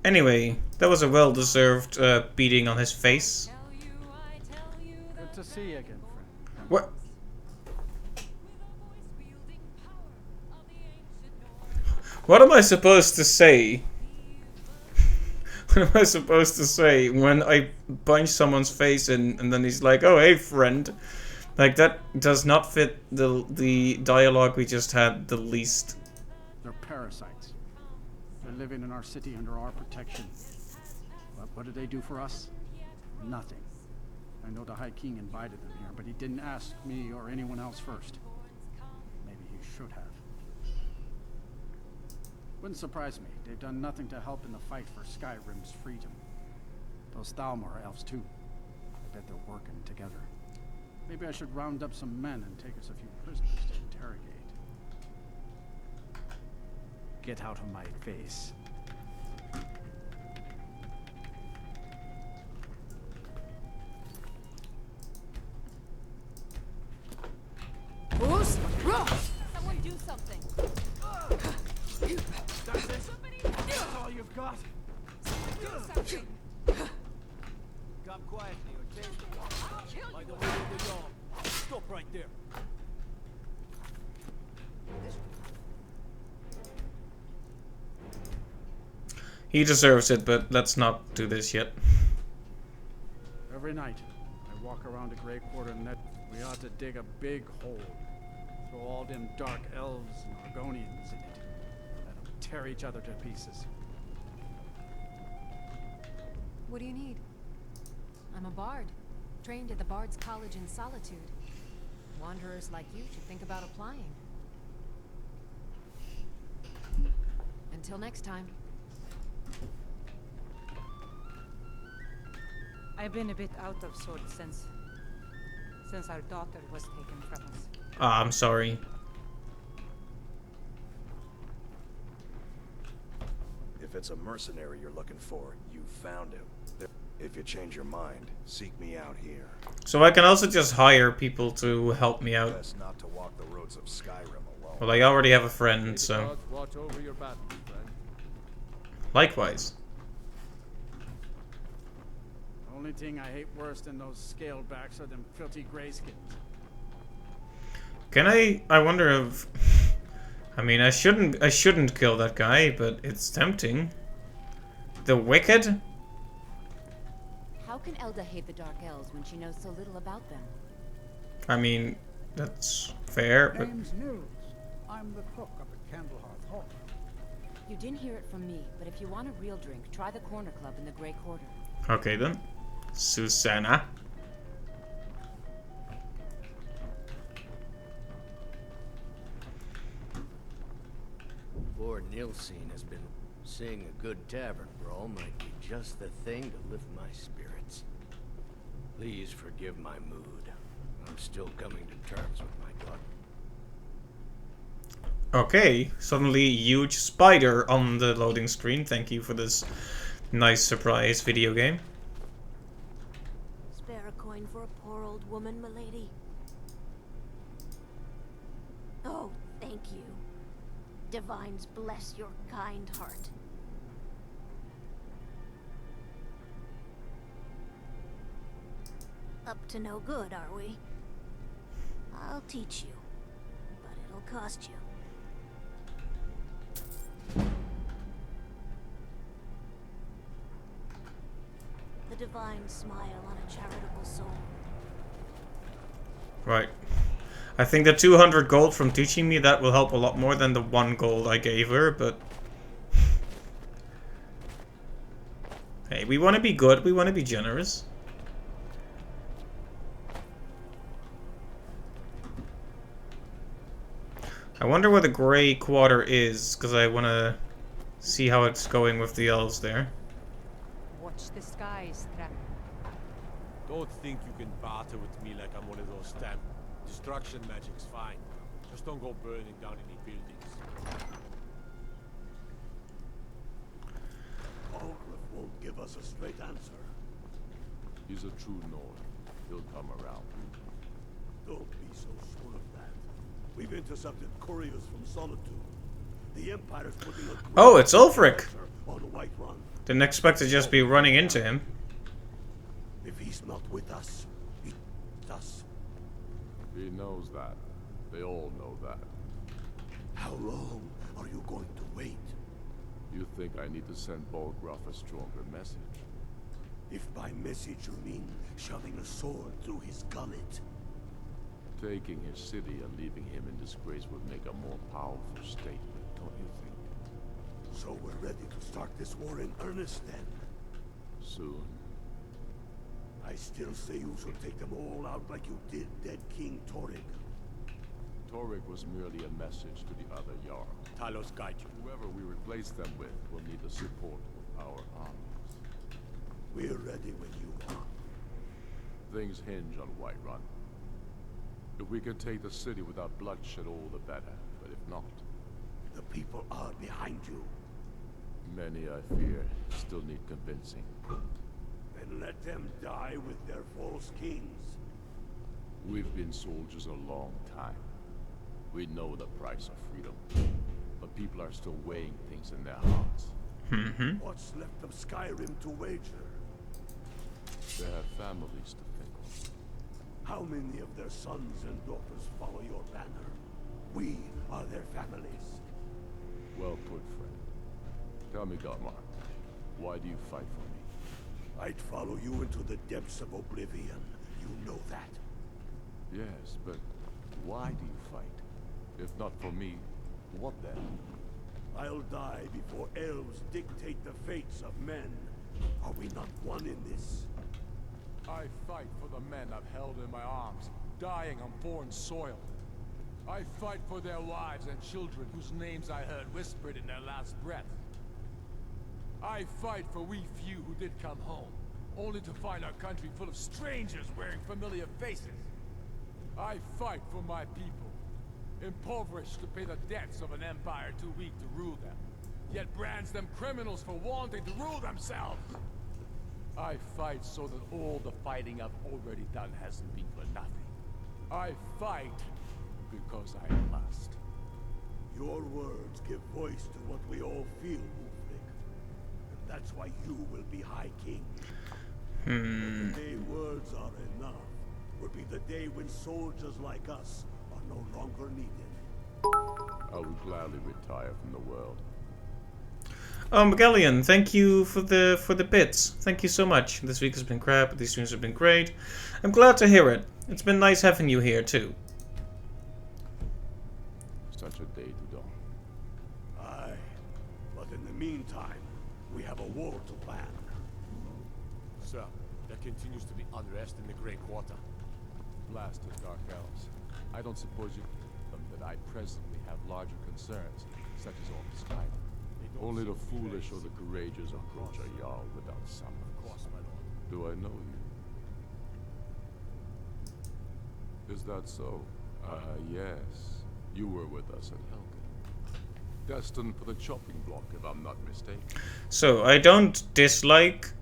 Anyway, that was a well-deserved beating on his face. Good to see you again, friend. What? What am I supposed to say? What am I supposed to say when I punch someone's face in and then he's like, "Oh, hey, friend." Like, that does not fit the dialogue we just had the least. They're parasites. They're living in our city under our protection. But what did they do for us? Nothing. I know the High King invited them here, but he didn't ask me or anyone else first. Maybe he should have. Wouldn't surprise me. They've done nothing to help in the fight for Skyrim's freedom. Those Thalmor elves too. I bet they're working together. Maybe I should round up some men and take us a few prisoners to interrogate. Get out of my face. Someone do something. That's it? That's all you've got? Do something. Come quietly or take by the way of the yawn. Stop right there. He deserves it, but let's not do this yet. Every night, I walk around the Grey Quarter and we ought to dig a big hole. Throw all them dark elves and Argonians in it. Let them tear each other to pieces. What do you need? I'm a bard, trained at the Bard's College in Solitude. Wanderers like you should think about applying. Until next time. I've been a bit out of sorts since our daughter was taken from us. Ah, I'm sorry. If it's a mercenary you're looking for, you found him. If you change your mind, seek me out here. So I can also just hire people to help me out. Best not to walk the roads of Skyrim alone. Well, I already have a friend, so... Watch over your battles, friend. Likewise. Only thing I hate worse than those scalebacks are them filthy grayskins. Can I wonder if... I mean, I shouldn't kill that guy, but it's tempting. The Wicked? How can Elda hate the Dark Elves when she knows so little about them? I mean, that's fair, but... Name's Nils. I'm the cook up at Candlehearth Hall. You didn't hear it from me, but if you want a real drink, try the Corner Club in the Grey Quarter. Okay then. Susanna. Poor Nilsine has been seeing a good tavern brawl might be just the thing to lift my spirits. Please forgive my mood. I'm still coming to terms with my gluttony. Okay, suddenly huge spider on the loading screen. Thank you for this nice surprise video game. Spare a coin for a poor old woman, milady? Oh, thank you. Divines bless your kind heart. Up to no good, are we? I'll teach you, but it'll cost you. The divine smile on a charitable soul. Right. I think the 200 gold from teaching me that will help a lot more than the 1 gold I gave her, but... Hey, we want to be good, we want to be generous. I wonder where the Grey Quarter is, because I want to see how it's going with the elves there. Watch the skies, Don't think you can barter with me like I'm one of those stamp. Destruction magic's fine. Just don't go burning down any buildings. Ulgrif won't give us a straight answer. He's a true Nord. He'll come around. Don't be so sure of that. We've intercepted couriers from Solitude. The Empire's putting a Oh, it's Ulfric! on Whiterun. Didn't expect to just be running into him. If he's not with us, he's us. He knows that. They all know that. How long are you going to wait? You think I need to send Bolgraf a stronger message? If by message you mean shoving a sword through his gullet. Taking his city and leaving him in disgrace would make a more powerful statement, don't you think? So we're ready to start this war in earnest then? Soon. I still say you should take them all out like you did dead King Torrig. Torrig was merely a message to the other Jarl. Talos guide you. Whoever we replace them with will need the support of our armies. We're ready when you are. Things hinge on Whiterun. If we can take the city without bloodshed, all the better. But if not... The people are behind you. Many, I fear, still need convincing. Then let them die with their false kings. We've been soldiers a long time. We know the price of freedom. But people are still weighing things in their hearts. What's left of Skyrim to wager? They have families to think of. How many of their sons and daughters follow your banner? We are their families. Well put, friend. Tell me, Galmar, why do you fight for me? I'd follow you into the depths of oblivion. You know that. Yes, but why do you fight? If not for me, what then? I'll die before elves dictate the fates of men. Are we not one in this? I fight for the men I've held in my arms, dying on foreign soil. I fight for their wives and children whose names I heard whispered in their last breath. I fight for we few who did come home, only to find our country full of strangers wearing familiar faces. I fight for my people, impoverished to pay the debts of an empire too weak to rule them, yet brands them criminals for wanting to rule themselves. I fight so that all the fighting I've already done hasn't been for nothing. I fight because I must. Your words give voice to what we all feel, Ulfric. And that's why you will be High King. But the day words are enough will be the day when soldiers like us are no longer needed. I would gladly retire from the world. Oh, Magellian, thank you for the bits. Thank you so much. This week has been crap, but these streams have been great. I'm glad to hear it. It's been nice having you here too. Such a day to dawn. Aye, but in the meantime, we have a war to plan. Sir, there continues to be unrest in the Grey Quarter. Blasted Dark Elves. I don't suppose you them that I presently have larger concerns, such as all the Skyrim. Only the foolish or the courageous approach a Jarl without summons. Do I know you? Is that so? Yes. You were with us at Helgen. Destined for the chopping block, if I'm not mistaken. So, I don't dislike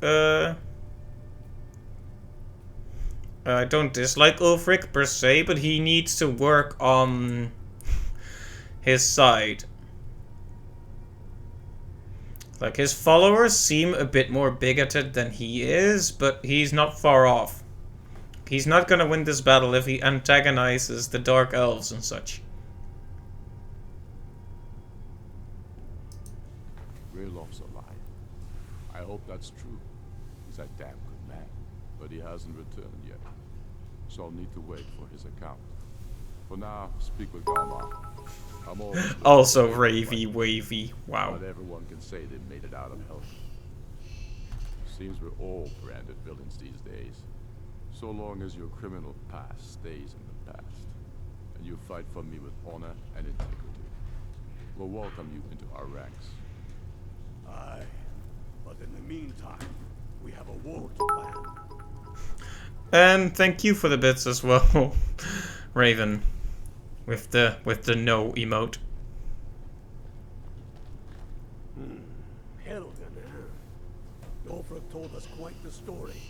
Ulfric per se, but he needs to work on his side. Like, his followers seem a bit more bigoted than he is, but he's not far off. He's not gonna win this battle if he antagonizes the Dark Elves and such. Raylof's alive. I hope that's true. He's a damn good man, but he hasn't returned yet. So I'll need to wait for his account. For now, speak with Galmar. I'm also Ravy Wavy. Wow. Not everyone can say they made it out of hell. Seems we're all branded villains these days. So long as your criminal past stays in the past, and you fight for me with honor and integrity, we'll welcome you into our ranks. Aye, but in the meantime, we have a war to plan. And thank you for the bits as well, Raven, with the no emote. Helgen, huh? Ulfric told us quite the story.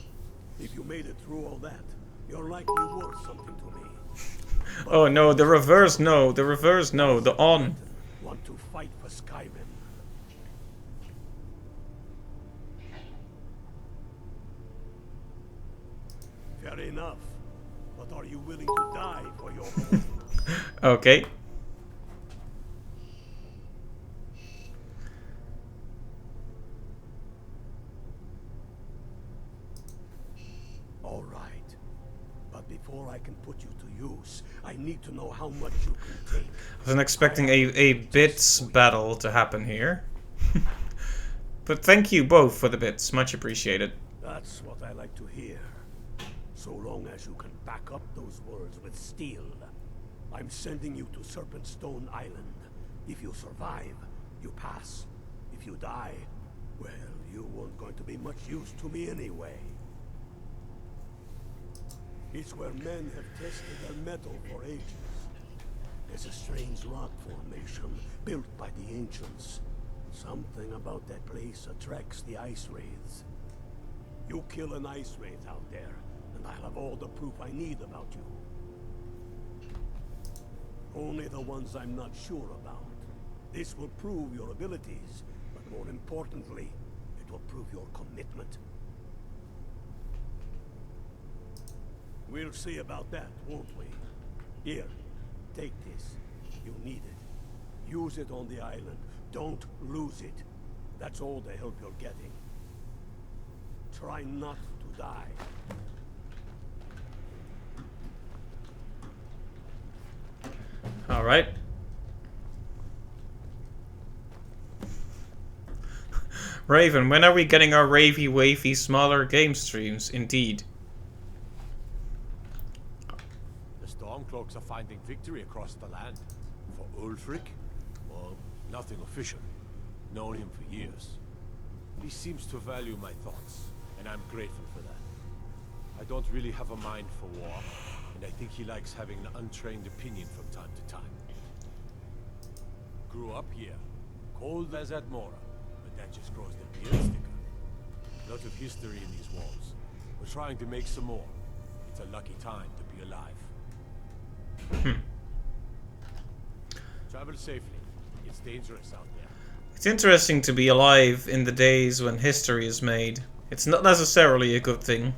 If you made it through all that, you're likely worth something to me. Oh no, the reverse no, the reverse no, the on. Want to fight for Skyrim? Fair enough. But are you willing to die for your home? Okay. All right. But before I can put you to use, I need to know how much you can take. I wasn't expecting a bits battle to happen here. But thank you both for the bits, much appreciated. That's what I like to hear. So long as you can back up those words with steel. I'm sending you to Serpentstone Island. If you survive, you pass. If you die, well, you weren't going to be much use to me anyway. It's where men have tested their metal for ages. There's a strange rock formation built by the ancients. Something about that place attracts the ice wraiths. You kill an ice wraith out there, and I'll have all the proof I need about you. Only the ones I'm not sure about. This will prove your abilities, but more importantly, it will prove your commitment. We'll see about that, won't we? Here, take this. You need it. Use it on the island. Don't lose it. That's all the help you're getting. Try not to die. Alright. Raven, when are we getting our ravey wavy smaller game streams? Indeed. The Stormcloaks are finding victory across the land. For Ulfric? Well, nothing official. Known him for years. He seems to value my thoughts, and I'm grateful for that. I don't really have a mind for war, and I think he likes having an untrained opinion from time to time. Grew up here, cold as Admora, but that just grows the beard thicker. Lot of history in these walls. We're trying to make some more. It's a lucky time to be alive. Travel safely. It's dangerous out there. It's interesting to be alive in the days when history is made. It's not necessarily a good thing.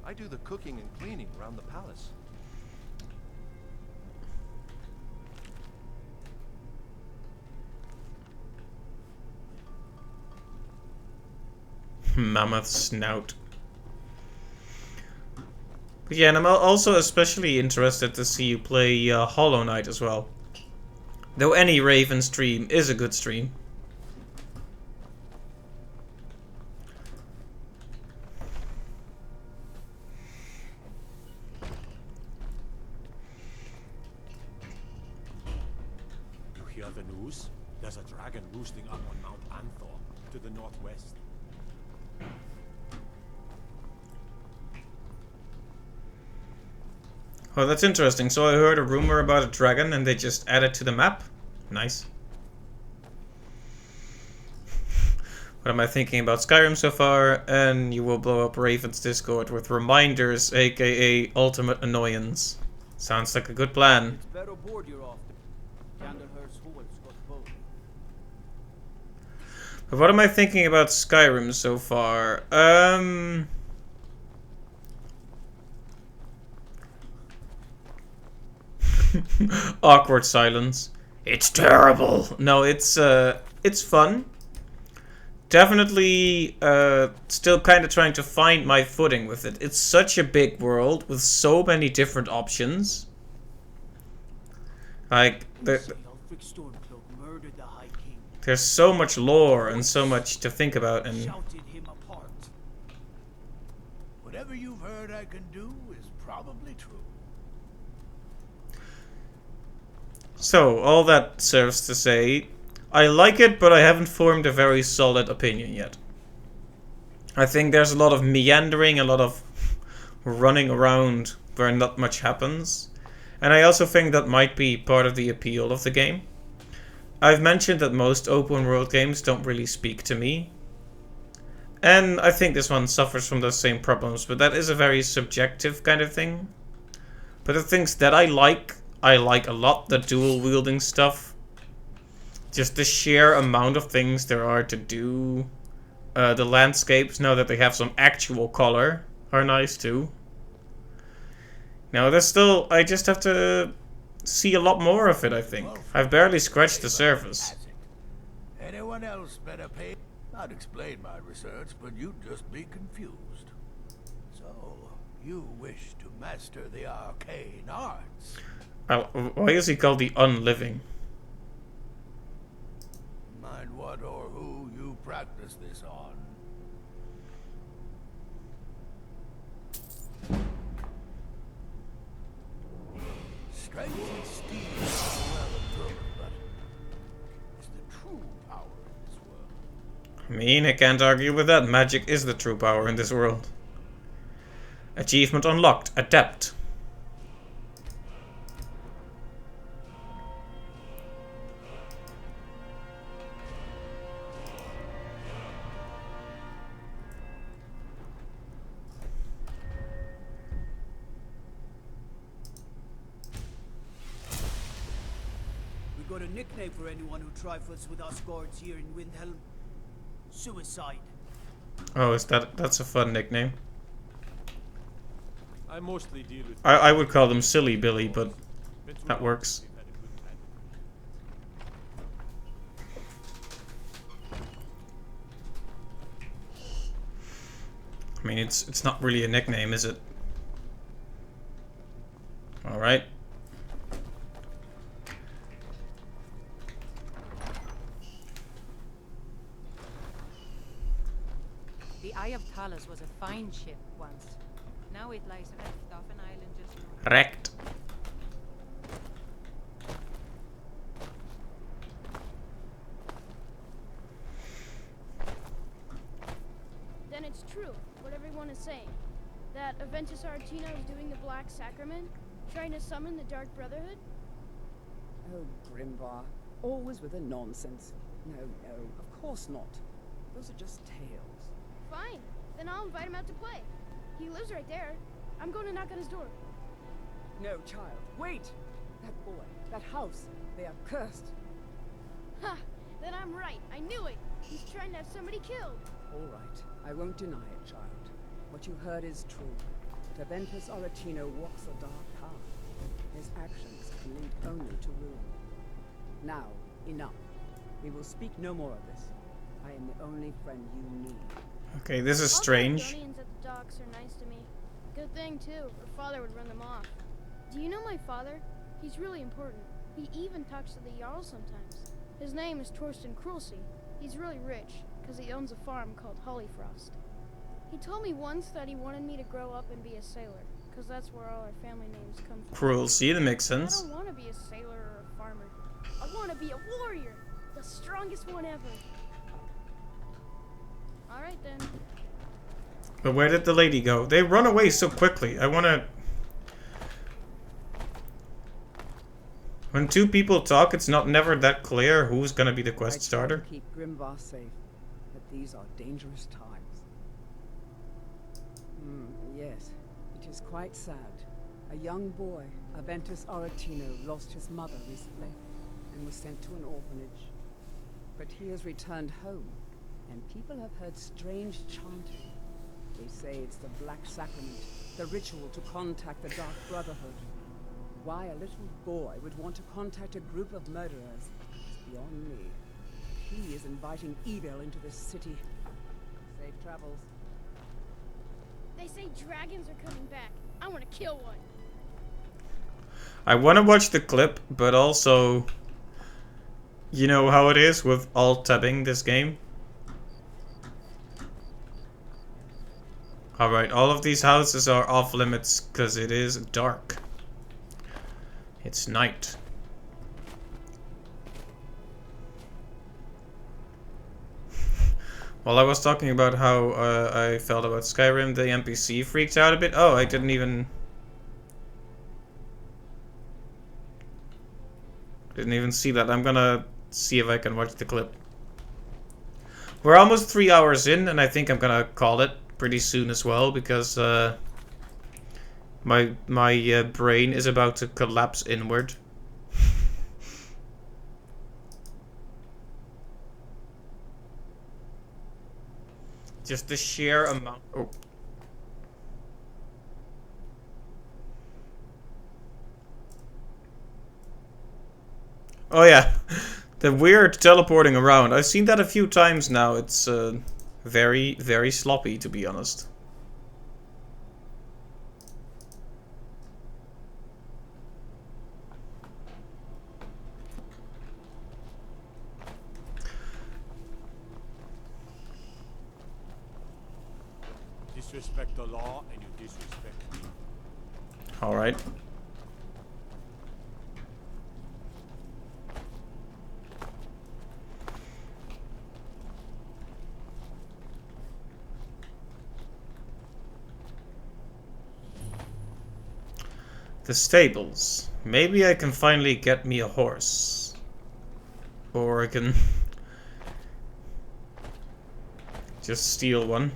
I do the cooking and cleaning around the palace. Mammoth snout. But yeah, and I'm also especially interested to see you play Hollow Knight as well. Though any Raven stream is a good stream. You hear the news? There's a dragon roosting up on Mount Anthor, to the northwest. Oh, that's interesting. So I heard a rumor about a dragon and they just added to the map. Nice. What am I thinking about Skyrim so far? And you will blow up Raven's Discord with reminders, aka ultimate annoyance. Sounds like a good plan. It's better board you're off. Candlehurst Hall's got both. But what am I thinking about Skyrim so far? Awkward silence. It's terrible. No, it's fun. Definitely still kind of trying to find my footing with it. It's such a big world with so many different options. Like there's so much lore and so much to think about, and whatever you've heard I can do is probably true. so all that serves to say, I like it, but I haven't formed a very solid opinion yet. I think there's a lot of meandering, a lot of running around where not much happens. And I also think that might be part of the appeal of the game. I've mentioned that most open world games don't really speak to me. And I think this one suffers from those same problems, but that is a very subjective kind of thing. But the things that I like a lot. The dual wielding stuff. Just the sheer amount of things there are to do. The landscapes, now that they have some actual color, are nice too. Now there's still, I just have to see a lot more of it, I think. I've barely scratched the surface. Anyone else better pay? I'd explain my research, but you'd just be confused. So, you wish to master the arcane arts? Why is he called the Unliving? Mind what or who you practice this on. Strength and steel are well and good, but it's the true power in this world. I mean, I can't argue with that. Magic is the true power in this world. Achievement unlocked. Adept. We got a nickname for anyone who trifles with us guards here in Windhelm. Suicide. Oh, that's a fun nickname. I mostly deal with I would call them Silly Billy, but that works. I mean, it's not really a nickname, is it? All right. The Eye of Talos was a fine ship once. Now it lies wrecked off an island just north. Wrecked. Then it's true, what everyone is saying. That Aventus Aretino is doing the Black Sacrament, trying to summon the Dark Brotherhood? Oh, Grimvar. Always with the nonsense. No, no, of course not. Those are just tales. Fine, then I'll invite him out to play. He lives right there. I'm going to knock on his door. No, child, wait! That boy, that house, they are cursed. Ha! Then I'm right. I knew it. He's trying to have somebody killed. All right, I won't deny it, child. What you heard is true. But Aventus Aretino walks a dark path. His actions can lead only to ruin. Now, enough. We will speak no more of this. I am the only friend you need. Okay, this is strange. All the at the docks are nice to me. Good thing, too, or father would run them off. Do you know my father? He's really important. He even talks to the Jarl sometimes. His name is Torsten Krulsey. He's really rich, because he owns a farm called Hollyfrost. He told me once that he wanted me to grow up and be a sailor, because that's where all our family names come from. Krulsey, that makes I sense. don't want to be a sailor or a farmer. I want to be a warrior, the strongest one ever. Alright then. But where did the lady go? They run away so quickly. I wanna... When two people talk, it's not never that clear who's gonna be the quest starter. Keep Grimvar safe. that these are dangerous times. Yes, it is quite sad. A young boy, Aventus Aretino, lost his mother recently and was sent to an orphanage. But he has returned home, and people have heard strange chanting. They say it's the Black Sacrament, the ritual to contact the Dark Brotherhood. Why a little boy would want to contact a group of murderers is beyond me. He is inviting evil into this city. Safe travels. They say dragons are coming back. I want to kill one. I want to watch the clip, but also, you know how it is with alt-tabbing this game. Alright, all of these houses are off limits because it is dark. It's night. While I was talking about how I felt about Skyrim, the NPC freaked out a bit. Oh, I didn't even see that. I'm gonna see if I can watch the clip. We're almost 3 hours in, and I think I'm gonna call it pretty soon as well, because my brain is about to collapse inward. Just the sheer amount. Oh. Oh yeah, the weird teleporting around. I've seen that a few times now. It's very, very sloppy, to be honest. Disrespect the law and you disrespect me. All right. The stables. Maybe I can finally get me a horse. Or I can just steal one.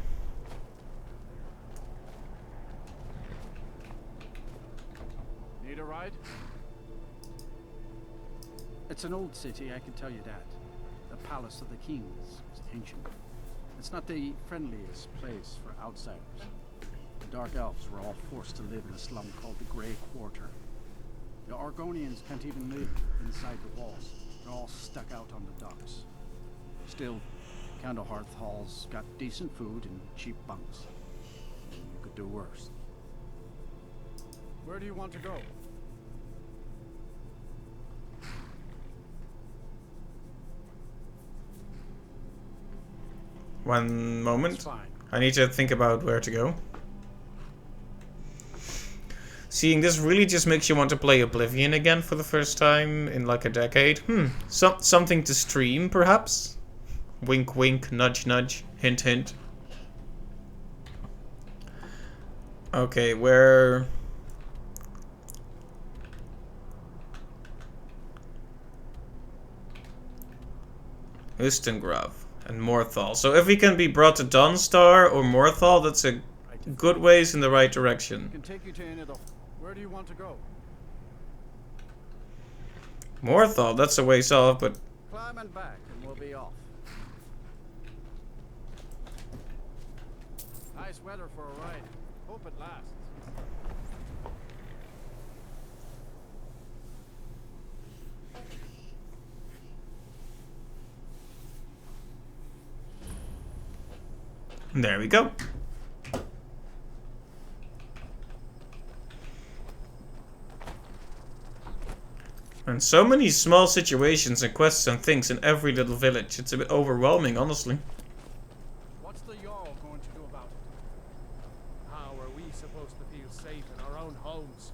Need a ride? It's an old city, I can tell you that. The Palace of the Kings is ancient. It's not the friendliest place for outsiders. The Dark Elves were all forced to live in a slum called the Grey Quarter. The Argonians can't even live inside the walls. They're all stuck out on the docks. Still, Candlehearth Hall's got decent food and cheap bunks. You could do worse. Where do you want to go? One moment. I need to think about where to go. Seeing this really just makes you want to play Oblivion again for the first time in like a decade. Something to stream, perhaps? Wink wink, nudge nudge, hint hint. Okay, where... Ustengrav and Morthal. So if we can be brought to Dawnstar or Morthal, that's a good ways in the right direction. Can take you to any of the... Where do you want to go? Morthal, that's a ways off, but... Climb and back and we'll be off. Nice weather for a ride. Hope it lasts. There we go. And so many small situations and quests and things in every little village. It's a bit overwhelming, honestly. What's the Jarl going to do about it? How are we supposed to feel safe in our own homes?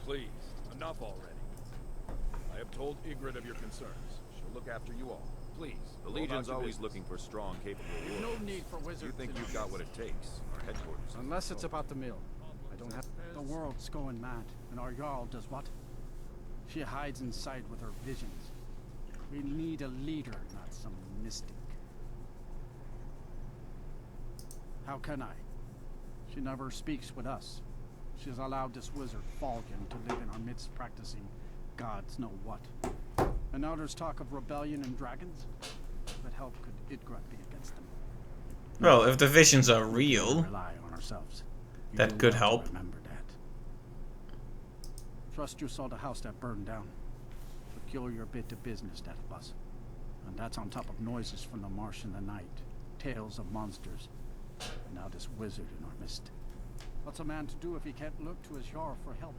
Please, enough already. I have told Ygritte of your concerns. She'll look after you all. Please. The Legion's always looking for strong, capable warriors. No need for wizards. You think you've got what it takes? Our headquarters. Unless it's about the mill. I don't have... The world's going mad, and our Jarl does what? She hides inside with her visions. We need a leader, not some mystic. How can I? She never speaks with us. She has allowed this wizard, Falcon, to live in our midst practicing gods know what. And now there's talk of rebellion and dragons. What help could Idgrut be against them? Well, if the visions are real, Rely on ourselves. that could help. Remember that. Trust you saw the house that burned down. Peculiar bit of business, that was. And that's on top of noises from the marsh in the night. Tales of monsters. And now this wizard in our midst. What's a man to do if he can't look to his Jarl for help?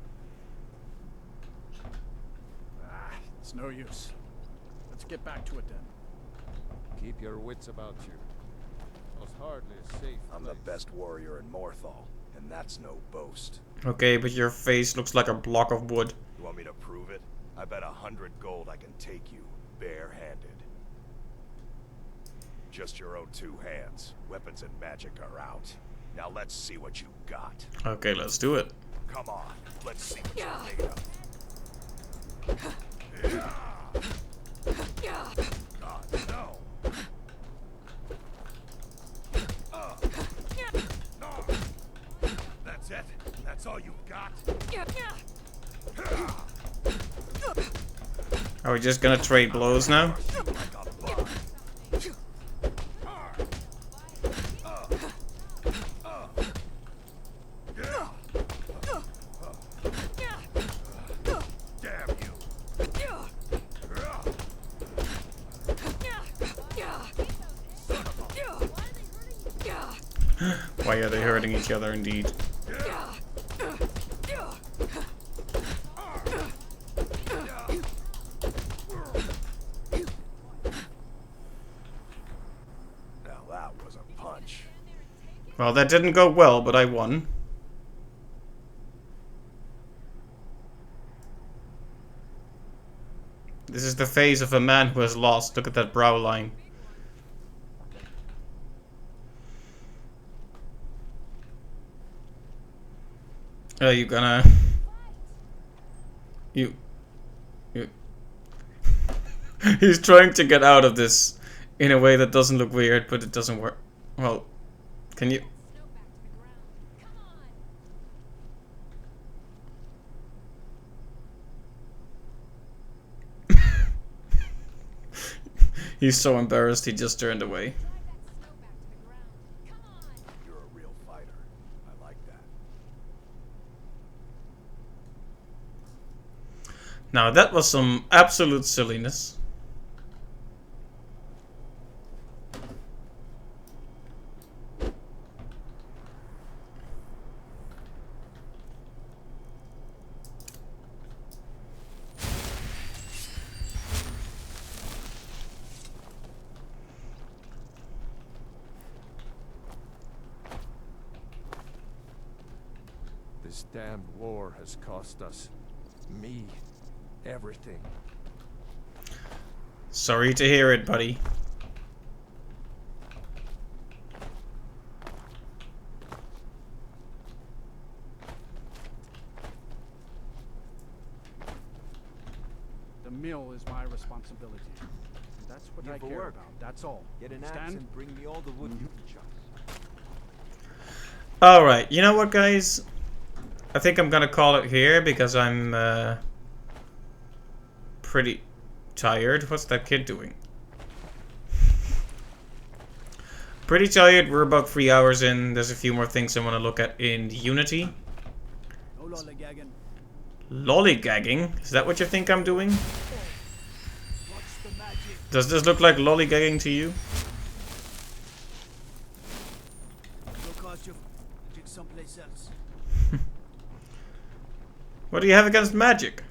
It's no use. Let's get back to it then. Keep your wits about you. Most hardly a safe I'm the best warrior in Morthal, and that's no boast. Okay, but your face looks like a block of wood. You want me to prove it? I bet 100 gold I can take you, barehanded. Just your own 2 hands. Weapons and magic are out. Now let's see what you got. Okay, let's do it. Come on, let's see what you're made of. God, no! That's it? That's all you got? Are we just gonna trade blows now? Why are they hurting each other indeed? Now that was a punch. Well, that didn't go well, but I won. This is the face of a man who has lost. Look at that brow line. Are you gonna... You... He's trying to get out of this in a way that doesn't look weird, but it doesn't work. Well, can you... He's so embarrassed he just turned away. You're a real fighter. I like that. Now that was some absolute silliness. This damned war has cost us, me, everything. Sorry to hear it, buddy. The mill is my responsibility. And that's what I care about. That's all. Get an Understand? axe and bring me all the wood you can chop. Alright, you know what, guys? I think I'm gonna call it here because I'm pretty tired. What's that kid doing? Pretty tired. We're about 3 hours in. There's a few more things I want to look at in Unity. No lollygagging. Lollygagging? Is that what you think I'm doing? Watch the magic. Does this look like lollygagging to you? No cause your magic someplace else. What do you have against magic?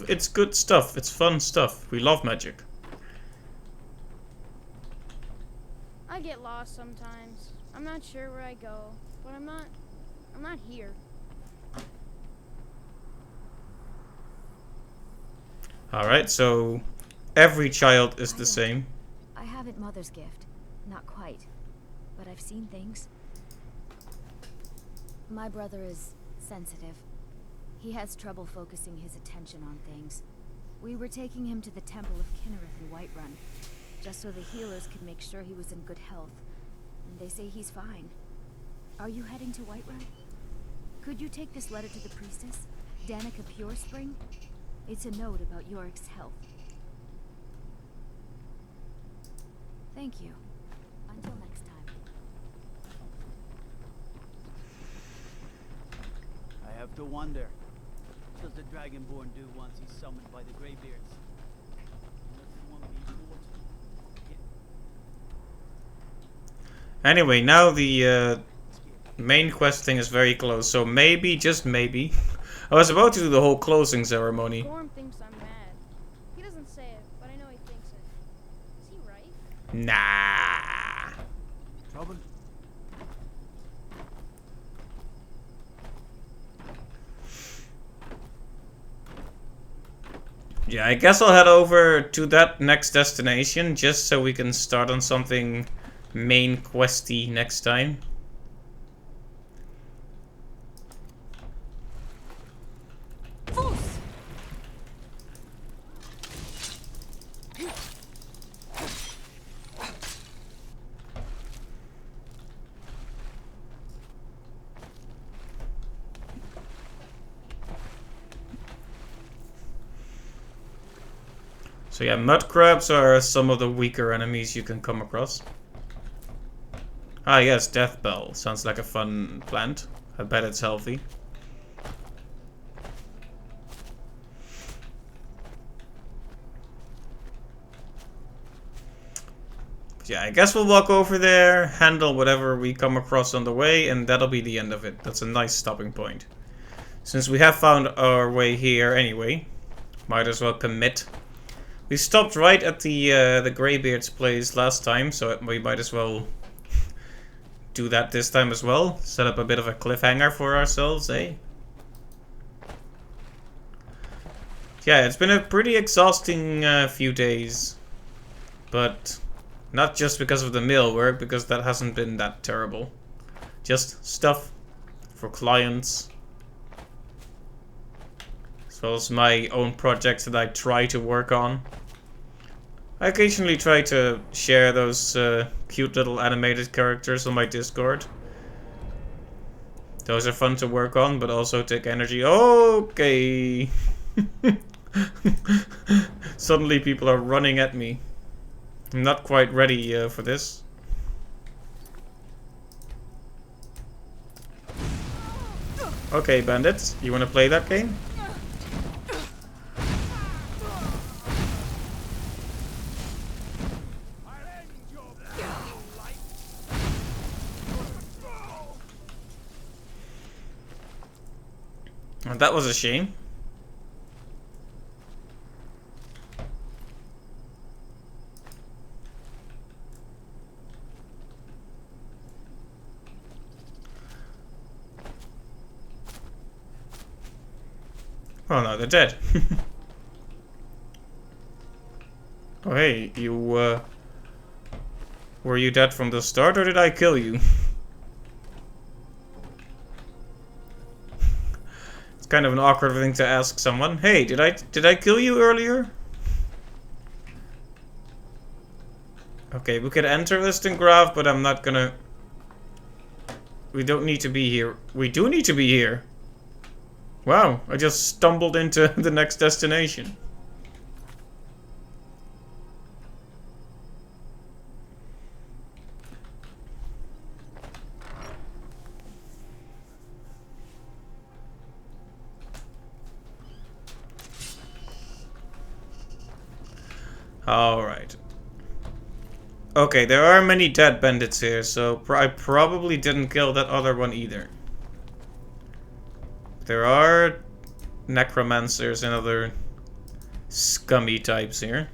It's good stuff. It's fun stuff. We love magic. I get lost sometimes. I'm not sure where I go, but I'm not here. Alright, so every child is the same. I haven't Mother's gift. Not quite. But I've seen things. My brother is sensitive. He has trouble focusing his attention on things. We were taking him to the Temple of Kinnereth in Whiterun, just so the healers could make sure he was in good health. They say he's fine. Are you heading to Whiterun? Could you take this letter to the priestess, Danica Purespring? It's a note about Yorick's health. Thank you. Until next time. I have to wonder. What does the Dragonborn do once he's summoned by the Greybeards? Unless they want to be immortal. Anyway, now the main quest thing is very close, so maybe, just maybe, I was about to do the whole closing ceremony. Gorm thinks I'm mad. He doesn't say it, but I know he thinks it. Is he right? Nah. Trouble? Yeah, I guess I'll head over to that next destination just so we can start on something main questy next time. So yeah, mud crabs are some of the weaker enemies you can come across. Ah yes, death bell. Sounds like a fun plant. I bet it's healthy. But yeah, I guess we'll walk over there, handle whatever we come across on the way, and that'll be the end of it. That's a nice stopping point. Since we have found our way here anyway, might as well commit. We stopped right at the Greybeard's place last time, so we might as well do that this time as well. Set up a bit of a cliffhanger for ourselves, eh? Yeah, it's been a pretty exhausting few days. But not just because of the mill work, because that hasn't been that terrible. Just stuff for clients. As well as my own projects that I try to work on. I occasionally try to share those cute little animated characters on my Discord. Those are fun to work on, but also take energy. Okay. Suddenly people are running at me. I'm not quite ready for this. Okay, bandits, you wanna play that game? Well, that was a shame. Oh no, they're dead. Oh hey, you were you dead from the start or did I kill you? It's kind of an awkward thing to ask someone. Hey, did I kill you earlier? Okay, we could enter Listengrave, but I'm not gonna. We don't need to be here. We do need to be here. Wow, I just stumbled into the next destination. Alright. Okay, there are many dead bandits here, so I probably didn't kill that other one either. There are necromancers and other scummy types here.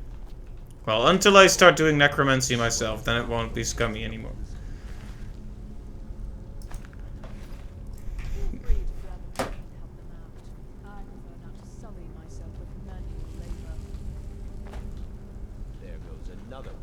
Well, until I start doing necromancy myself, then it won't be scummy anymore. There goes another one.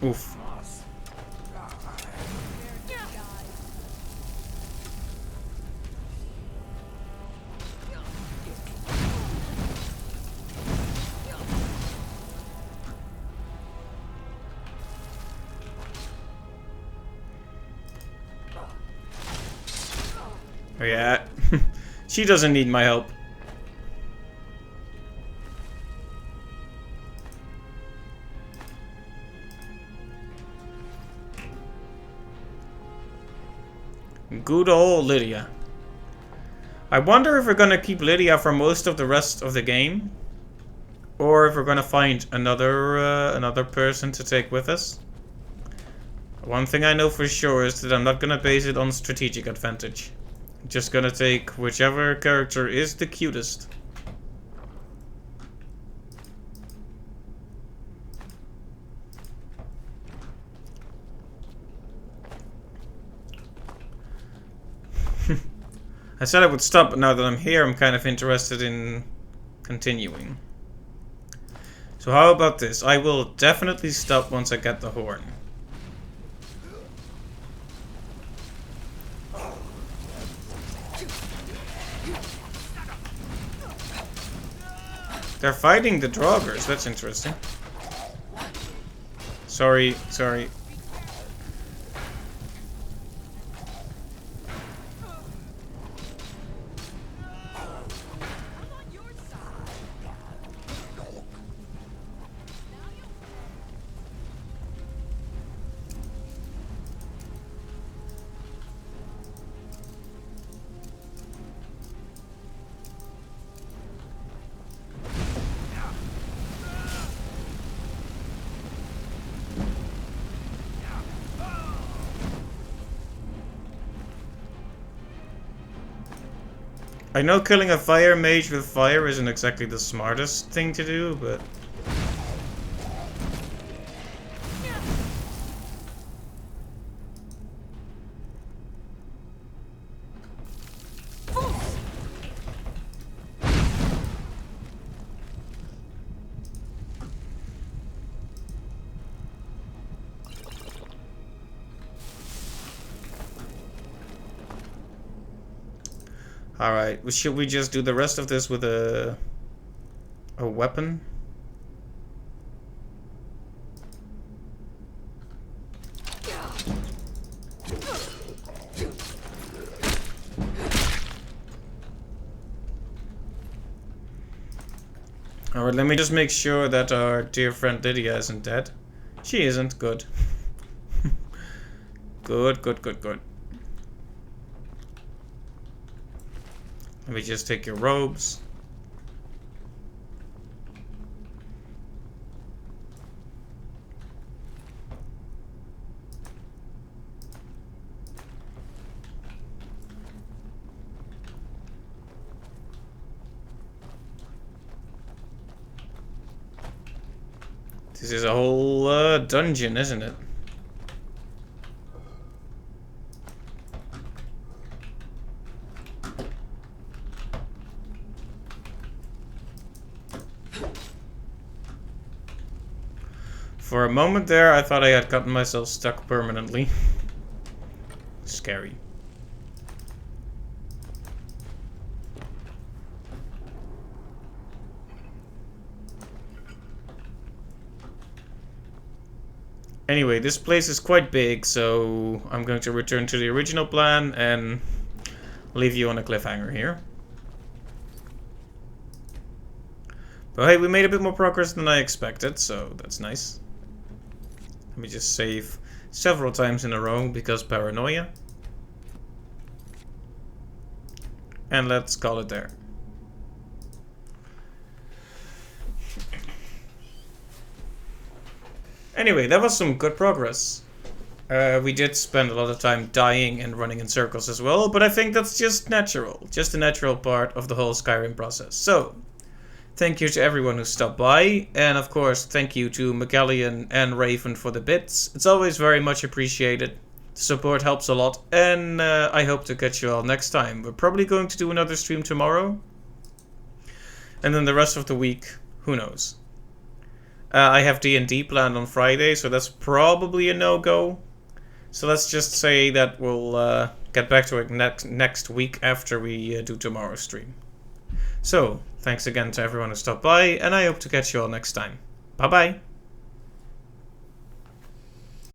Oof. Oh yeah, she doesn't need my help. Good old Lydia. I wonder if we're gonna keep Lydia for most of the rest of the game, or if we're gonna find another person to take with us. One thing I know for sure is that I'm not gonna base it on strategic advantage. I'm just gonna take whichever character is the cutest. I said I would stop, but now that I'm here, I'm kind of interested in continuing. So how about this? I will definitely stop once I get the horn. They're fighting the Draugrs, that's interesting. Sorry. I know killing a fire mage with fire isn't exactly the smartest thing to do, but... Alright, should we just do the rest of this with a weapon? Alright, let me just make sure that our dear friend Lydia isn't dead. She isn't, good. Good. Let me just take your robes. This is a whole dungeon, isn't it? For a moment there, I thought I had gotten myself stuck permanently. Scary. Anyway, this place is quite big, so I'm going to return to the original plan and leave you on a cliffhanger here. But hey, we made a bit more progress than I expected, so that's nice. Let me just save several times in a row because paranoia. And let's call it there. Anyway, that was some good progress. We did spend a lot of time dying and running in circles as well, but I think that's just natural. Just a natural part of the whole Skyrim process. So, thank you to everyone who stopped by, and of course thank you to McGallion and Raven for the bits. It's always very much appreciated. The support helps a lot, and I hope to catch you all next time. We're probably going to do another stream tomorrow. And then the rest of the week, who knows. I have D&D planned on Friday, so that's probably a no-go. So let's just say that we'll get back to it next week after we do tomorrow's stream. So, thanks again to everyone who stopped by, and I hope to catch you all next time. Bye-bye!